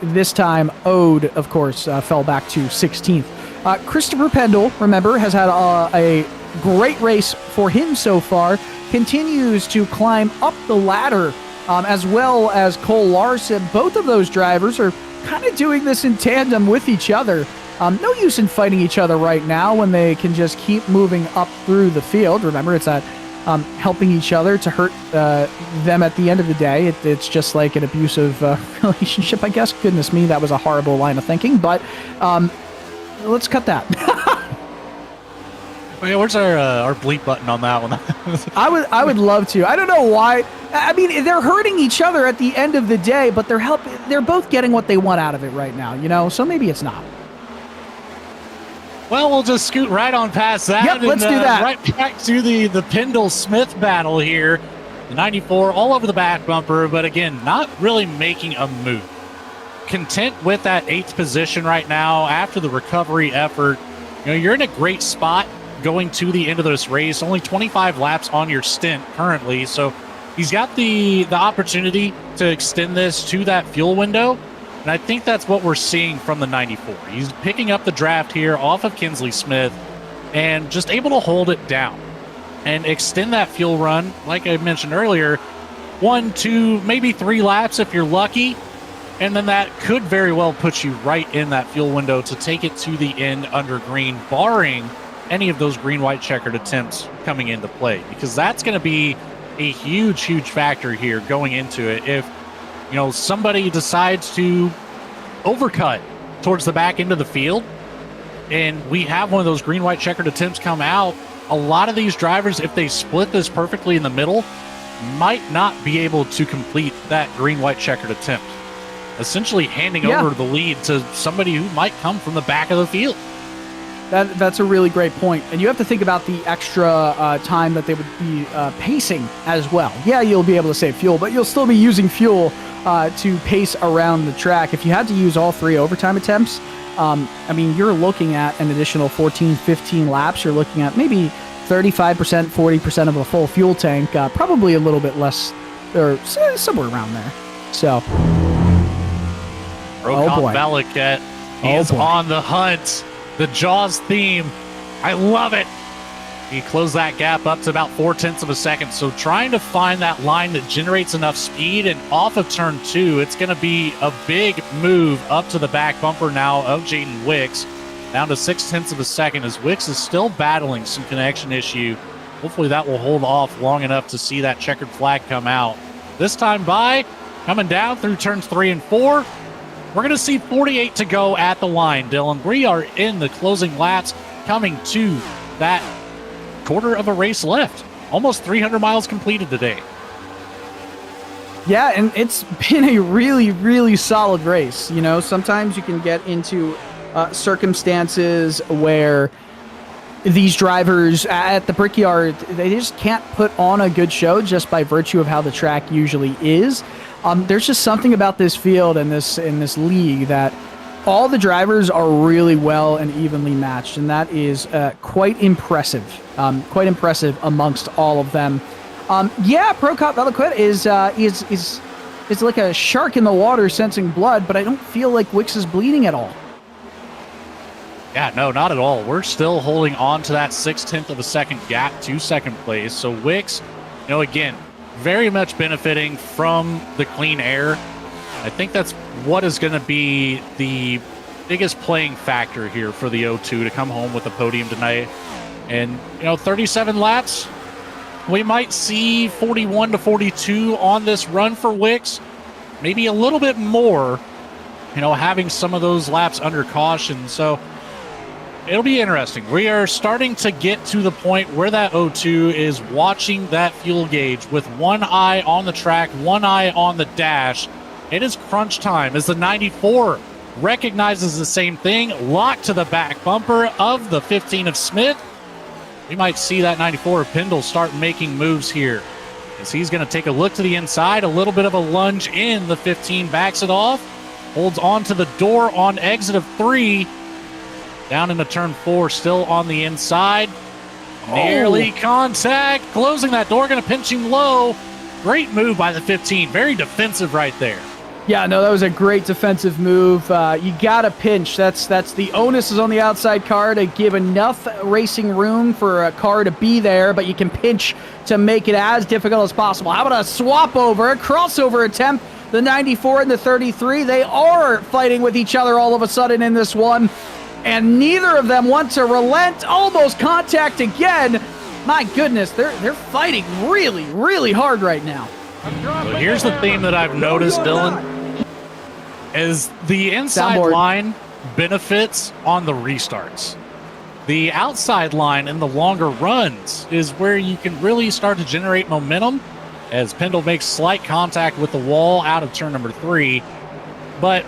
This time, Ode, of course, fell back to 16th. Christopher Pendle, remember, has had a great race for him so far, continues to climb up the ladder, as well as Cole Larson. Both of those drivers are kind of doing this in tandem with each other. No use in fighting each other right now when they can just keep moving up through the field. Remember, it's that helping each other to hurt them at the end of the day. It's just like an abusive relationship, I guess. Goodness me, that was a horrible line of thinking, but let's cut that. Yeah, where's our bleep button on that one? I would love to. I don't know why. I mean, they're hurting each other at the end of the day, but they're both getting what they want out of it right now, so maybe it's not. Well, we'll just scoot right on past that. Yep, let's do that. Right back to the Pendle-Smith battle here. The 94 all over the back bumper, but again, not really making a move. Content with that 8th position right now after the recovery effort. You're in a great spot going to the end of this race. Only 25 laps on your stint currently, so he's got the opportunity to extend this to that fuel window. And I think that's what we're seeing from the 94. He's picking up the draft here off of Kinsley Smith and just able to hold it down and extend that fuel run, like I mentioned earlier, 1, 2, maybe 3 laps if you're lucky. And then that could very well put you right in that fuel window to take it to the end under green, barring any of those green-white checkered attempts coming into play. Because that's going to be a huge, huge factor here going into it. If somebody decides to overcut towards the back end of the field, and we have one of those green-white checkered attempts come out, a lot of these drivers, if they split this perfectly in the middle, might not be able to complete that green-white checkered attempt, essentially handing over the lead to somebody who might come from the back of the field. That's a really great point. And you have to think about the extra time that they would be pacing as well. Yeah, you'll be able to save fuel, but you'll still be using fuel to pace around the track. If you had to use all 3 overtime attempts, you're looking at an additional 14, 15 laps. You're looking at maybe 35%, 40% of a full fuel tank, probably a little bit less, or somewhere around there. So, Rokon Valiquette is on the hunt. The Jaws theme. I love it. He closed that gap up to about 0.4 of a second. So trying to find that line that generates enough speed, and off of turn 2, it's going to be a big move up to the back bumper now of Jaden Wicks, down to 0.6 of a second as Wicks is still battling some connection issue. Hopefully that will hold off long enough to see that checkered flag come out. This time by, coming down through turns 3 and 4. We're going to see 48 to go at the line, Dylan. We are in the closing laps, coming to that quarter of a race left. Almost 300 miles completed today. Yeah, and it's been a really, really solid race. Sometimes you can get into circumstances where these drivers at the Brickyard, they just can't put on a good show just by virtue of how the track usually is. There's just something about this field and in this league that all the drivers are really well and evenly matched, and that is quite impressive. Quite impressive amongst all of them. Yeah, Pro Cop Veloquet is like a shark in the water sensing blood, but I don't feel like Wix is bleeding at all. Yeah, no, not at all. We're still holding on to that 0.6 of a second gap to second place. So Wix, again, very much benefiting from the clean air. I think that's what is going to be the biggest playing factor here for the O2 to come home with the podium tonight. And, 37 laps, we might see 41 to 42 on this run for Wix. Maybe a little bit more, having some of those laps under caution. So it'll be interesting. We are starting to get to the point where that O2 is watching that fuel gauge with one eye on the track, one eye on the dash. It is crunch time as the 94 recognizes the same thing, locked to the back bumper of the 15 of Smith. We might see that 94 of Pendle start making moves here as he's going to take a look to the inside, a little bit of a lunge in. The 15 backs it off, holds on to the door on exit of 3. Down into turn 4, still on the inside. Nearly contact, closing that door, going to pinch him low. Great move by the 15, very defensive right there. Yeah, no, that was a great defensive move. You got to pinch. That's the onus is on the outside car to give enough racing room for a car to be there, but you can pinch to make it as difficult as possible. How about a swap over, a crossover attempt? The 94 and the 33, they are fighting with each other all of a sudden in this one, and neither of them want to relent. Almost contact again. My goodness, they're fighting really, really hard right now. So here's the theme that I've noticed, Dylan, is the inside Soundboard line benefits on the restarts. The outside line in the longer runs is where you can really start to generate momentum as Pendle makes slight contact with the wall out of turn number 3. But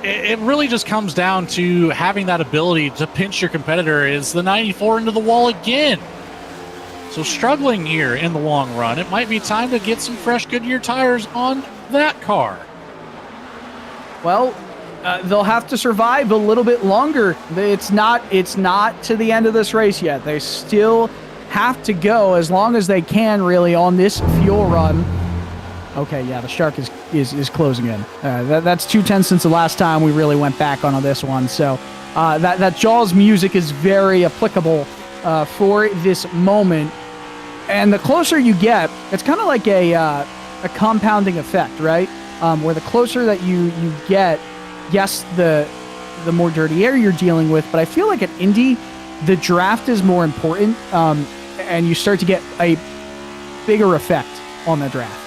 it really just comes down to having that ability to pinch your competitor as the 94 into the wall again. So struggling here in the long run, it might be time to get some fresh Goodyear tires on that car. Well, they'll have to survive a little bit longer. It's not to the end of this race yet. They still have to go as long as they can, really, on this fuel run. Okay, yeah, the shark is closing in. That's 2/10 since the last time we really went back on this one. So that Jaws music is very applicable for this moment. And the closer you get, it's kind of like a compounding effect, right? Where the closer that you get, yes, the more dirty air you're dealing with, but I feel like at Indy, the draft is more important, and you start to get a bigger effect on the draft.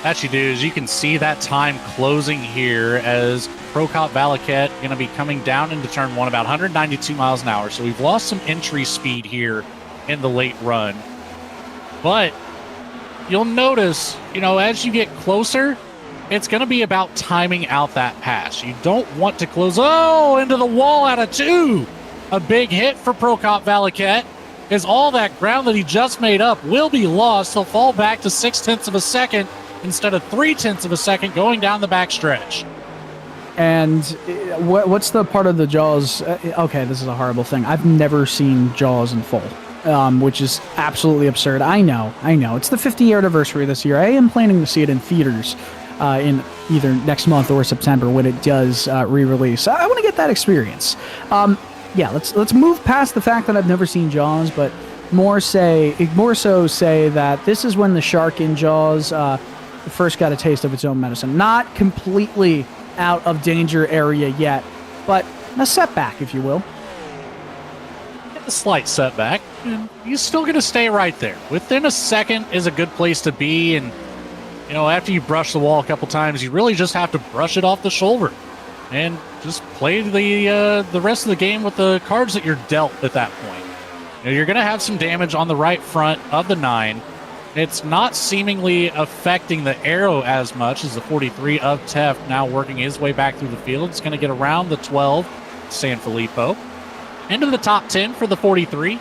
That you do, as you can see that time closing here as Pro Cop Valaquet going to be coming down into turn 1 about 192 miles an hour. So we've lost some entry speed here in the late run. But you'll notice, as you get closer, it's going to be about timing out that pass. You don't want to close, into the wall out of 2. A big hit for Pro Cop Valaquet as all that ground that he just made up will be lost. He'll fall back to 0.6 of a second instead of 0.3 of a second going down the backstretch. And what's the part of the Jaws? Okay, this is a horrible thing. I've never seen Jaws in full, which is absolutely absurd. I know. It's the 50-year anniversary this year. I am planning to see it in theaters in either next month or September when it does re-release. I want to get that experience. Yeah, let's move past the fact that I've never seen Jaws, but more so say that this is when the shark in Jaws first got a taste of its own medicine. Not completely out of danger area yet, but a setback, if you will. A slight setback, and he's still going to stay right there. Within a second is a good place to be, and after you brush the wall a couple times, you really just have to brush it off the shoulder and just play the rest of the game with the cards that you're dealt at that point. You're going to have some damage on the right front of the 9. It's not seemingly affecting the arrow as much as the 43 of Tef now working his way back through the field. It's going to get around the 12, San Filippo. Into the top 10 for the 43.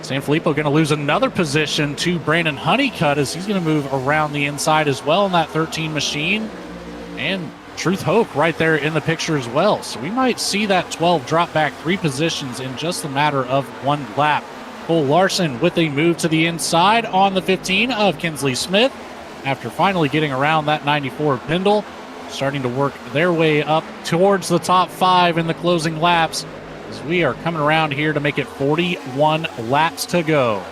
San Filippo going to lose another position to Brandon Honeycutt as he's going to move around the inside as well in that 13 machine. And Truth Hope right there in the picture as well. So we might see that 12 drop back 3 positions in just a matter of 1 lap. Cole Larson with a move to the inside on the 15 of Kinsley Smith after finally getting around that 94 Pendle, starting to work their way up towards the top 5 in the closing laps as we are coming around here to make it 41 laps to go.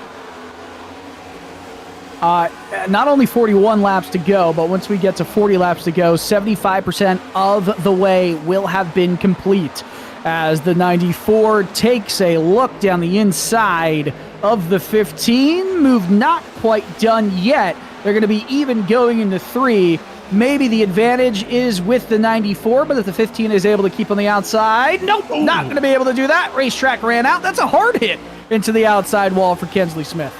Not only 41 laps to go, but once we get to 40 laps to go, 75% of the way will have been complete as the 94 takes a look down the inside of the 15. Move not quite done yet. They're going to be even going into 3. Maybe the advantage is with the 94, but if the 15 is able to keep on the outside, nope, not going to be able to do that. Racetrack ran out. That's a hard hit into the outside wall for Kinsley Smith.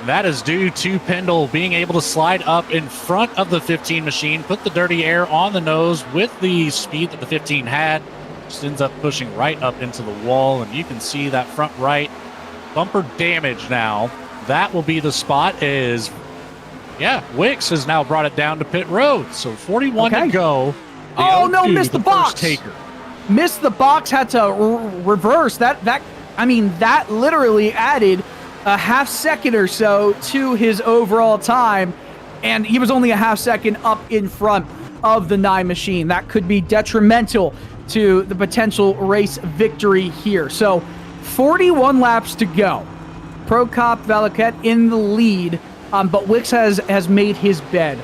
That is due to Pendle being able to slide up in front of the 15 machine, put the dirty air on the nose with the speed that the 15 had. Just ends up pushing right up into the wall, and you can see that front right bumper damage now. That will be the spot is, Wicks has now brought it down to pit road. So 41 to go. Oh, no, missed the box. Taker. Missed the box, had to reverse. That literally added a half second or so to his overall time, and he was only a half second up in front of the 9 machine. That could be detrimental to the potential race victory here. So 41 laps to go. Prokop Valiquette in the lead, but Wicks has made his bed.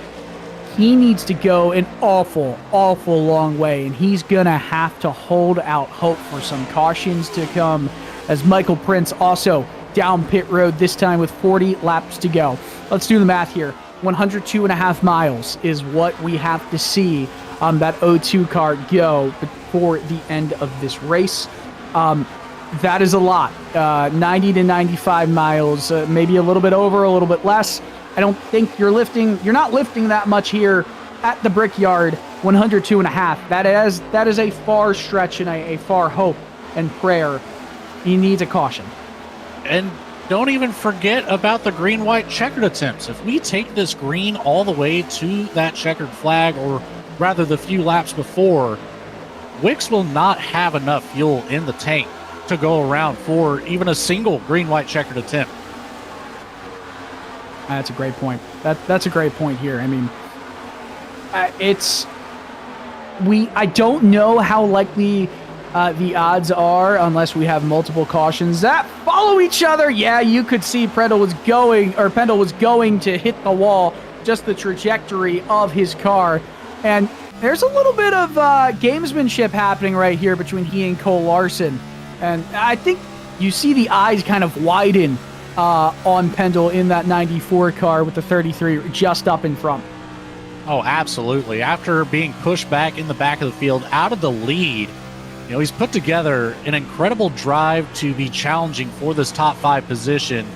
He needs to go an awful long way, and he's gonna have to hold out hope for some cautions to come as Michael Prince also down pit road, this time with 40 laps to go. Let's do the math here. 102.5 miles is what we have to see that O2 car go before the end of this race. That is a lot. 90 to 95 miles, maybe a little bit over, a little bit less. I don't think you're not lifting that much here at the Brickyard. 102.5. That is a far stretch and a far hope and prayer. He needs a caution. And don't even forget about the green-white checkered attempts. If we take this green all the way to that checkered flag, or rather the few laps before, Wicks will not have enough fuel in the tank to go around for even a single green-white checkered attempt. That's a great point. That's a great point here. I mean, I don't know how likely the odds are, unless we have multiple cautions that follow each other. Yeah, you could see Pendle was going to hit the wall, just the trajectory of his car. And there's a little bit of gamesmanship happening right here between he and Cole Larson. And I think you see the eyes kind of widen on Pendle in that 94 car with the 33 just up in front. Oh, absolutely. After being pushed back in the back of the field out of the lead, he's put together an incredible drive to be challenging for this top 5 position.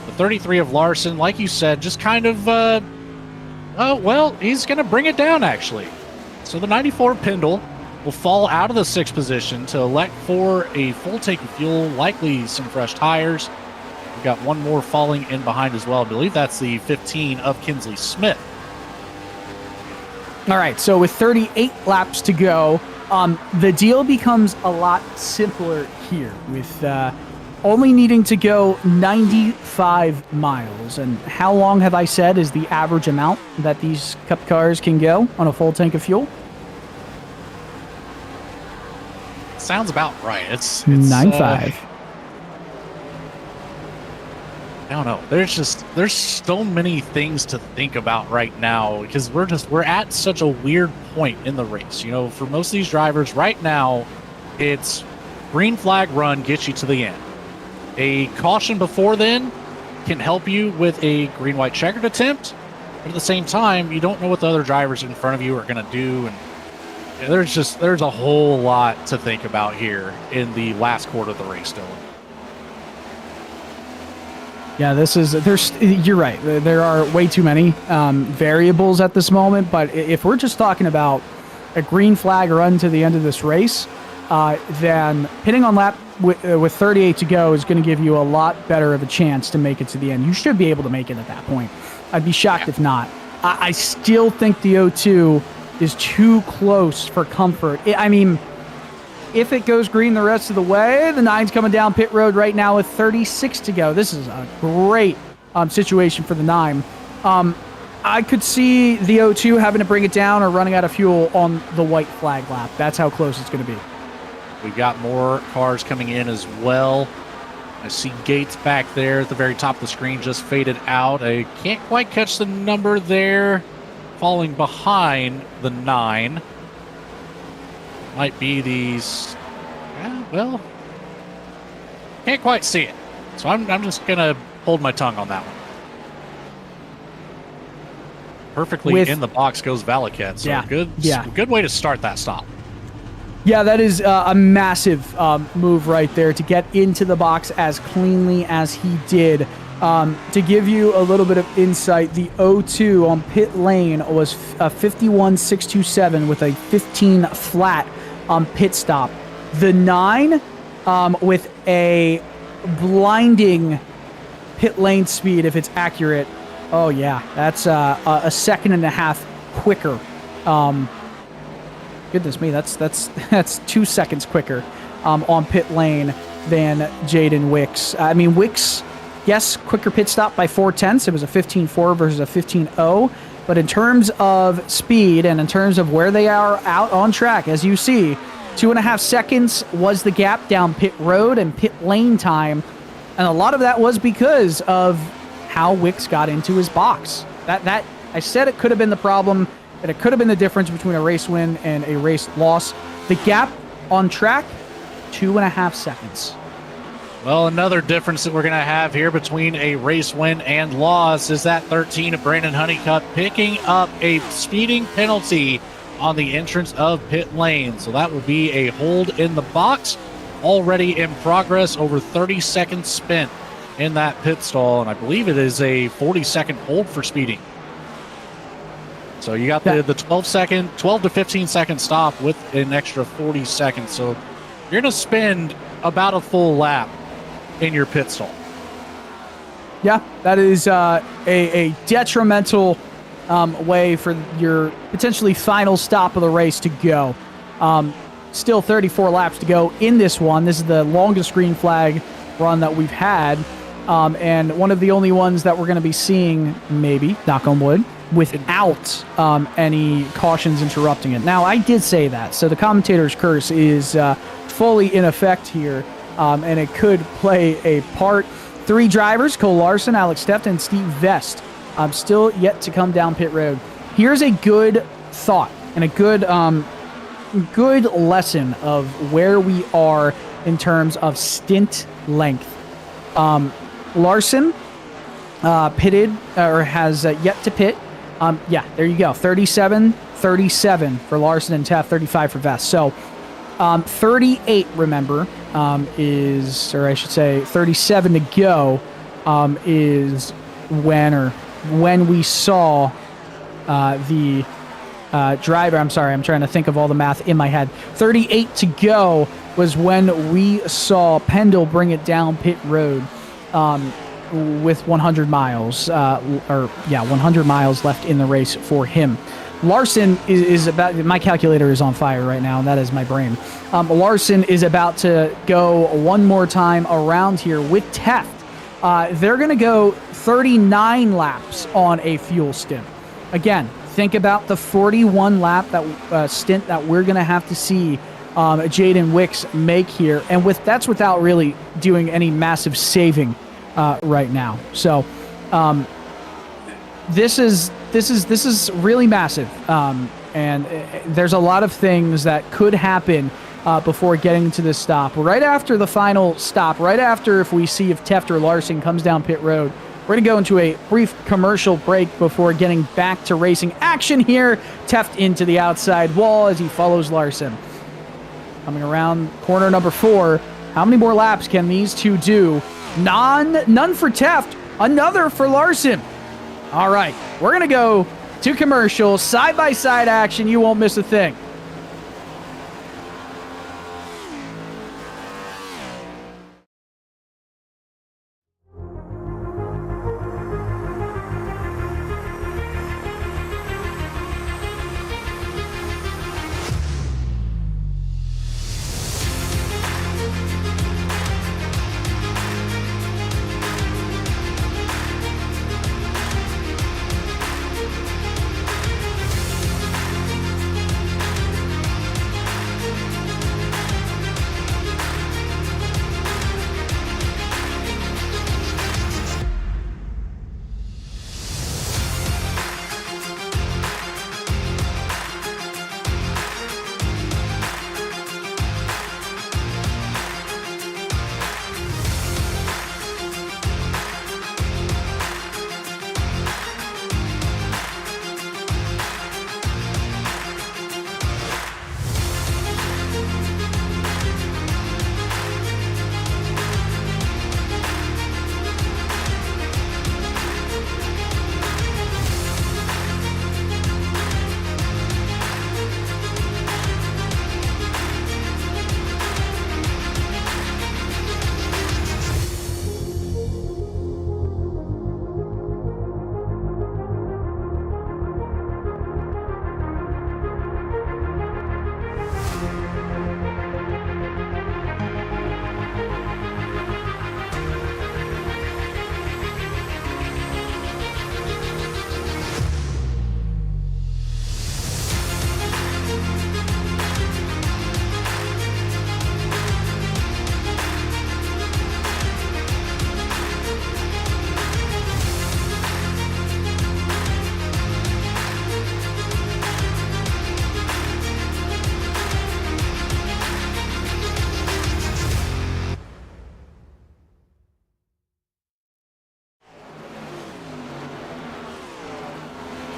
The 33 of Larson, like you said, just kind of, he's going to bring it down, actually. So the 94 Pendle will fall out of the 6th position to elect for a full tank of fuel, likely some fresh tires. We've got one more falling in behind as well. I believe that's the 15 of Kinsley Smith. All right, so with 38 laps to go, the deal becomes a lot simpler here with only needing to go 95 miles. And how long have I said is the average amount that these Cup cars can go on a full tank of fuel? Sounds about right. It's 95. I don't know. There's so many things to think about right now because we're at such a weird point in the race. For most of these drivers right now, it's green flag run gets you to the end. A caution before then can help you with a green-white checkered attempt, but at the same time, you don't know what the other drivers in front of you are going to do, and there's a whole lot to think about here in the last quarter of the race, Dylan. Yeah, you're right. There are way too many variables at this moment, but if we're just talking about a green flag run to the end of this race, then pitting on lap with 38 to go is going to give you a lot better of a chance to make it to the end. You should be able to make it at that point. I'd be shocked if not. I still think the O2 is too close for comfort. I mean, if it goes green the rest of the way, the 9's coming down pit road right now with 36 to go. This is a great situation for the 9. I could see the 02 having to bring it down or running out of fuel on the white flag lap. That's how close it's going to be. We've got more cars coming in as well. I see Gates back there at the very top of the screen just faded out. I can't quite catch the number there. Falling behind the 9. Might be these... Yeah, well... Can't quite see it. So I'm just going to hold my tongue on that one. Perfectly in the box goes Valaket. So good way to start that stop. Yeah, that is a massive move right there to get into the box as cleanly as he did. To give you a little bit of insight, the 02 on pit lane was a 51.627 with a 15 flat pit stop. The 9 with a blinding pit lane speed, if it's accurate. Oh, yeah, that's a second and a half quicker. Goodness me, that's 2 seconds quicker on pit lane than Jaden Wicks. I mean, Wicks, yes, quicker pit stop by 0.4. It was a 15.4 versus a 15.0. But in terms of speed and in terms of where they are out on track, as you see, 2.5 seconds was the gap down pit road and pit lane time. And a lot of that was because of how Wicks got into his box. That I said it could have been the problem. And it could have been the difference between a race win and a race loss. The gap on track, 2.5 seconds. Well, another difference that we're going to have here between a race win and loss is that 13 of Brandon Honeycutt picking up a speeding penalty on the entrance of pit lane. So that will be a hold in the box, already in progress, over 30 seconds spent in that pit stall. And I believe it is a 40-second hold for speeding. So you got the 12 to 15 second stop with an extra 40 seconds. So you're going to spend about a full lap in your pit stall. Yeah, that is a detrimental way for your potentially final stop of the race to go. Still 34 laps to go in this one. This is the longest green flag run that we've had. And one of the only ones that we're going to be seeing, maybe, knock on wood, without any cautions interrupting it. Now, I did say that, so the commentator's curse is fully in effect here, and it could play a part. 3 drivers, Cole Larson, Alex Steft, and Steve Vest, still yet to come down pit road. Here's a good thought and a good lesson of where we are in terms of stint length. Larson pitted, or has yet to pit. Yeah, there you go. 37 for Larson and Taft, 35 for Vest. So 38, remember, is, or I should say 37 to go, is when we saw the driver. I'm sorry, I'm trying to think of all the math in my head. 38 to go was when we saw Pendle bring it down pit road. With 100 miles, 100 miles left in the race for him. Larson is about, my calculator is on fire right now, and that is my brain. Larson is about to go one more time around here with Teft. They're going to go 39 laps on a fuel stint. Again, think about the 41 lap stint that we're going to have to see Jaden Wicks make here, and that's without really doing any massive saving right now. So this is really massive, and there's a lot of things that could happen before getting to this stop. Right after the final stop, right after if we see if Teft or Larson comes down pit road, we're going to go into a brief commercial break before getting back to racing action here. Teft into the outside wall as he follows Larson. Coming around corner number 4. How many more laps can these two do? None for Teft. Another for Larson. All right, we're going to go to commercial, side-by-side action. You won't miss a thing.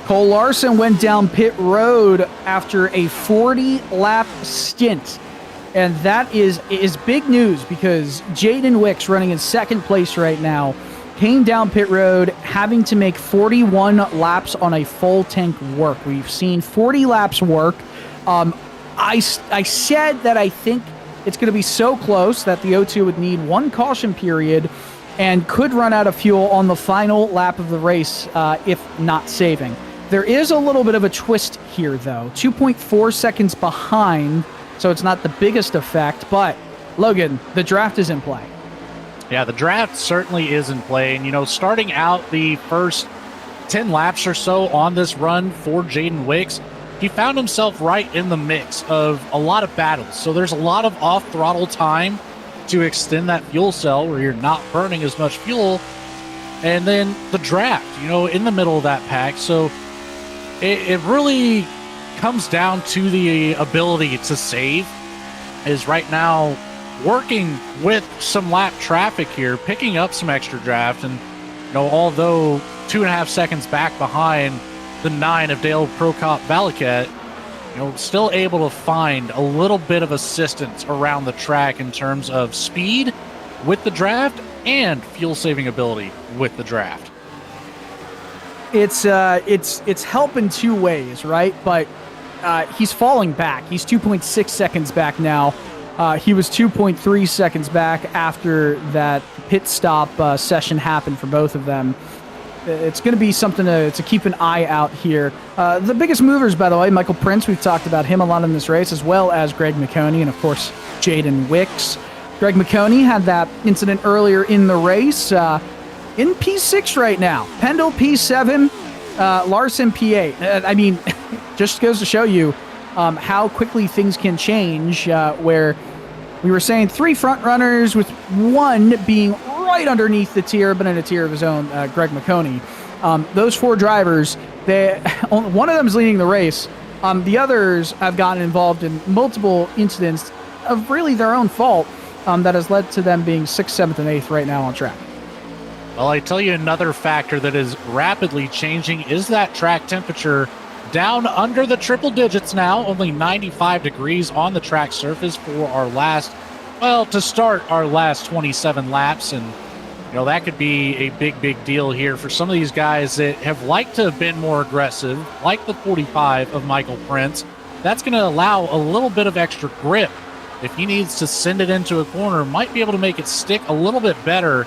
Cole Larson went down pit road after a 40-lap stint. And that is big news because Jaden Wicks, running in second place right now, came down pit road having to make 41 laps on a full tank work. We've seen 40 laps work. I said that I think it's going to be so close that the O2 would need one caution period and could run out of fuel on the final lap of the race if not saving. There is a little bit of a twist here, though. 2.4 seconds behind, so it's not the biggest effect, but Logan, the draft is in play. Yeah, the draft certainly is in play. And, starting out the first 10 laps or so on this run for Jaden Wicks, he found himself right in the mix of a lot of battles. So there's a lot of off-throttle time to extend that fuel cell where you're not burning as much fuel. And then the draft, in the middle of that pack. So it really comes down to the ability to save. Is right now working with some lap traffic here, picking up some extra draft. And, although 2.5 seconds back behind the 9 of Dale Prokop Valaket, still able to find a little bit of assistance around the track in terms of speed with the draft and fuel saving ability with the draft. It's help in two ways, right? But he's falling back. He's 2.6 seconds back now. He was 2.3 seconds back after that pit stop session happened for both of them. It's going to be something to keep an eye out here. The biggest movers, by the way, Michael Prince, we've talked about him a lot in this race, as well as Greg Maconi and, of course, Jaden Wicks. Greg Maconi had that incident earlier in the race. In P6 right now. Pendle P7, Larson P8. Just goes to show you how quickly things can change, where we were saying 3 front runners with 1 being right underneath the tier, but in a tier of his own, Greg Maconi. Those 4 drivers, one of them is leading the race. The others have gotten involved in multiple incidents of really their own fault that has led to them being 6th, 7th, and 8th right now on track. Well, I tell you another factor that is rapidly changing is that track temperature down under the triple digits now, only 95 degrees on the track surface for to start our last 27 laps. And, that could be a big deal here for some of these guys that have liked to have been more aggressive, like the 45 of Michael Prince. That's going to allow a little bit of extra grip. If he needs to send it into a corner, might be able to make it stick a little bit better,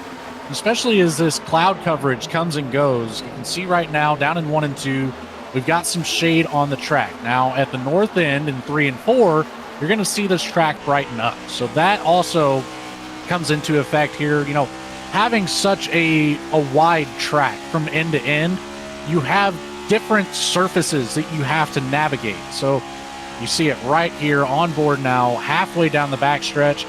especially as this cloud coverage comes and goes. You can see right now down in 1 and 2, we've got some shade on the track. Now at the north end in 3 and 4, you're going to see this track brighten up. So that also comes into effect here. Having such a wide track from end to end, you have different surfaces that you have to navigate. So you see it right here on board now, halfway down the backstretch.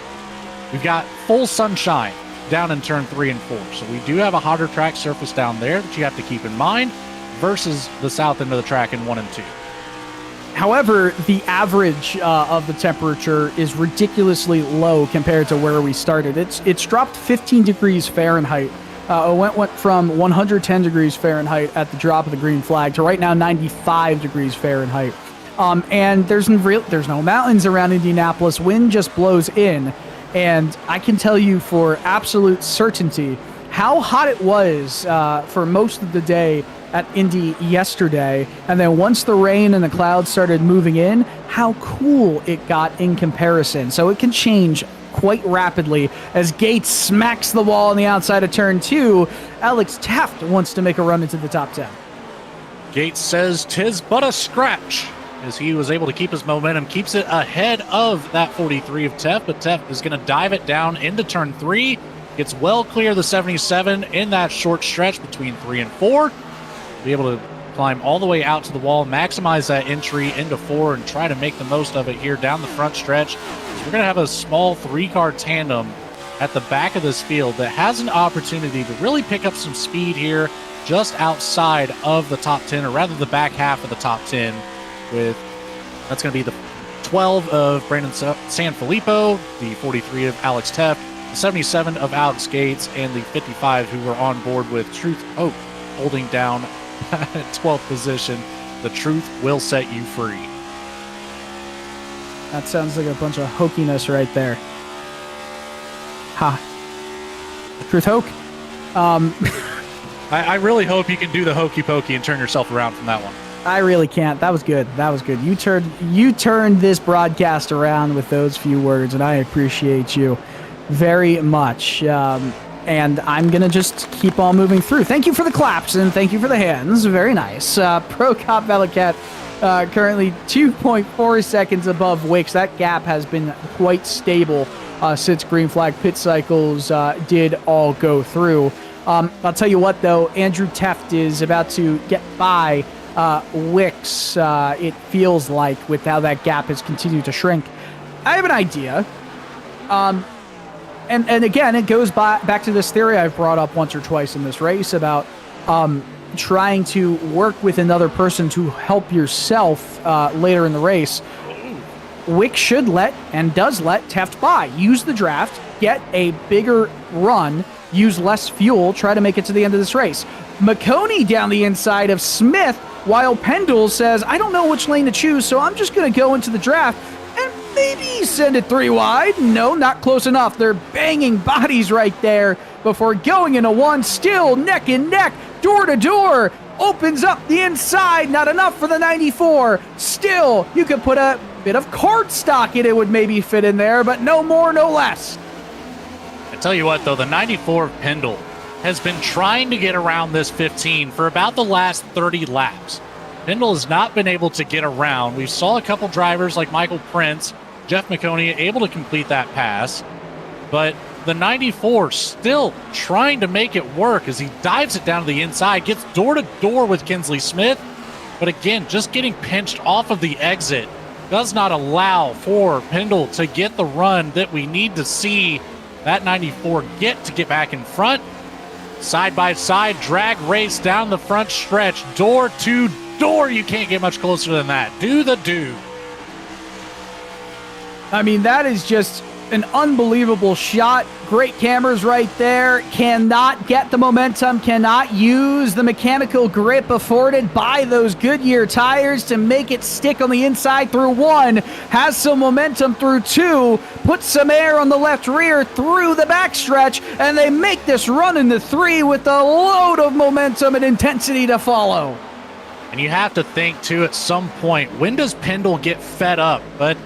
We've got full sunshine down in turn 3 and 4. So we do have a hotter track surface down there that you have to keep in mind versus the south end of the track in 1 and 2. However, the average of the temperature is ridiculously low compared to where we started. It's dropped 15 degrees Fahrenheit. It went from 110 degrees Fahrenheit at the drop of the green flag to right now 95 degrees Fahrenheit. And there's no mountains around Indianapolis. Wind just blows in. And I can tell you for absolute certainty how hot it was for most of the day at Indy yesterday. And then once the rain and the clouds started moving in, how cool it got in comparison. So it can change quite rapidly as Gates smacks the wall on the outside of turn 2. Alex Taft wants to make a run into the top 10. Gates says 'tis but a scratch, as he was able to keep his momentum, keeps it ahead of that 43 of Tef, but Tef is going to dive it down into turn 3, gets well clear of the 77 in that short stretch between 3 and 4, be able to climb all the way out to the wall, maximize that entry into 4, and try to make the most of it here down the front stretch. So we're going to have a small 3-car tandem at the back of this field that has an opportunity to really pick up some speed here just outside of the top 10, or rather the back half of the top 10, with that's going to be the 12 of Brandon Sanfilippo, the 43 of Alex Teff, the 77 of Alex Gates, and the 55 who were on board with Truth Hope holding down 12th position. The truth will set you free. That sounds like a bunch of hokiness right there. Ha. Truth hoke. I really hope you can do the hokey pokey and turn yourself around from that one. I really can't. That was good. That was good. You turned this broadcast around with those few words, and I appreciate you very much. And I'm going to just keep on moving through. Thank you for the claps, and thank you for the hands. Very nice. Pro Cop Valicat currently 2.4 seconds above Wicks. That gap has been quite stable since Green Flag Pit Cycles did all go through. I'll tell you what, though. Andrew Teft is about to get by Wicks, it feels like, with how that gap has continued to shrink. I have an idea. And again, it goes back to this theory I've brought up once or twice in this race about trying to work with another person to help yourself later in the race. Wick should let, and does let, Teft by. Use the draft, get a bigger run, use less fuel, try to make it to the end of this race. Maconi down the inside of Smith, while Pendle says, I don't know which lane to choose, so I'm just going to go into the draft and maybe send it 3 wide. No, not close enough. They're banging bodies right there before going into one, still neck and neck, door to door. Opens up the inside, not enough for the 94. Still, you could put a bit of card stock in it, would maybe fit in there, but no more, no less. I tell you what, though, the 94 of Pendle has been trying to get around this 15 for about the last 30 laps. Pendle has not been able to get around. We saw a couple drivers like Michael Prince, Jeff Maconi able to complete that pass, but the 94 still trying to make it work as he dives it down to the inside, gets door to door with Kinsley Smith, but again, just getting pinched off of the exit does not allow for Pendle to get the run that we need to see that 94 get back in front. Side by side drag race down the front stretch, door to door. You can't get much closer than that. Do the do. I mean, that is just an unbelievable shot. Great cameras right there. Cannot get the momentum, cannot use the mechanical grip afforded by those Goodyear tires to make it stick on the inside through 1. Has some momentum through 2. Puts some air on the left rear through the backstretch, and they make this run into 3 with a load of momentum and intensity to follow. And you have to think, too, at some point, when does Pendle get fed up? But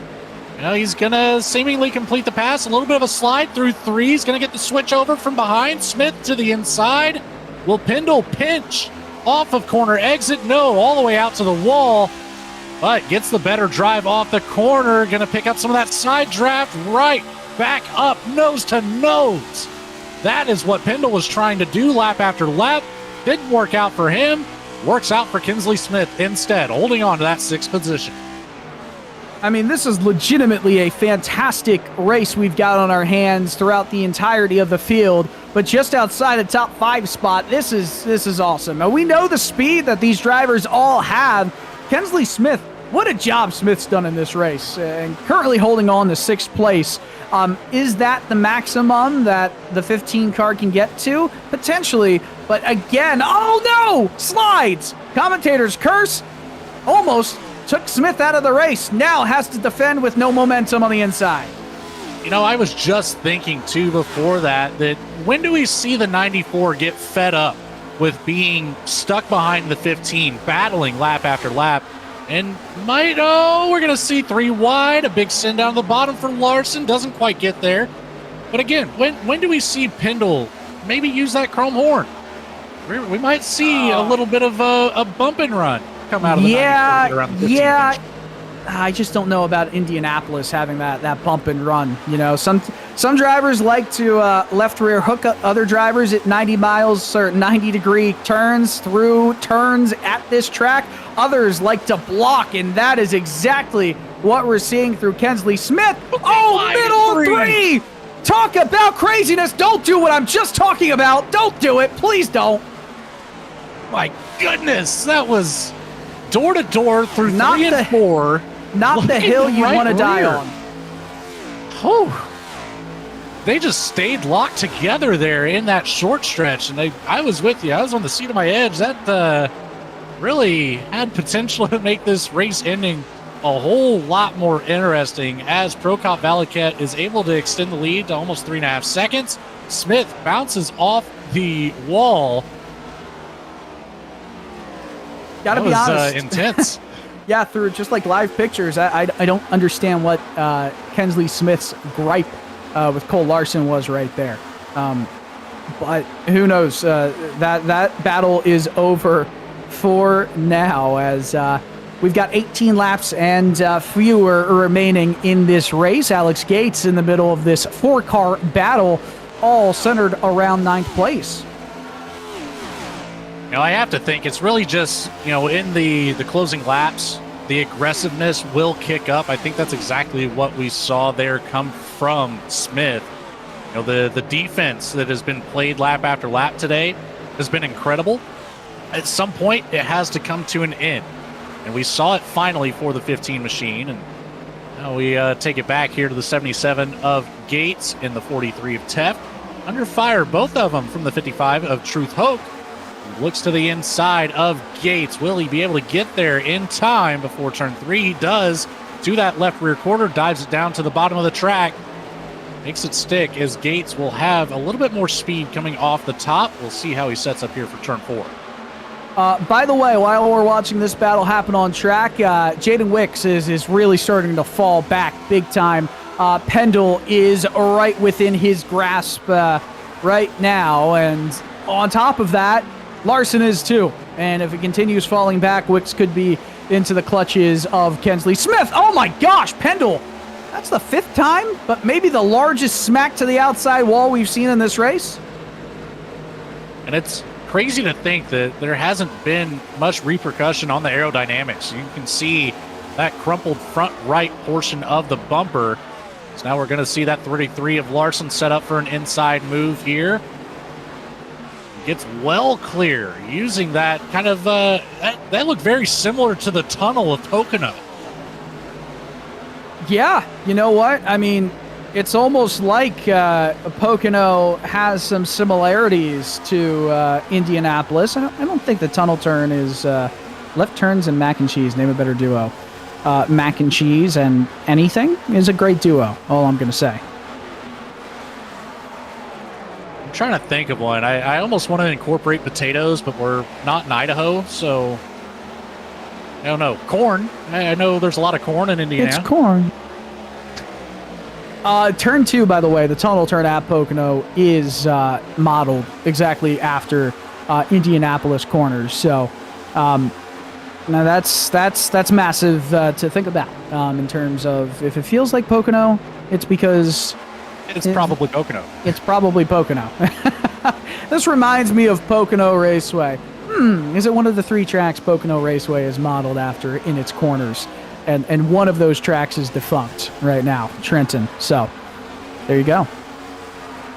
he's going to seemingly complete the pass. A little bit of a slide through 3. He's going to get the switch over from behind. Smith to the inside. Will Pendle pinch off of corner exit? No, all the way out to the wall. But gets the better drive off the corner. Going to pick up some of that side draft right back up, nose to nose. That is what Pendle was trying to do lap after lap. Didn't work out for him. Works out for Kinsley Smith instead, holding on to that 6th position. I mean, this is legitimately a fantastic race we've got on our hands throughout the entirety of the field, but just outside the top 5 spot, this is awesome. Now, we know the speed that these drivers all have. Kinsley Smith, what a job Smith's done in this race, and currently holding on to 6th place. Is that the maximum that the 15 car can get to? Potentially, but again, oh no! Slides! Commentators curse. Almost took Smith out of the race. Now has to defend with no momentum on the inside. I was just thinking, too, before that when do we see the 94 get fed up with being stuck behind the 15, battling lap after lap? And we're going to see 3 wide, a big send down the bottom for Larson. Doesn't quite get there. But again, when do we see Pendle maybe use that chrome horn? We might see a little bit of a bump and run come out of the 94 around the 15 yeah. I just don't know about Indianapolis having that bump and run. Some drivers like to left rear hook other drivers at 90 miles or 90-degree turns through turns at this track. Others like to block, and that is exactly what we're seeing through Kinsley Smith. Middle 3! Talk about craziness. Don't do what I'm just talking about. Don't do it. Please don't. My goodness, that was door to door through 3 and 4. Not the hill you want to die on. Oh, they just stayed locked together there in that short stretch, and I was with you. I was on the seat of my edge. That really had potential to make this race ending a whole lot more interesting as Pro Cop Valaket is able to extend the lead to almost 3.5 seconds. Smith bounces off the wall. Gotta be honest. Intense. Yeah, through just like live pictures, I don't understand what Kensley Smith's gripe with Cole Larson was right there. But who knows? That battle is over for now, as we've got 18 laps and fewer remaining in this race. Alex Gates in the middle of this 4-car battle, all centered around 9th place. I have to think it's really just, in the closing laps, the aggressiveness will kick up. I think that's exactly what we saw there come from Smith. The defense that has been played lap after lap today has been incredible. At some point, it has to come to an end. And we saw it finally for the 15 machine. And now we take it back here to the 77 of Gates and the 43 of Teft. Under fire, both of them from the 55 of Truth Hoke. Looks to the inside of Gates. Will he be able to get there in time before turn 3? He does. To that left rear quarter, dives it down to the bottom of the track. Makes it stick as Gates will have a little bit more speed coming off the top. We'll see how he sets up here for turn 4. By the way, while we're watching this battle happen on track, Jaden Wicks is really starting to fall back big time. Pendle is right within his grasp right now, and on top of that, Larson is too. And if it continues falling back, Wicks could be into the clutches of Kensley Smith. Oh my gosh, Pendle! That's the 5th time, but maybe the largest smack to the outside wall we've seen in this race. And it's crazy to think that there hasn't been much repercussion on the aerodynamics. You can see that crumpled front right portion of the bumper. So now we're going to see that 33 of Larson set up for an inside move here. Gets well clear using that kind of, that looked very similar to the tunnel of Pocono. Yeah, you know what? I mean, it's almost like Pocono has some similarities to Indianapolis. I don't think the tunnel turn is left turns and mac and cheese. Name a better duo. Mac and cheese and anything is a great duo. All I'm going to say. I'm trying to think of one. I almost want to incorporate potatoes, but we're not in Idaho, so I don't know. Corn. I know there's a lot of corn in Indiana. It's corn. Turn 2, by the way, the tunnel turn at Pocono is modeled exactly after Indianapolis corners. So now that's massive to think about in terms of if it feels like Pocono, it's because it's probably Pocono. It's probably Pocono. This reminds me of Pocono Raceway. Is it one of the 3 tracks Pocono Raceway is modeled after in its corners? And one of those tracks is defunct right now, Trenton. So there you go.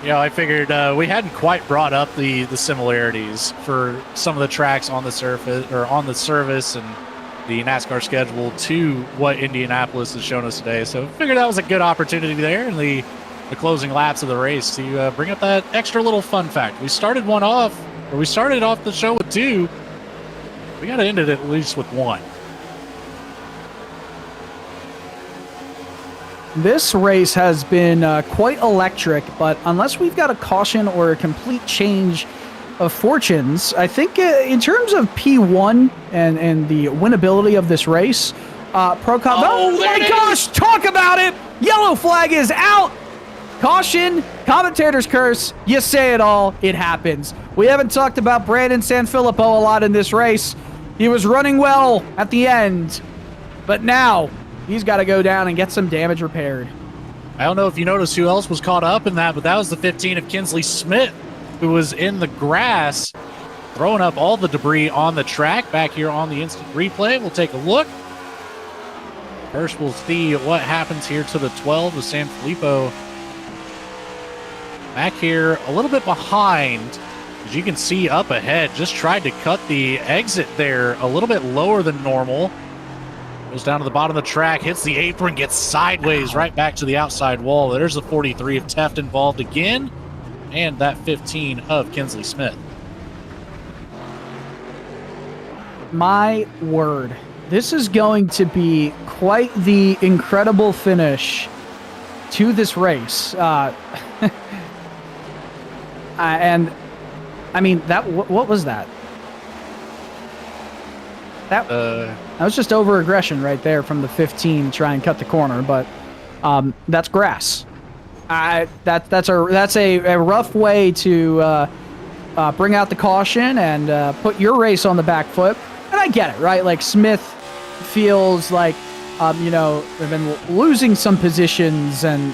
I figured we hadn't quite brought up the similarities for some of the tracks on the surface or on the service and the NASCAR schedule to what Indianapolis has shown us today. So I figured that was a good opportunity there in the closing laps of the race to bring up that extra little fun fact. We started off the show with 2. We got to end it at least with 1. This race has been quite electric, but unless we've got a caution or a complete change of fortunes, I think in terms of P1 and the winnability of this race, Pro Cop... Oh my gosh, talk about it! Yellow flag is out! Caution, commentator's curse, you say it all, it happens. We haven't talked about Brandon Sanfilippo a lot in this race. He was running well at the end, but now he's got to go down and get some damage repaired. I don't know if you noticed who else was caught up in that, but that was the 15 of Kinsley Smith, who was in the grass, throwing up all the debris on the track. Back here on the instant replay, we'll take a look. First, we'll see what happens here to the 12 of Sanfilippo. Back here, a little bit behind, as you can see up ahead, just tried to cut the exit there a little bit lower than normal. Goes down to the bottom of the track, hits the apron, gets sideways right back to the outside wall. There's the 43 of Teft involved again, and that 15 of Kinsley Smith. My word. This is going to be quite the incredible finish to this race. And I mean, what was that? That was just over aggression right there from the 15 to try and cut the corner, but that's grass. That's a rough way to bring out the caution and put your race on the back foot. And I get it, right? Like Smith feels like they've been losing some positions and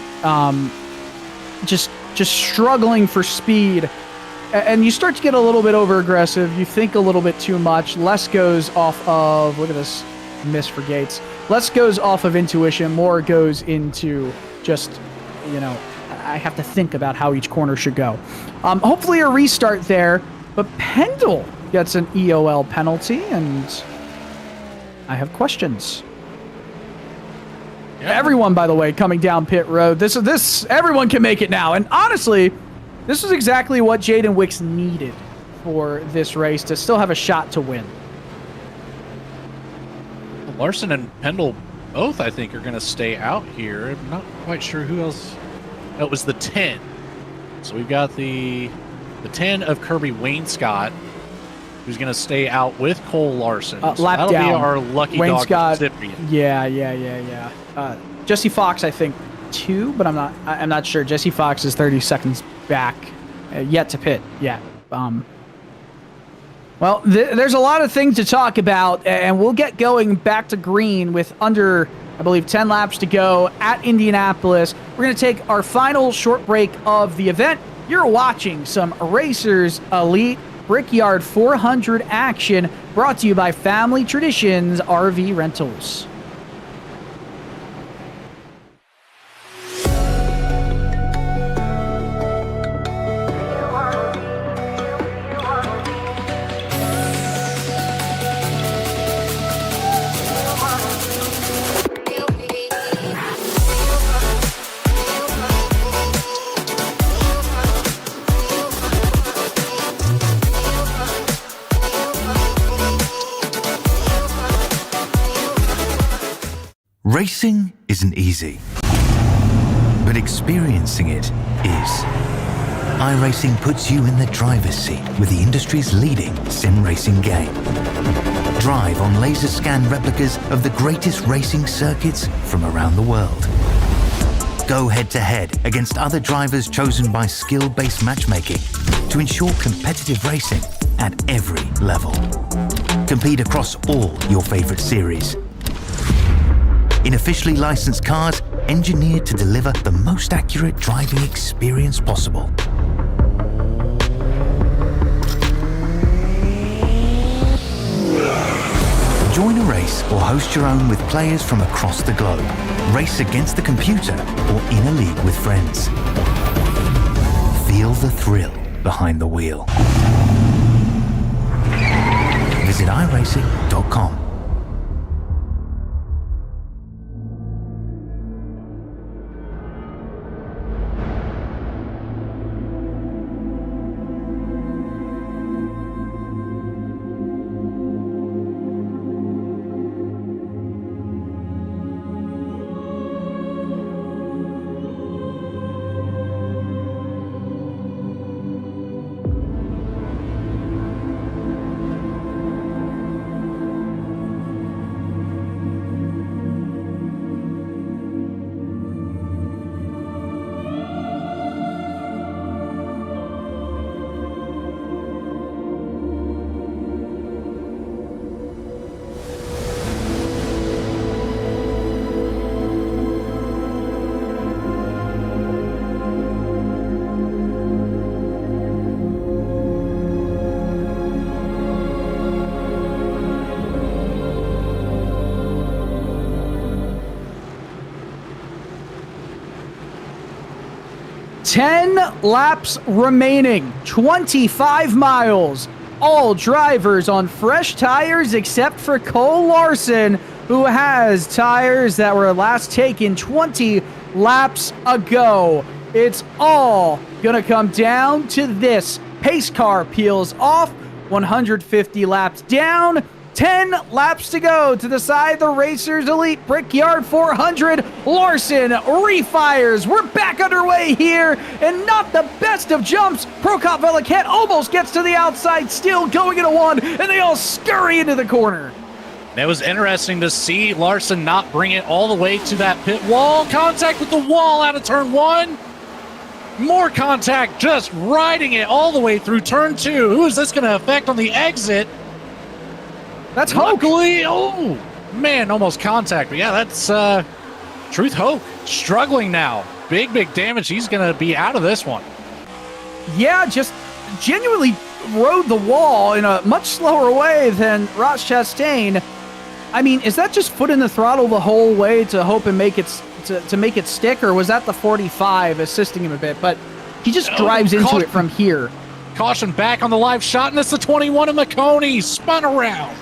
just struggling for speed. And you start to get a little bit over aggressive. You think a little bit too much. Less goes off of, look at this miss for Gates. Less goes off of intuition. More goes into just, I have to think about how each corner should go. Hopefully a restart there. But Pendle gets an EOL penalty, and I have questions. Yeah. Everyone, by the way, coming down pit road. This everyone can make it now. And honestly, this is exactly what Jaden Wicks needed for this race to still have a shot to win. Larson and Pendle both, I think, are going to stay out here. I'm not quite sure who else. No, it was the 10. So we've got the 10 of Kirby Wainscott, who's going to stay out with Cole Larson. So lap that'll down. be our lucky Wainscott, dog recipient. Yeah. Jesse Fox, I think, 2, but I'm not sure. Jesse Fox is 30 seconds back, yet to pit. Yeah. Well, there's a lot of things to talk about, and we'll get going back to green with under, I believe, 10 laps to go at Indianapolis. We're going to take our final short break of the event. You're watching some Racers Elite Brickyard 400 action brought to you by Family Traditions RV Rentals. Racing isn't easy, but experiencing it is. iRacing puts you in the driver's seat with the industry's leading sim racing game. Drive on laser scan replicas of the greatest racing circuits from around the world. Go head-to-head against other drivers chosen by skill-based matchmaking to ensure competitive racing at every level. Compete across all your favorite series. In officially licensed cars, engineered to deliver the most accurate driving experience possible. Join a race or host your own with players from across the globe. Race against the computer or in a league with friends. Feel the thrill behind the wheel. Visit iRacing.com. Ten laps remaining, 25 miles. All drivers on fresh tires except for Cole Larson, who has tires that were last taken 20 laps ago. It's all gonna come down to this. Pace car peels off, 150 laps down. 10 laps to go to decide the Racers Elite Brickyard 400. Larson refires. We're back underway here, and not the best of jumps. Prokop Veliket almost gets to the outside, still going into one, and they all scurry into the corner. It was interesting to see Larson not bring it all the way to that pit wall. Contact with the wall out of turn 1. More contact, just riding it all the way through turn 2. Who is this going to affect on the exit? That's Hoke. Luckily, oh, man, almost contact. But yeah, that's Truth Hoke struggling now. Big damage. He's going to be out of this one. Yeah, just genuinely rode the wall in a much slower way than Ross Chastain. I mean, is that just foot in the throttle the whole way to hope and make it to make it stick, or was that the 45 assisting him a bit? But he just drives into it from here. Caution back on the live shot, and it's the 21 of Maconi spun around.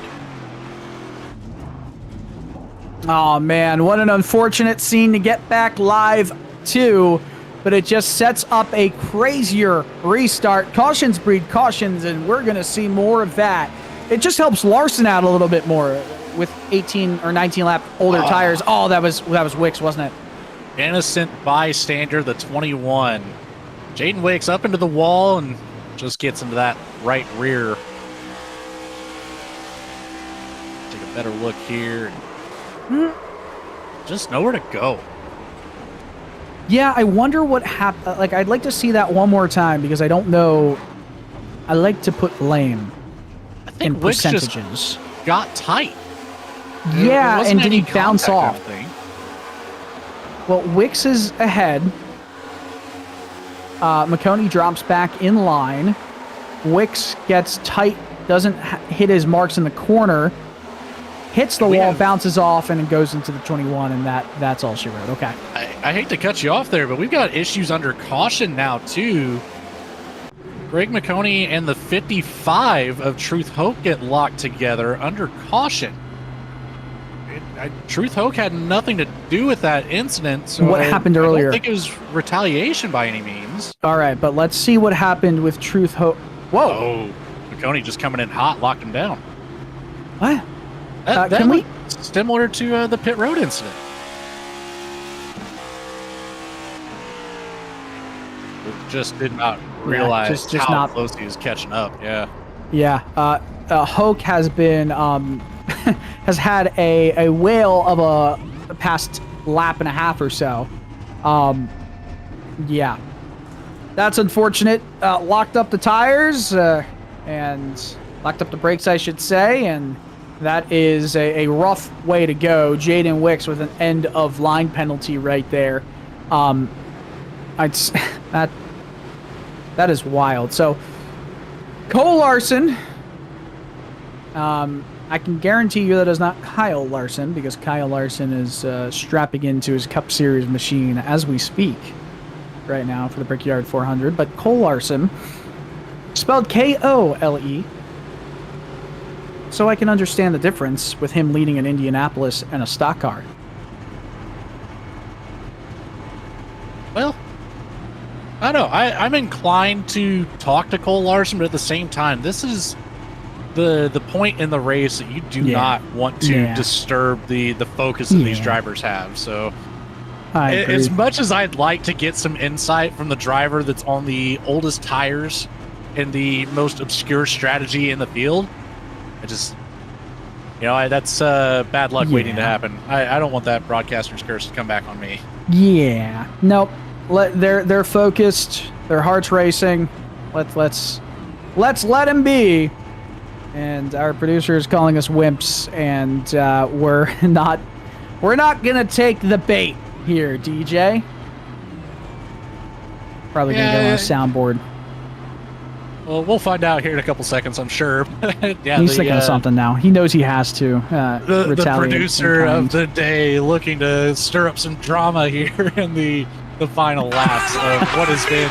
Oh man, what an unfortunate scene to get back live to, but it just sets up a crazier restart. Cautions breed cautions, and we're going to see more of that. It just helps Larson out a little bit more with 18 or 19 lap older tires. Oh, that was Wicks, wasn't it? Innocent bystander, the 21. Jaden Wicks up into the wall and just gets into that right rear. Take a better look here. Just nowhere to go. Yeah, I wonder what happened. Like, I'd like to see that one more time because I don't know. I like to put blame in Wicks percentages. just got tight. Yeah, and did he any bounce contact, off? I don't think. Well, Wicks is ahead. Maconi drops back in line. Wicks gets tight, doesn't hit his marks in the corner. Hits the wall, bounces off, and it goes into the 21, and that's all she wrote. Okay. I hate to cut you off there, but we've got issues under caution now, too. Greg Maconi and the 55 of Truth Hoke get locked together under caution. Truth Hoke had nothing to do with that incident. So what happened earlier? I don't think it was retaliation by any means. All right, but let's see what happened with Truth Hoke. Whoa. Oh, Maconi just coming in hot, locked him down. What? That Can we? Similar to the pit road incident. We just did not realize just how not close he was catching up. Yeah. Yeah. Hoke has been has had a whale of a past lap and a half or so. Yeah. That's unfortunate. Locked up the tires and locked up the brakes, I should say, and that is a rough way to go. Jaden Wicks with an end of line penalty right there. That is wild. So Cole Larson, I can guarantee you that is not Kyle Larson, because Kyle Larson is strapping into his Cup Series machine as we speak right now for the Brickyard 400. But Cole Larson, spelled K-O-L-E, so I can understand the difference with him leading an Indianapolis and a stock car. Well, I don't know. I'm inclined to talk to Cole Larson, but at the same time, this is the point in the race that you do not want to disturb the focus that these drivers have. So as much as I'd like to get some insight from the driver that's on the oldest tires and the most obscure strategy in the field, I just, that's bad luck waiting to happen. I don't want that broadcaster's curse to come back on me. Yeah. Nope. They're focused. Their heart's racing. Let's let him be. And our producer is calling us wimps, and we're not gonna take the bait here, DJ. Probably gonna go on a soundboard. Well, we'll find out here in a couple seconds, I'm sure. He's thinking of something now. He knows he has to. The producer of the day looking to stir up some drama here in the final laps of what has been.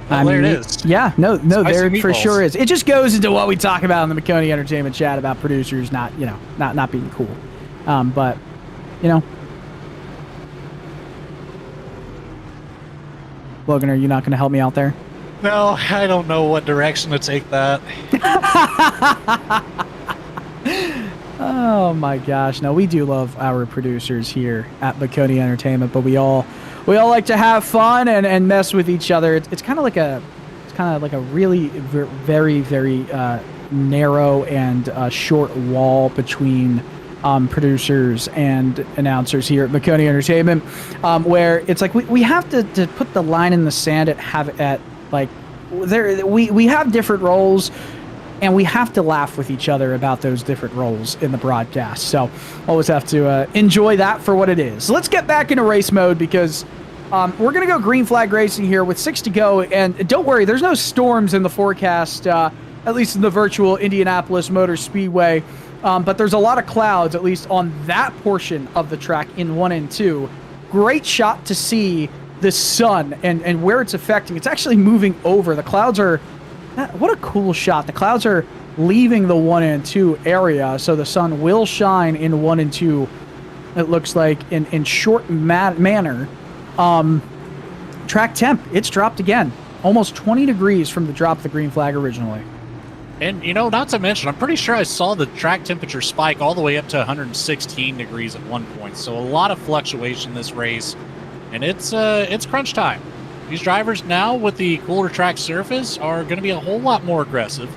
There it is. Yeah, no, Spicy there meatballs. for sure is. It just goes into what we talk about in the Maconi Entertainment chat about producers not being cool. But Logan, are you not going to help me out there? No, I don't know what direction to take that. Oh my gosh. No, we do love our producers here at Maconi Entertainment, but we all like to have fun and mess with each other. It's kind of like a really very narrow and short wall between producers and announcers here at Maconi Entertainment, where it's like we have to put the line in the sand we have different roles, and we have to laugh with each other about those different roles in the broadcast. So always have to enjoy that for what it is. So let's get back into race mode, because we're going to go green flag racing here with 6 to go. And don't worry, there's no storms in the forecast, at least in the virtual Indianapolis Motor Speedway. But there's a lot of clouds, at least on that portion of the track in 1 and 2. Great shot to see the sun and where it's affecting. It's actually moving over. The clouds are... What a cool shot. The clouds are leaving the 1 and 2 area, so the sun will shine in 1 and 2, it looks like, in short manner. Track temp, it's dropped again. Almost 20 degrees from the drop of the green flag originally. And, not to mention, I'm pretty sure I saw the track temperature spike all the way up to 116 degrees at one point. So a lot of fluctuation this race, and it's crunch time. These drivers now with the cooler track surface are going to be a whole lot more aggressive.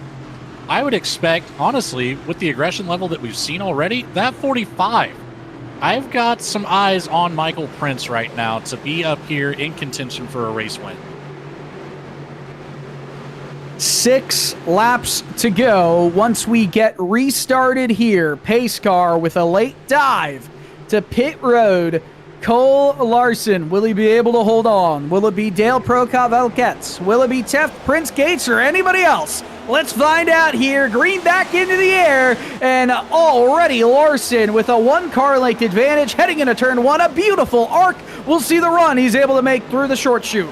I would expect, honestly, with the aggression level that we've seen already, that 45. I've got some eyes on Michael Prince right now to be up here in contention for a race win. 6 laps to go once we get restarted here. Pace car with a late dive to pit road. Cole Larson, will he be able to hold on? Will it be Dale Prokop-Elkets? Will it be Teft, Prince Gates, or anybody else? Let's find out here. Green back into the air, and already Larson with a 1-car length advantage heading into turn 1. A beautiful arc. We'll see the run he's able to make through the short chute.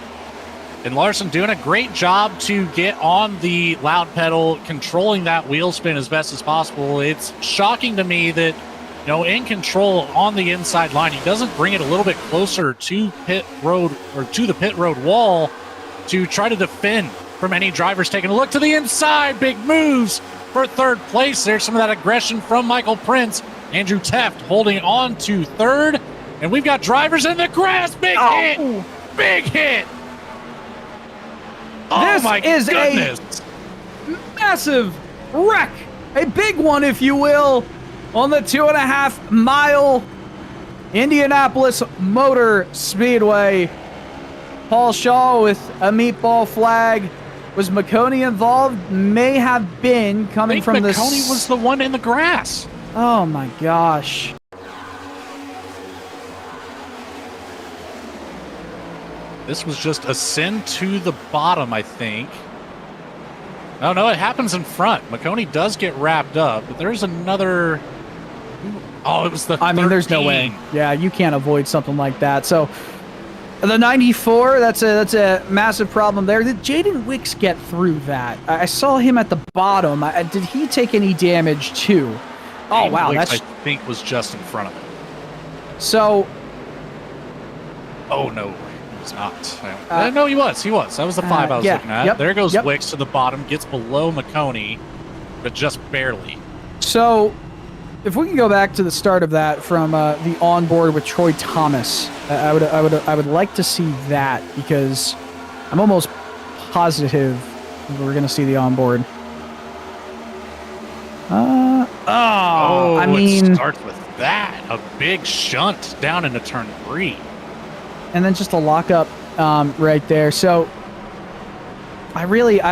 And Larson doing a great job to get on the loud pedal, controlling that wheel spin as best as possible. It's shocking to me that, in control on the inside line, he doesn't bring it a little bit closer to pit road or to the pit road wall to try to defend from any drivers taking a look to the inside. Big moves for third place. There's some of that aggression from Michael Prince. Andrew Teft holding on to third. And we've got drivers in the grass. Big hit. Big hit. This is goodness. A massive wreck. A big one, if you will, on the 2.5 mile Indianapolis Motor Speedway. Paul Shaw with a meatball flag. Was Maconi involved? May have been, coming from the... Maconi was the one in the grass. Oh my gosh. This was just a send to the bottom, I think. Oh, no, it happens in front. Maconi does get wrapped up, but there's another... Oh, it was the 13. I mean, there's no way. Yeah, you can't avoid something like that. So, the 94, that's a massive problem there. Did Jaden Wicks get through that? I saw him at the bottom. Did he take any damage too? Oh, wow. Wicks, I think, was just in front of him. So... Oh, no. He's not. No, he was. That was the 5 I was looking at. There goes Wicks to the bottom, gets below Maconi, but just barely. So, if we can go back to the start of that from the onboard with Troy Thomas, I would like to see that, because I'm almost positive we're going to see the onboard. I mean, it starts with that, a big shunt down into turn 3. And then just a lockup right there. So I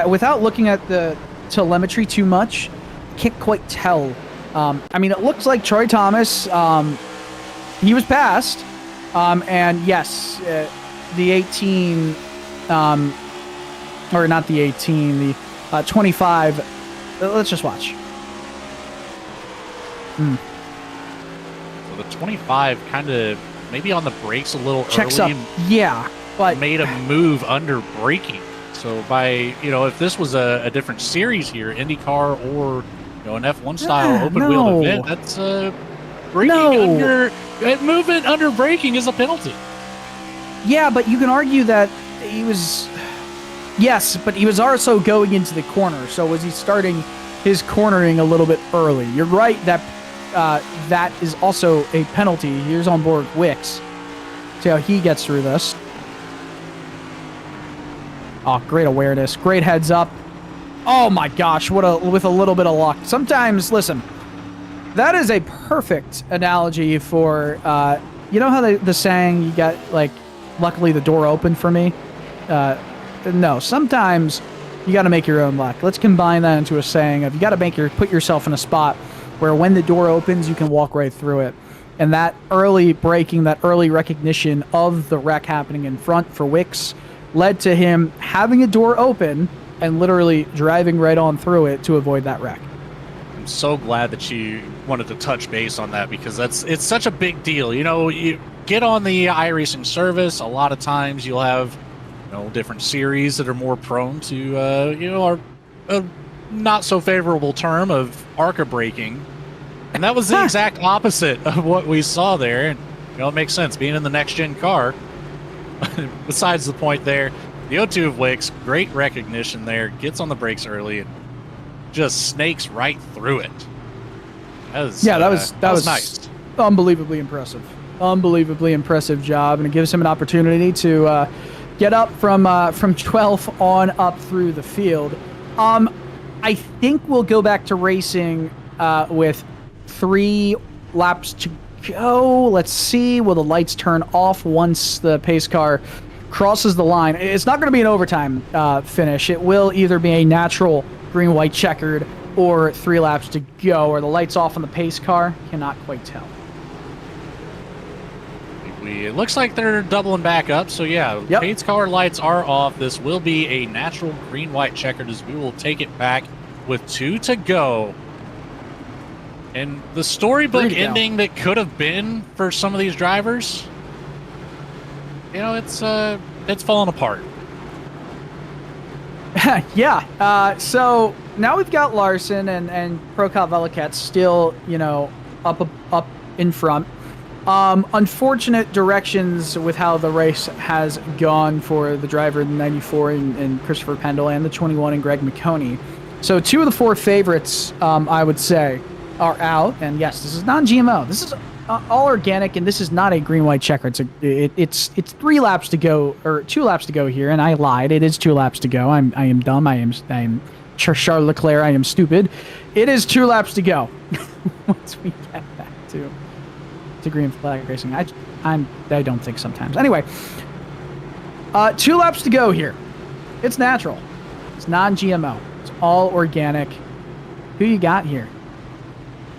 without looking at the telemetry too much, can't quite tell. I mean, it looks like Troy Thomas, he was passed. And yes, the 18, or not the 18, the 25. Let's just watch. So the 25 kind of maybe on the brakes a little checks early. Up. Yeah, but made a move under braking. So by, if this was a different series here, IndyCar or an F1 style open wheel event, that's braking movement under braking is a penalty. Yeah, but you can argue that he was Yes, but he was also going into the corner, so was he starting his cornering a little bit early? You're right that that is also a penalty. Here's on board Wicks. See how he gets through this. Oh, great awareness. Great heads up. Oh my gosh, with a little bit of luck. Sometimes, listen, that is a perfect analogy for, you know how the saying, you got, like, luckily the door opened for me? No, sometimes you got to make your own luck. Let's combine that into a saying of you got to put yourself in a spot where when the door opens, you can walk right through it. And that early braking, that early recognition of the wreck happening in front for Wicks led to him having a door open and literally driving right on through it to avoid that wreck. I'm so glad that you wanted to touch base on that because it's such a big deal. You know, you get on the iRacing service, a lot of times you'll have different series that are more prone to a not so favorable term of ARCA braking. And that was the exact opposite of what we saw there. And it makes sense being in the next gen car. Besides the point there, the O2 of Wicks, great recognition there, gets on the brakes early and just snakes right through it. That was nice. Unbelievably impressive. Unbelievably impressive job, and it gives him an opportunity to get up from 12th on up through the field. I think we'll go back to racing with 3 laps to go. Let's see. Will the lights turn off once the pace car crosses the line? It's not going to be an overtime finish. It will either be a natural green, white, checkered or 3 laps to go. Are the lights off on the pace car? Cannot quite tell. It looks like they're doubling back up. So, yeah, yep. Pace car lights are off. This will be a natural green, white, checkered as we will take it back with 2 to go. And the storybook ending that could have been for some of these drivers, it's falling apart. Yeah. So now we've got Larson and Prokop Velikat still, up in front. Unfortunate directions with how the race has gone for the driver in the 94 and Christopher Pendle and the 21 and Greg Maconi. So 2 of the 4 favorites, I would say, are out. And yes, this is non-GMO. This is all organic, and this is not a green, white checker. It's 3 laps to go, or 2 laps to go here. And I lied. It is 2 laps to go. I am dumb. I am Charles Leclerc. I am stupid. It is 2 laps to go. Once we get back to green flag racing, I don't think sometimes. Anyway, 2 laps to go here. It's natural. It's non-GMO. It's all organic. Who you got here?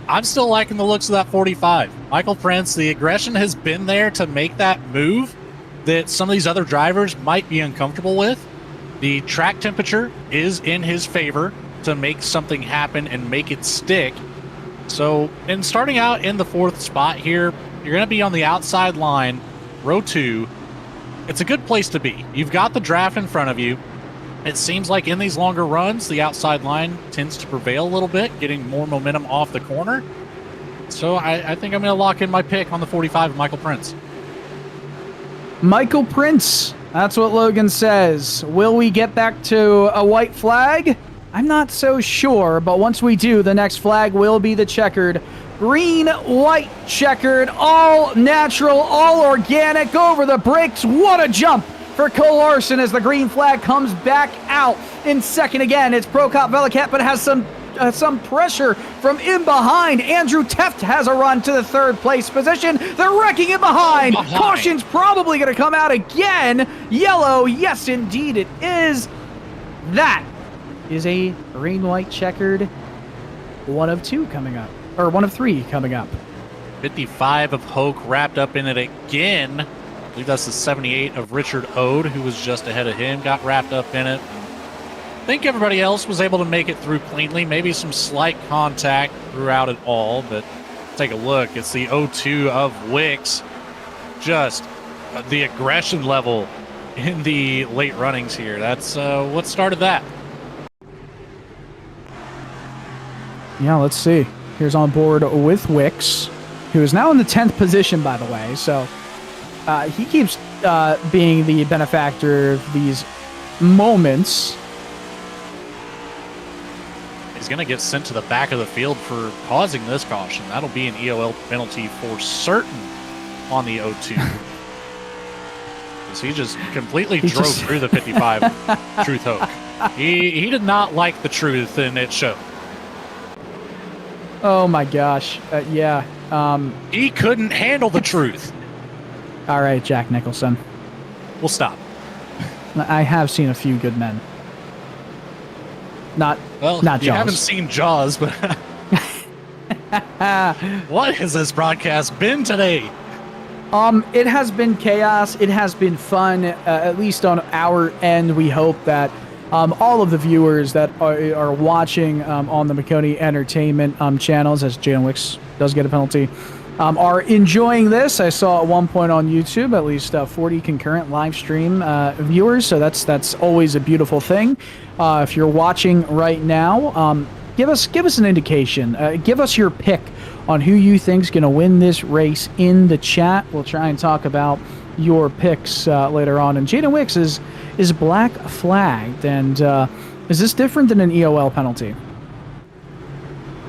I'm still liking the looks of that 45. Michael Prince, the aggression has been there to make that move that some of these other drivers might be uncomfortable with. The track temperature is in his favor to make something happen and make it stick. So, in starting out in the 4th spot here, you're going to be on the outside line, row 2. It's a good place to be. You've got the draft in front of you. It seems like in these longer runs, the outside line tends to prevail a little bit, getting more momentum off the corner. So I think I'm going to lock in my pick on the 45 of Michael Prince. Michael Prince. That's what Logan says. Will we get back to a white flag? I'm not so sure, but once we do, the next flag will be the checkered. Green, white, checkered, all natural, all organic, over the brakes. What a jump for Cole Larson as the green flag comes back out. In second again, it's Prokop Velikat, but has some pressure from in behind. Andrew Teft has a run to the 3rd place position. They're wrecking it behind. Caution's probably going to come out again. Yellow, yes indeed it is. That is a green, white, checkered 1 of 2 coming up. Or 1 of 3 coming up. 55 of Hoke wrapped up in it again. I believe that's the 78 of Richard Ode, who was just ahead of him, got wrapped up in it. I think everybody else was able to make it through cleanly. Maybe some slight contact throughout it all, but take a look. It's the O2 of Wicks. Just the aggression level in the late runnings here. That's what started that. Yeah, let's see. Here's on board with Wicks, who is now in the 10th position, by the way. So he keeps being the benefactor of these moments. He's going to get sent to the back of the field for causing this caution. That'll be an EOL penalty for certain on the 0-2. Because he just completely drove through the 55 Truth Hoke. He did not like the truth, and it showed. Oh my gosh. Yeah. He couldn't handle the truth. All right, Jack Nicholson. We'll stop. I have seen a few good men. Not You Jaws. haven't seen Jaws, but what has this broadcast been today? It has been chaos. It has been fun, at least on our end. We hope that all of the viewers that are watching on the Maconi Entertainment channels, as Jalen Wicks does get a penalty, are enjoying this. I saw at one point on YouTube at least 40 concurrent live stream viewers, so that's always a beautiful thing. If you're watching right now, give us an indication. Give us your pick on who you think's going to win this race in the chat. We'll try and talk about your picks later on. And Jaden Wicks is black flagged, and is this different than an EOL penalty?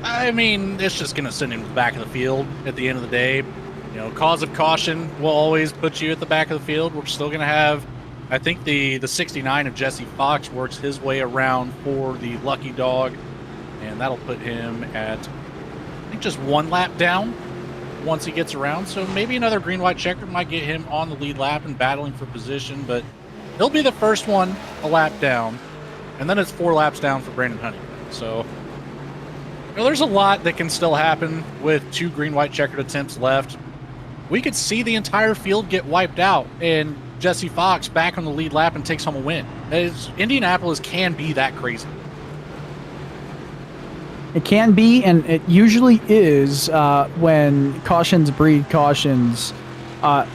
I mean, it's just going to send him to the back of the field at the end of the day. You know, cause of caution will always put you at the back of the field. We're still going to have, I think the 69 of Jesse Fox works his way around for the lucky dog, and that'll put him at, I think, just one lap down once he gets around. So maybe another green-white checker might get him on the lead lap and battling for position, but he'll be the first one a lap down, and then it's 4 laps down for Brandon Huntington. So there's a lot that can still happen with 2 green-white checkered attempts left. We could see the entire field get wiped out and Jesse Fox back on the lead lap and takes home a win. Indianapolis can be that crazy. It can be, and it usually is when cautions breed cautions. I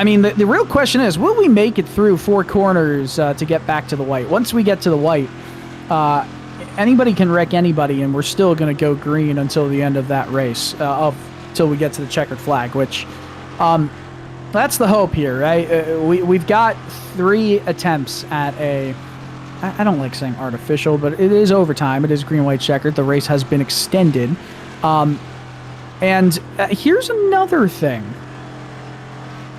mean, the real question is, will we make it through 4 corners to get back to the white? Once we get to the white, anybody can wreck anybody, and we're still going to go green until the end of that race, until we get to the checkered flag, which that's the hope here, right? We've got 3 attempts at a, I don't like saying artificial, but it is overtime. It is green-white checkered. The race has been extended. And here's another thing.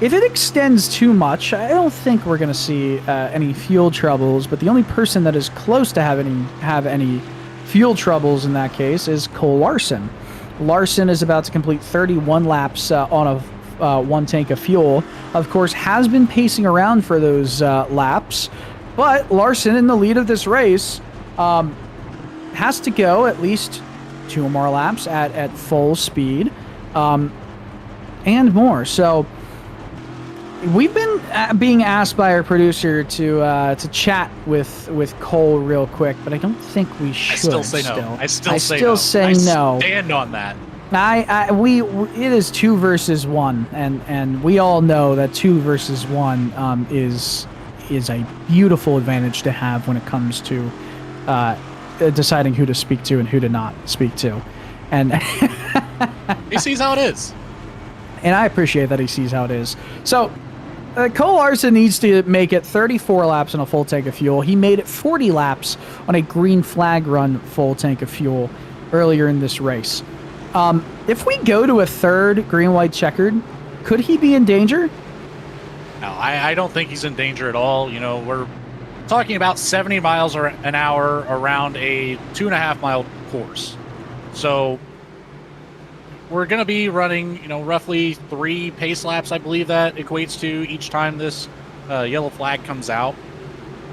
If it extends too much, I don't think we're going to see any fuel troubles, but the only person that is close to have any fuel troubles in that case is Cole Larson. Larson is about to complete 31 laps on a 1 tank of fuel. Of course, has been pacing around for those laps, but Larson in the lead of this race has to go at least 2 more laps at full speed and more. So we've been being asked by our producer to chat with Cole real quick, but I don't think we should. I still say no. I still say no. Stand on that. It is 2 versus 1, and we all know that 2 versus 1 is a beautiful advantage to have when it comes to deciding who to speak to and who to not speak to. And he sees how it is. And I appreciate that he sees how it is. So Cole Larson needs to make it 34 laps on a full tank of fuel. He made it 40 laps on a green flag run full tank of fuel earlier in this race. If we go to a 3rd green-white checkered, could he be in danger? No, I don't think he's in danger at all. You know, we're talking about 70 miles an hour around a 2.5-mile course. So we're going to be running, roughly 3 pace laps, I believe that equates to each time this yellow flag comes out.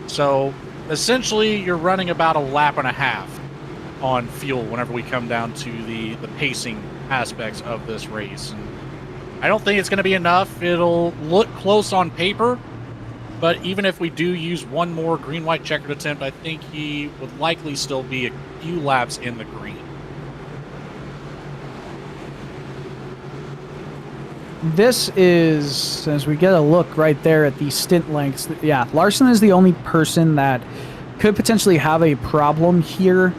So essentially, you're running about a lap and a half on fuel whenever we come down to the pacing aspects of this race. And I don't think it's going to be enough. It'll look close on paper, but even if we do use 1 more green-white checkered attempt, I think he would likely still be a few laps in the green. This is, as we get a look right there at the stint lengths, yeah, Larson is the only person that could potentially have a problem here.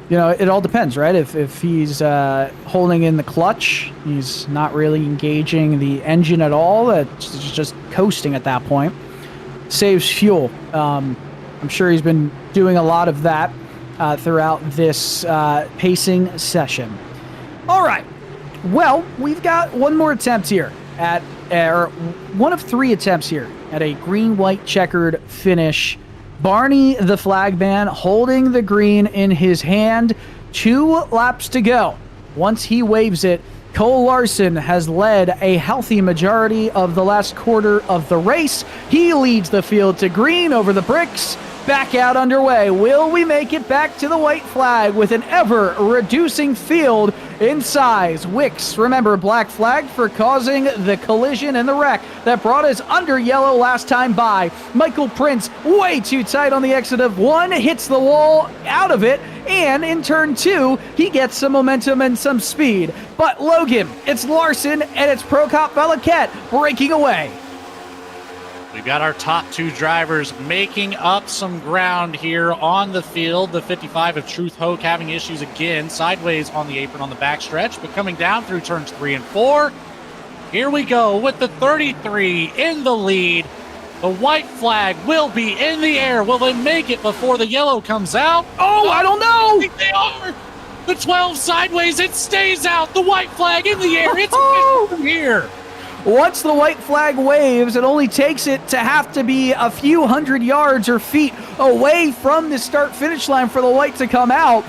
It all depends, right? If he's holding in the clutch, he's not really engaging the engine at all. It's just coasting at that point. saves fuel. I'm sure he's been doing a lot of that throughout this pacing session. All right. Well, we've got one more attempt here at, or one of 3 attempts here at a green-white checkered finish. Barney the flagman holding the green in his hand. 2 laps to go. Once he waves it, Cole Larson has led a healthy majority of the last quarter of the race. He leads the field to green over the bricks. Back out underway. Will we make it back to the white flag with an ever-reducing field in size? Wicks, remember, black flag for causing the collision and the wreck that brought us under yellow last time by. Michael Prince, way too tight on the exit of 1, hits the wall out of it, and in turn 2, he gets some momentum and some speed. But Logan, it's Larson, and it's Prokop Valiquette breaking away. We've got our top 2 drivers making up some ground here on the field. The 55 of Truth Hoke having issues again, sideways on the apron on the backstretch, but coming down through turns 3 and 4. Here we go with the 33 in the lead. The white flag will be in the air. Will they make it before the yellow comes out? Oh, I don't know. I think they are. The 12 sideways, it stays out. The white flag in the air. It's here. Once the white flag waves, it only takes it to have to be a few hundred yards or feet away from the start-finish line for the white to come out.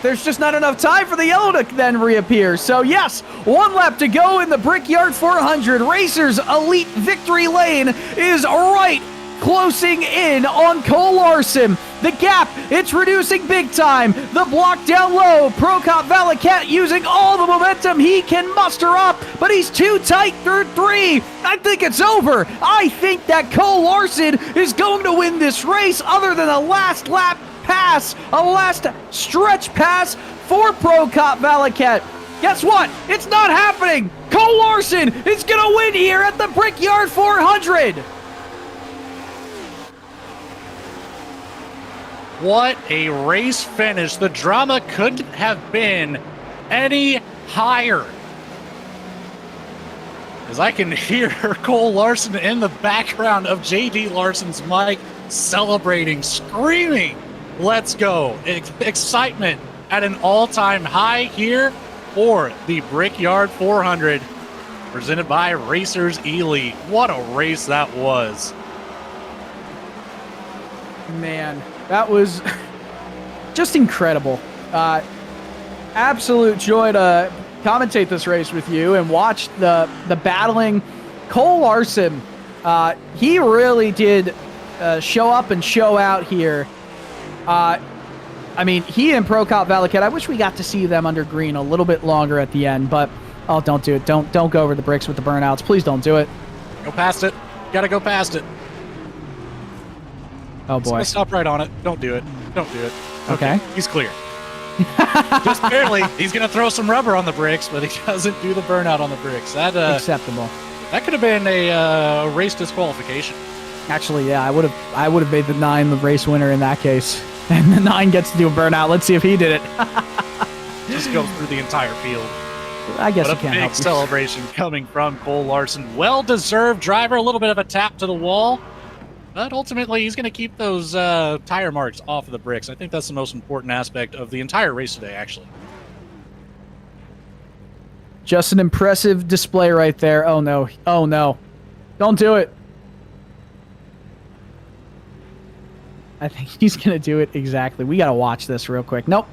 There's just not enough time for the yellow to then reappear. So yes, 1 lap to go in the Brickyard 400. Racers Elite Victory Lane is right closing in on Cole Larson. The gap, it's reducing big time. The block down low. Prokop Valiquette using all the momentum he can muster up, but he's too tight through 3. I think it's over. I think that Cole Larson is going to win this race other than a last lap pass, a last stretch pass for Prokop Valiquette. Guess what? It's not happening. Cole Larson is going to win here at the Brickyard 400. What a race finish. The drama couldn't have been any higher. As I can hear Cole Larson in the background of JD Larson's mic celebrating, screaming, let's go. Excitement at an all-time high here for the Brickyard 400 presented by Racers Elite. What a race that was. Man, that was just incredible. Absolute joy to commentate this race with you and watch the battling. Cole Larson, he really did show up and show out here. I mean, he and Prokop Valiquette, I wish we got to see them under green a little bit longer at the end, but oh, don't do it. Don't go over the bricks with the burnouts. Please don't do it. Go past it. Gotta go past it. Oh boy. Stop right on it. Don't do it. Don't do it. Okay. He's clear. Just barely. He's going to throw some rubber on the bricks, but he doesn't do the burnout on the bricks. That acceptable. That could have been a race disqualification. Actually, yeah, I would have made the 9 the race winner in that case. And the 9 gets to do a burnout. Let's see if he did it. Just goes through the entire field. I guess you can't help. A big celebration coming from Cole Larson. Well-deserved driver. A little bit of a tap to the wall. But ultimately, he's going to keep those tire marks off of the bricks. I think that's the most important aspect of the entire race today, actually. Just an impressive display right there. Oh, no. Oh, no. Don't do it. I think he's going to do it exactly. We got to watch this real quick. Nope.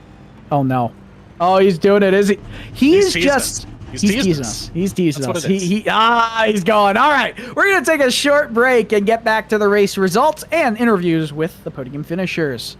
Oh, no. Oh, he's doing it, is he? He's just... He's teasing us. He's teasing us. He's going. All right. We're going to take a short break and get back to the race results and interviews with the podium finishers.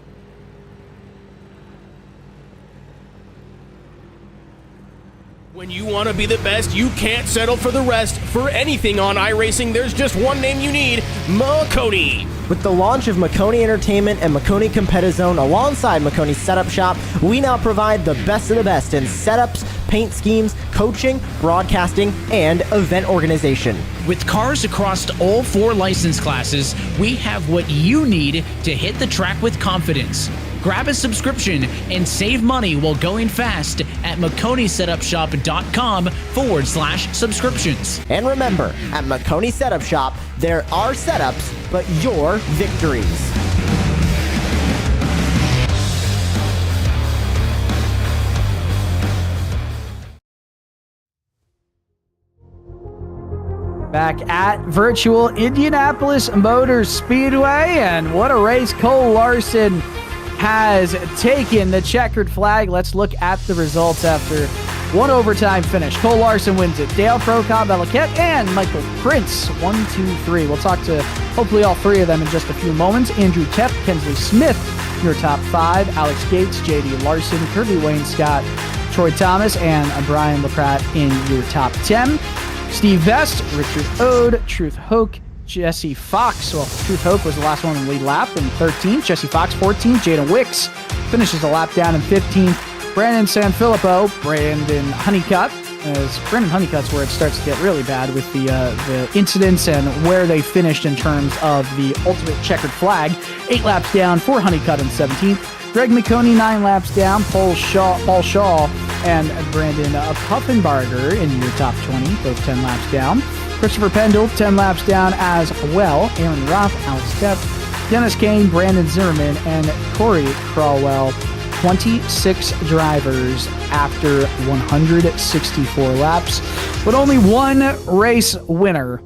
When you want to be the best, you can't settle for the rest. For anything on iRacing, there's just one name you need, Maconi. With the launch of Maconi Entertainment and Maconi Competizone alongside Maconi's Setup Shop, we now provide the best of the best in setups, paint schemes, coaching, broadcasting, and event organization. With cars across all 4 license classes, we have what you need to hit the track with confidence. Grab a subscription and save money while going fast at MaconiSetupShop.com/subscriptions. And remember, at Maconi Setup Shop, there are setups, but your victories. Back at virtual Indianapolis Motor Speedway, and what a race Cole Larson has taken the checkered flag. Let's look at the results after one overtime finish. Cole Larson wins it. Dale Prokop, Elliott, and Michael Prince. 1, 2, 3. We'll talk to hopefully all 3 of them in just a few moments. Andrew Tepp, Kensley Smith, your top 5. Alex Gates, J.D. Larson, Kirby Wayne Scott, Troy Thomas, and Brian LaPratt in your top 10. Steve Vest, Richard Ode, Truth Hoke, Jesse Fox. Well, Truth Hoke was the last one in the lead lap in 13th. Jesse Fox, 14th. Jaden Wicks finishes a lap down in 15th. Brandon Sanfilippo, Brandon Honeycutt. As Brandon Honeycutt's where it starts to get really bad with the incidents and where they finished in terms of the ultimate checkered flag. 8 laps down for Honeycutt in 17th. Greg Maconi, 9 laps down. Paul Shaw and Brandon Puffenbarger in your top 20, both 10 laps down. Christopher Pendle, 10 laps down as well. Aaron Roth, Alex Stepp, Dennis Kane, Brandon Zimmerman, and Corey Crawwell. 26 drivers after 164 laps, but only one race winner,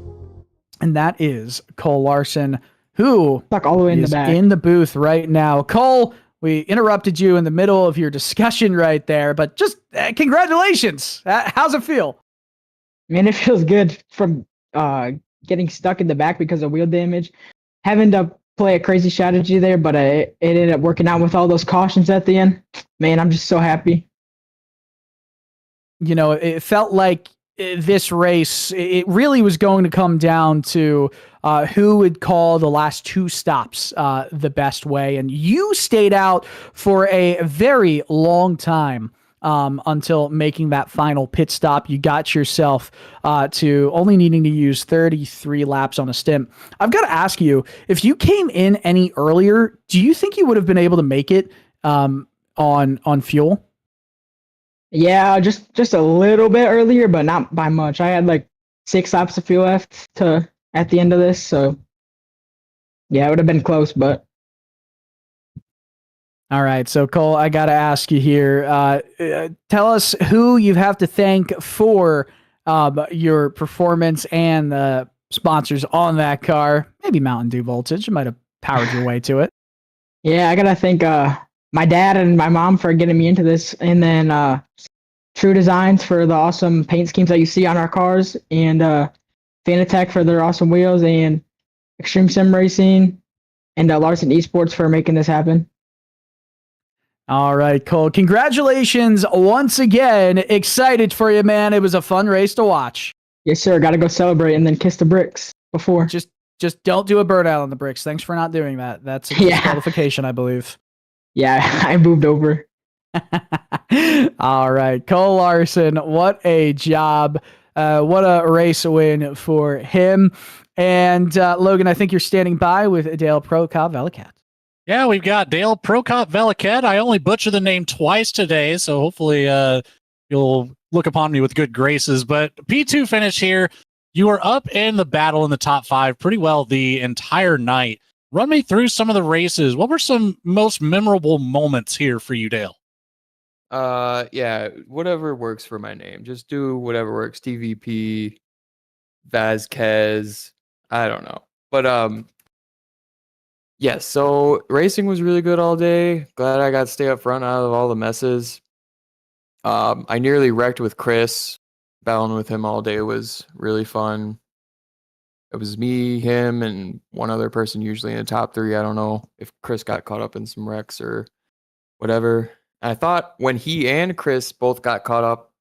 and that is Cole Larson, who stuck all the way in is the back in the booth right now. Cole, we interrupted you in the middle of your discussion right there, but just congratulations. How's it feel? Man, it feels good from getting stuck in the back because of wheel damage. Having to play a crazy strategy there, but it ended up working out with all those cautions at the end. Man, I'm just so happy. You know, it felt like this race, it really was going to come down to who would call the last 2 stops the best way. And you stayed out for a very long time until making that final pit stop. You got yourself to only needing to use 33 laps on a stint. I've got to ask you, if you came in any earlier, do you think you would have been able to make it on fuel? Yeah, just a little bit earlier, but not by much. I had like 6 laps of fuel left at the end of this, so yeah, it would have been close, but. All right, so Cole, I got to ask you here. Tell us who you have to thank for your performance and the sponsors on that car. Maybe Mountain Dew Voltage. You might have powered your way to it. Yeah, I got to thank my dad and my mom for getting me into this, and then True Designs for the awesome paint schemes that you see on our cars, and Fanatec for their awesome wheels, and Extreme Sim Racing, and Larson Esports for making this happen. All right, Cole. Congratulations once again. Excited for you, man. It was a fun race to watch. Yes, sir. Got to go celebrate and then kiss the bricks before. Just don't do a burnout on the bricks. Thanks for not doing that. That's a disqualification, I believe. Yeah, I moved over. All right, Cole Larson. What a job. What a race win for him. And Logan, I think you're standing by with Dale Prokop Velikat. Yeah, we've got Dale Prokop Velikat. I only butchered the name twice today, so hopefully you'll look upon me with good graces. But P2 finish here. You were up in the battle in the top 5 pretty well the entire night. Run me through some of the races. What were some most memorable moments here for you, Dale? Yeah, whatever works for my name. Just do whatever works. TVP, Vazquez, I don't know. But yes, so racing was really good all day. Glad I got to stay up front out of all the messes. I nearly wrecked with Chris. Battling with him all day was really fun. It was me, him, and one other person usually in the top 3. I don't know if Chris got caught up in some wrecks or whatever. I thought when he and Chris both got caught up,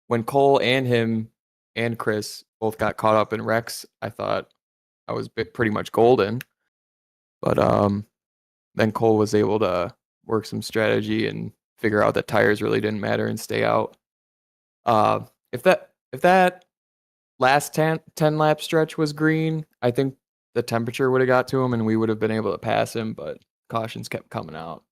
when Cole and him and Chris both got caught up in wrecks, I thought I was pretty much golden. But then Cole was able to work some strategy and figure out that tires really didn't matter and stay out. If that last 10 lap stretch was green, I think the temperature would have got to him and we would have been able to pass him, but cautions kept coming out.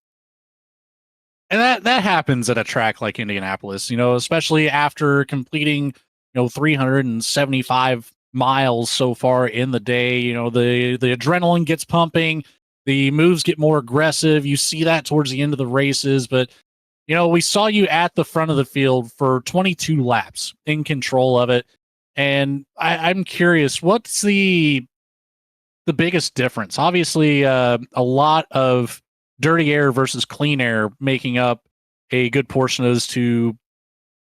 And that happens at a track like Indianapolis, especially after completing, 375 miles so far in the day. The adrenaline gets pumping, the moves get more aggressive. You see that towards the end of the races, but we saw you at the front of the field for 22 laps in control of it. And I'm curious, what's the biggest difference? Obviously, a lot of dirty air versus clean air making up a good portion of those two,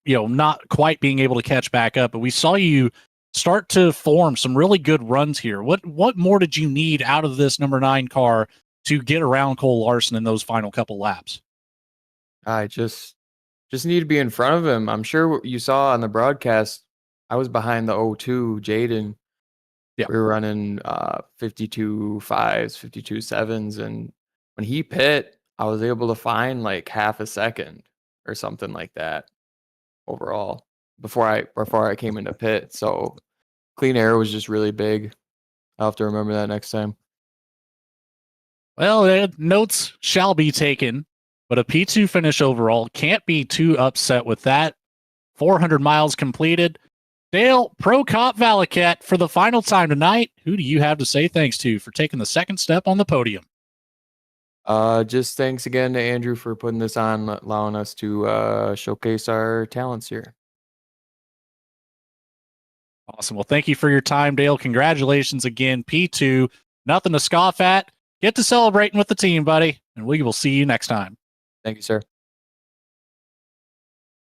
not quite being able to catch back up. But we saw you start to form some really good runs here. What more did you need out of this number 9 car to get around Cole Larson in those final couple laps? I just need to be in front of him. I'm sure you saw on the broadcast, I was behind the 02 Jaden. Yeah. We were running 52 5s, 52 7s, and when he pit, I was able to find like half a second or something like that overall before I came into pit. So clean air was just really big. I'll have to remember that next time. Well, notes shall be taken, but a P2 finish overall. Can't be too upset with that. 400 miles completed. Dale, Pro Cop Valaket, for the final time tonight, who do you have to say thanks to for taking the second step on the podium? Just thanks again to Andrew for putting this on, allowing us to showcase our talents here. Awesome. Well, thank you for your time, Dale. Congratulations again. P2, nothing to scoff at. Get to celebrating with the team, buddy, and we will see you next time. Thank you, sir.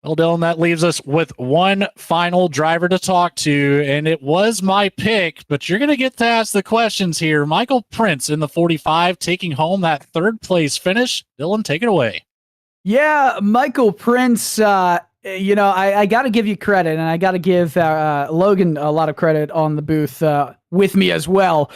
Well, Dylan, that leaves us with one final driver to talk to, and it was my pick, but you're going to get to ask the questions here. Michael Prince in the 45 taking home that third place finish. Dylan, take it away. Yeah, Michael Prince, I got to give you credit, and I got to give Logan a lot of credit on the booth with me as well.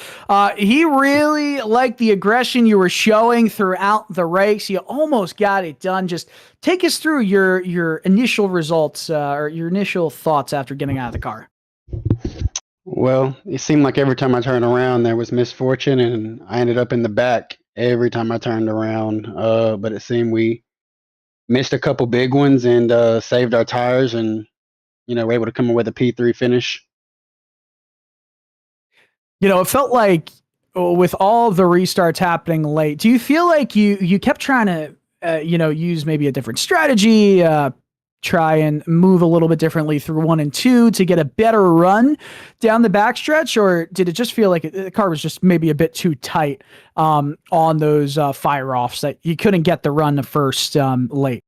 He really liked the aggression you were showing throughout the race. You almost got it done. Just take us through your initial results or your initial thoughts after getting out of the car. Well, it seemed like every time I turned around, there was misfortune, and I ended up in the back every time I turned around. But it seemed we missed a couple big ones and saved our tires, and we're able to come away with a P3 finish. It felt like with all the restarts happening late, do you feel like you kept trying to use maybe a different strategy, try and move a little bit differently through 1 and 2 to get a better run down the backstretch, or did it just feel like the car was just maybe a bit too tight on those fire offs that you couldn't get the run the first late?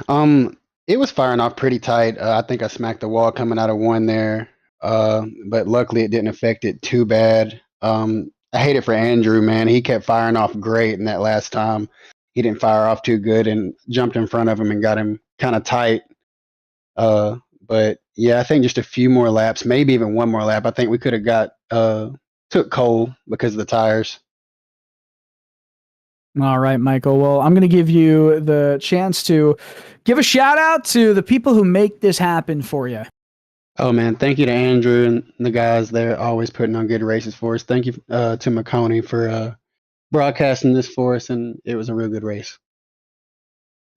It was firing off pretty tight. I think I smacked the wall coming out of 1 there, but luckily it didn't affect it too bad. I hate it for Andrew, man. He kept firing off great, and that last time he didn't fire off too good and jumped in front of him and got him kind of tight. But yeah, I think just a few more laps, maybe even one more lap. I think we could have took Cole because of the tires. All right, Michael. Well, I'm going to give you the chance to give a shout out to the people who make this happen for you. Oh, man. Thank you to Andrew and the guys there always putting on good races for us. Thank you to Maconi for broadcasting this for us, and it was a real good race.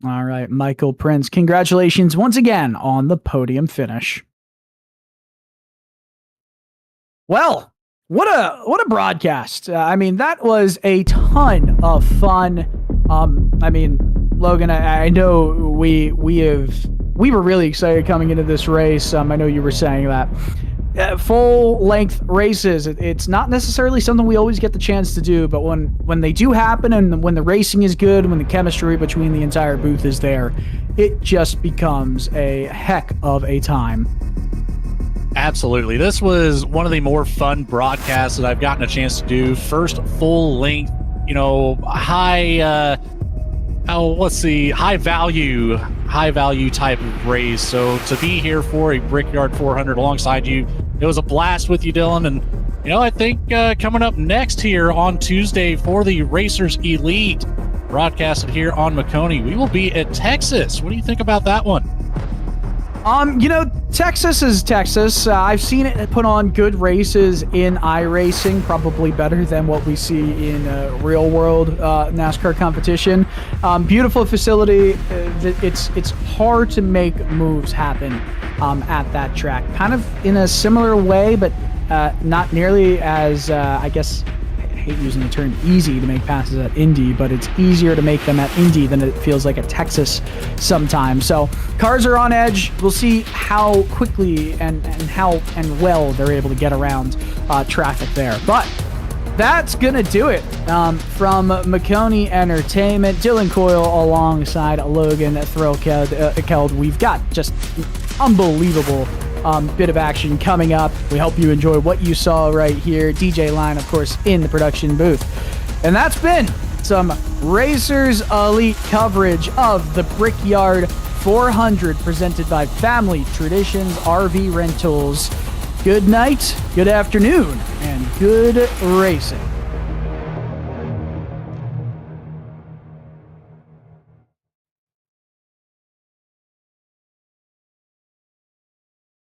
All right, Michael Prince, congratulations once again on the podium finish. Well, what a broadcast. That was a ton of fun. Logan, I know we were really excited coming into this race. I know you were saying that. Full length races, it's not necessarily something we always get the chance to do, but when they do happen, and when the racing is good, when the chemistry between the entire booth is there, it just becomes a heck of a time. Absolutely. This was one of the more fun broadcasts that I've gotten a chance to do. First full length, high value type of race. So to be here for a Brickyard 400 alongside you, it was a blast with you, Dylan. And I think coming up next here on Tuesday for the Racers Elite, we're broadcasted here on Maconi. We will be at Texas. What do you think about that one? Texas is Texas. I've seen it put on good races in iRacing, probably better than what we see in real world NASCAR competition. Beautiful facility. It's hard to make moves happen at that track. Kind of in a similar way, but not nearly as, I guess, I hate using the term easy to make passes at Indy, but it's easier to make them at Indy than it feels like at Texas sometimes. So cars are on edge. We'll see how quickly and how and well they're able to get around traffic there. But that's going to do it from Maconi Entertainment. Dylan Coyle alongside Logan Threlkeld. We've got just unbelievable bit of action coming up. We hope you enjoy what you saw right here. DJ Line, of course, in the production booth. And that's been some Racers Elite coverage of the Brickyard 400 presented by Family Traditions RV Rentals. Good night, good afternoon, and good racing.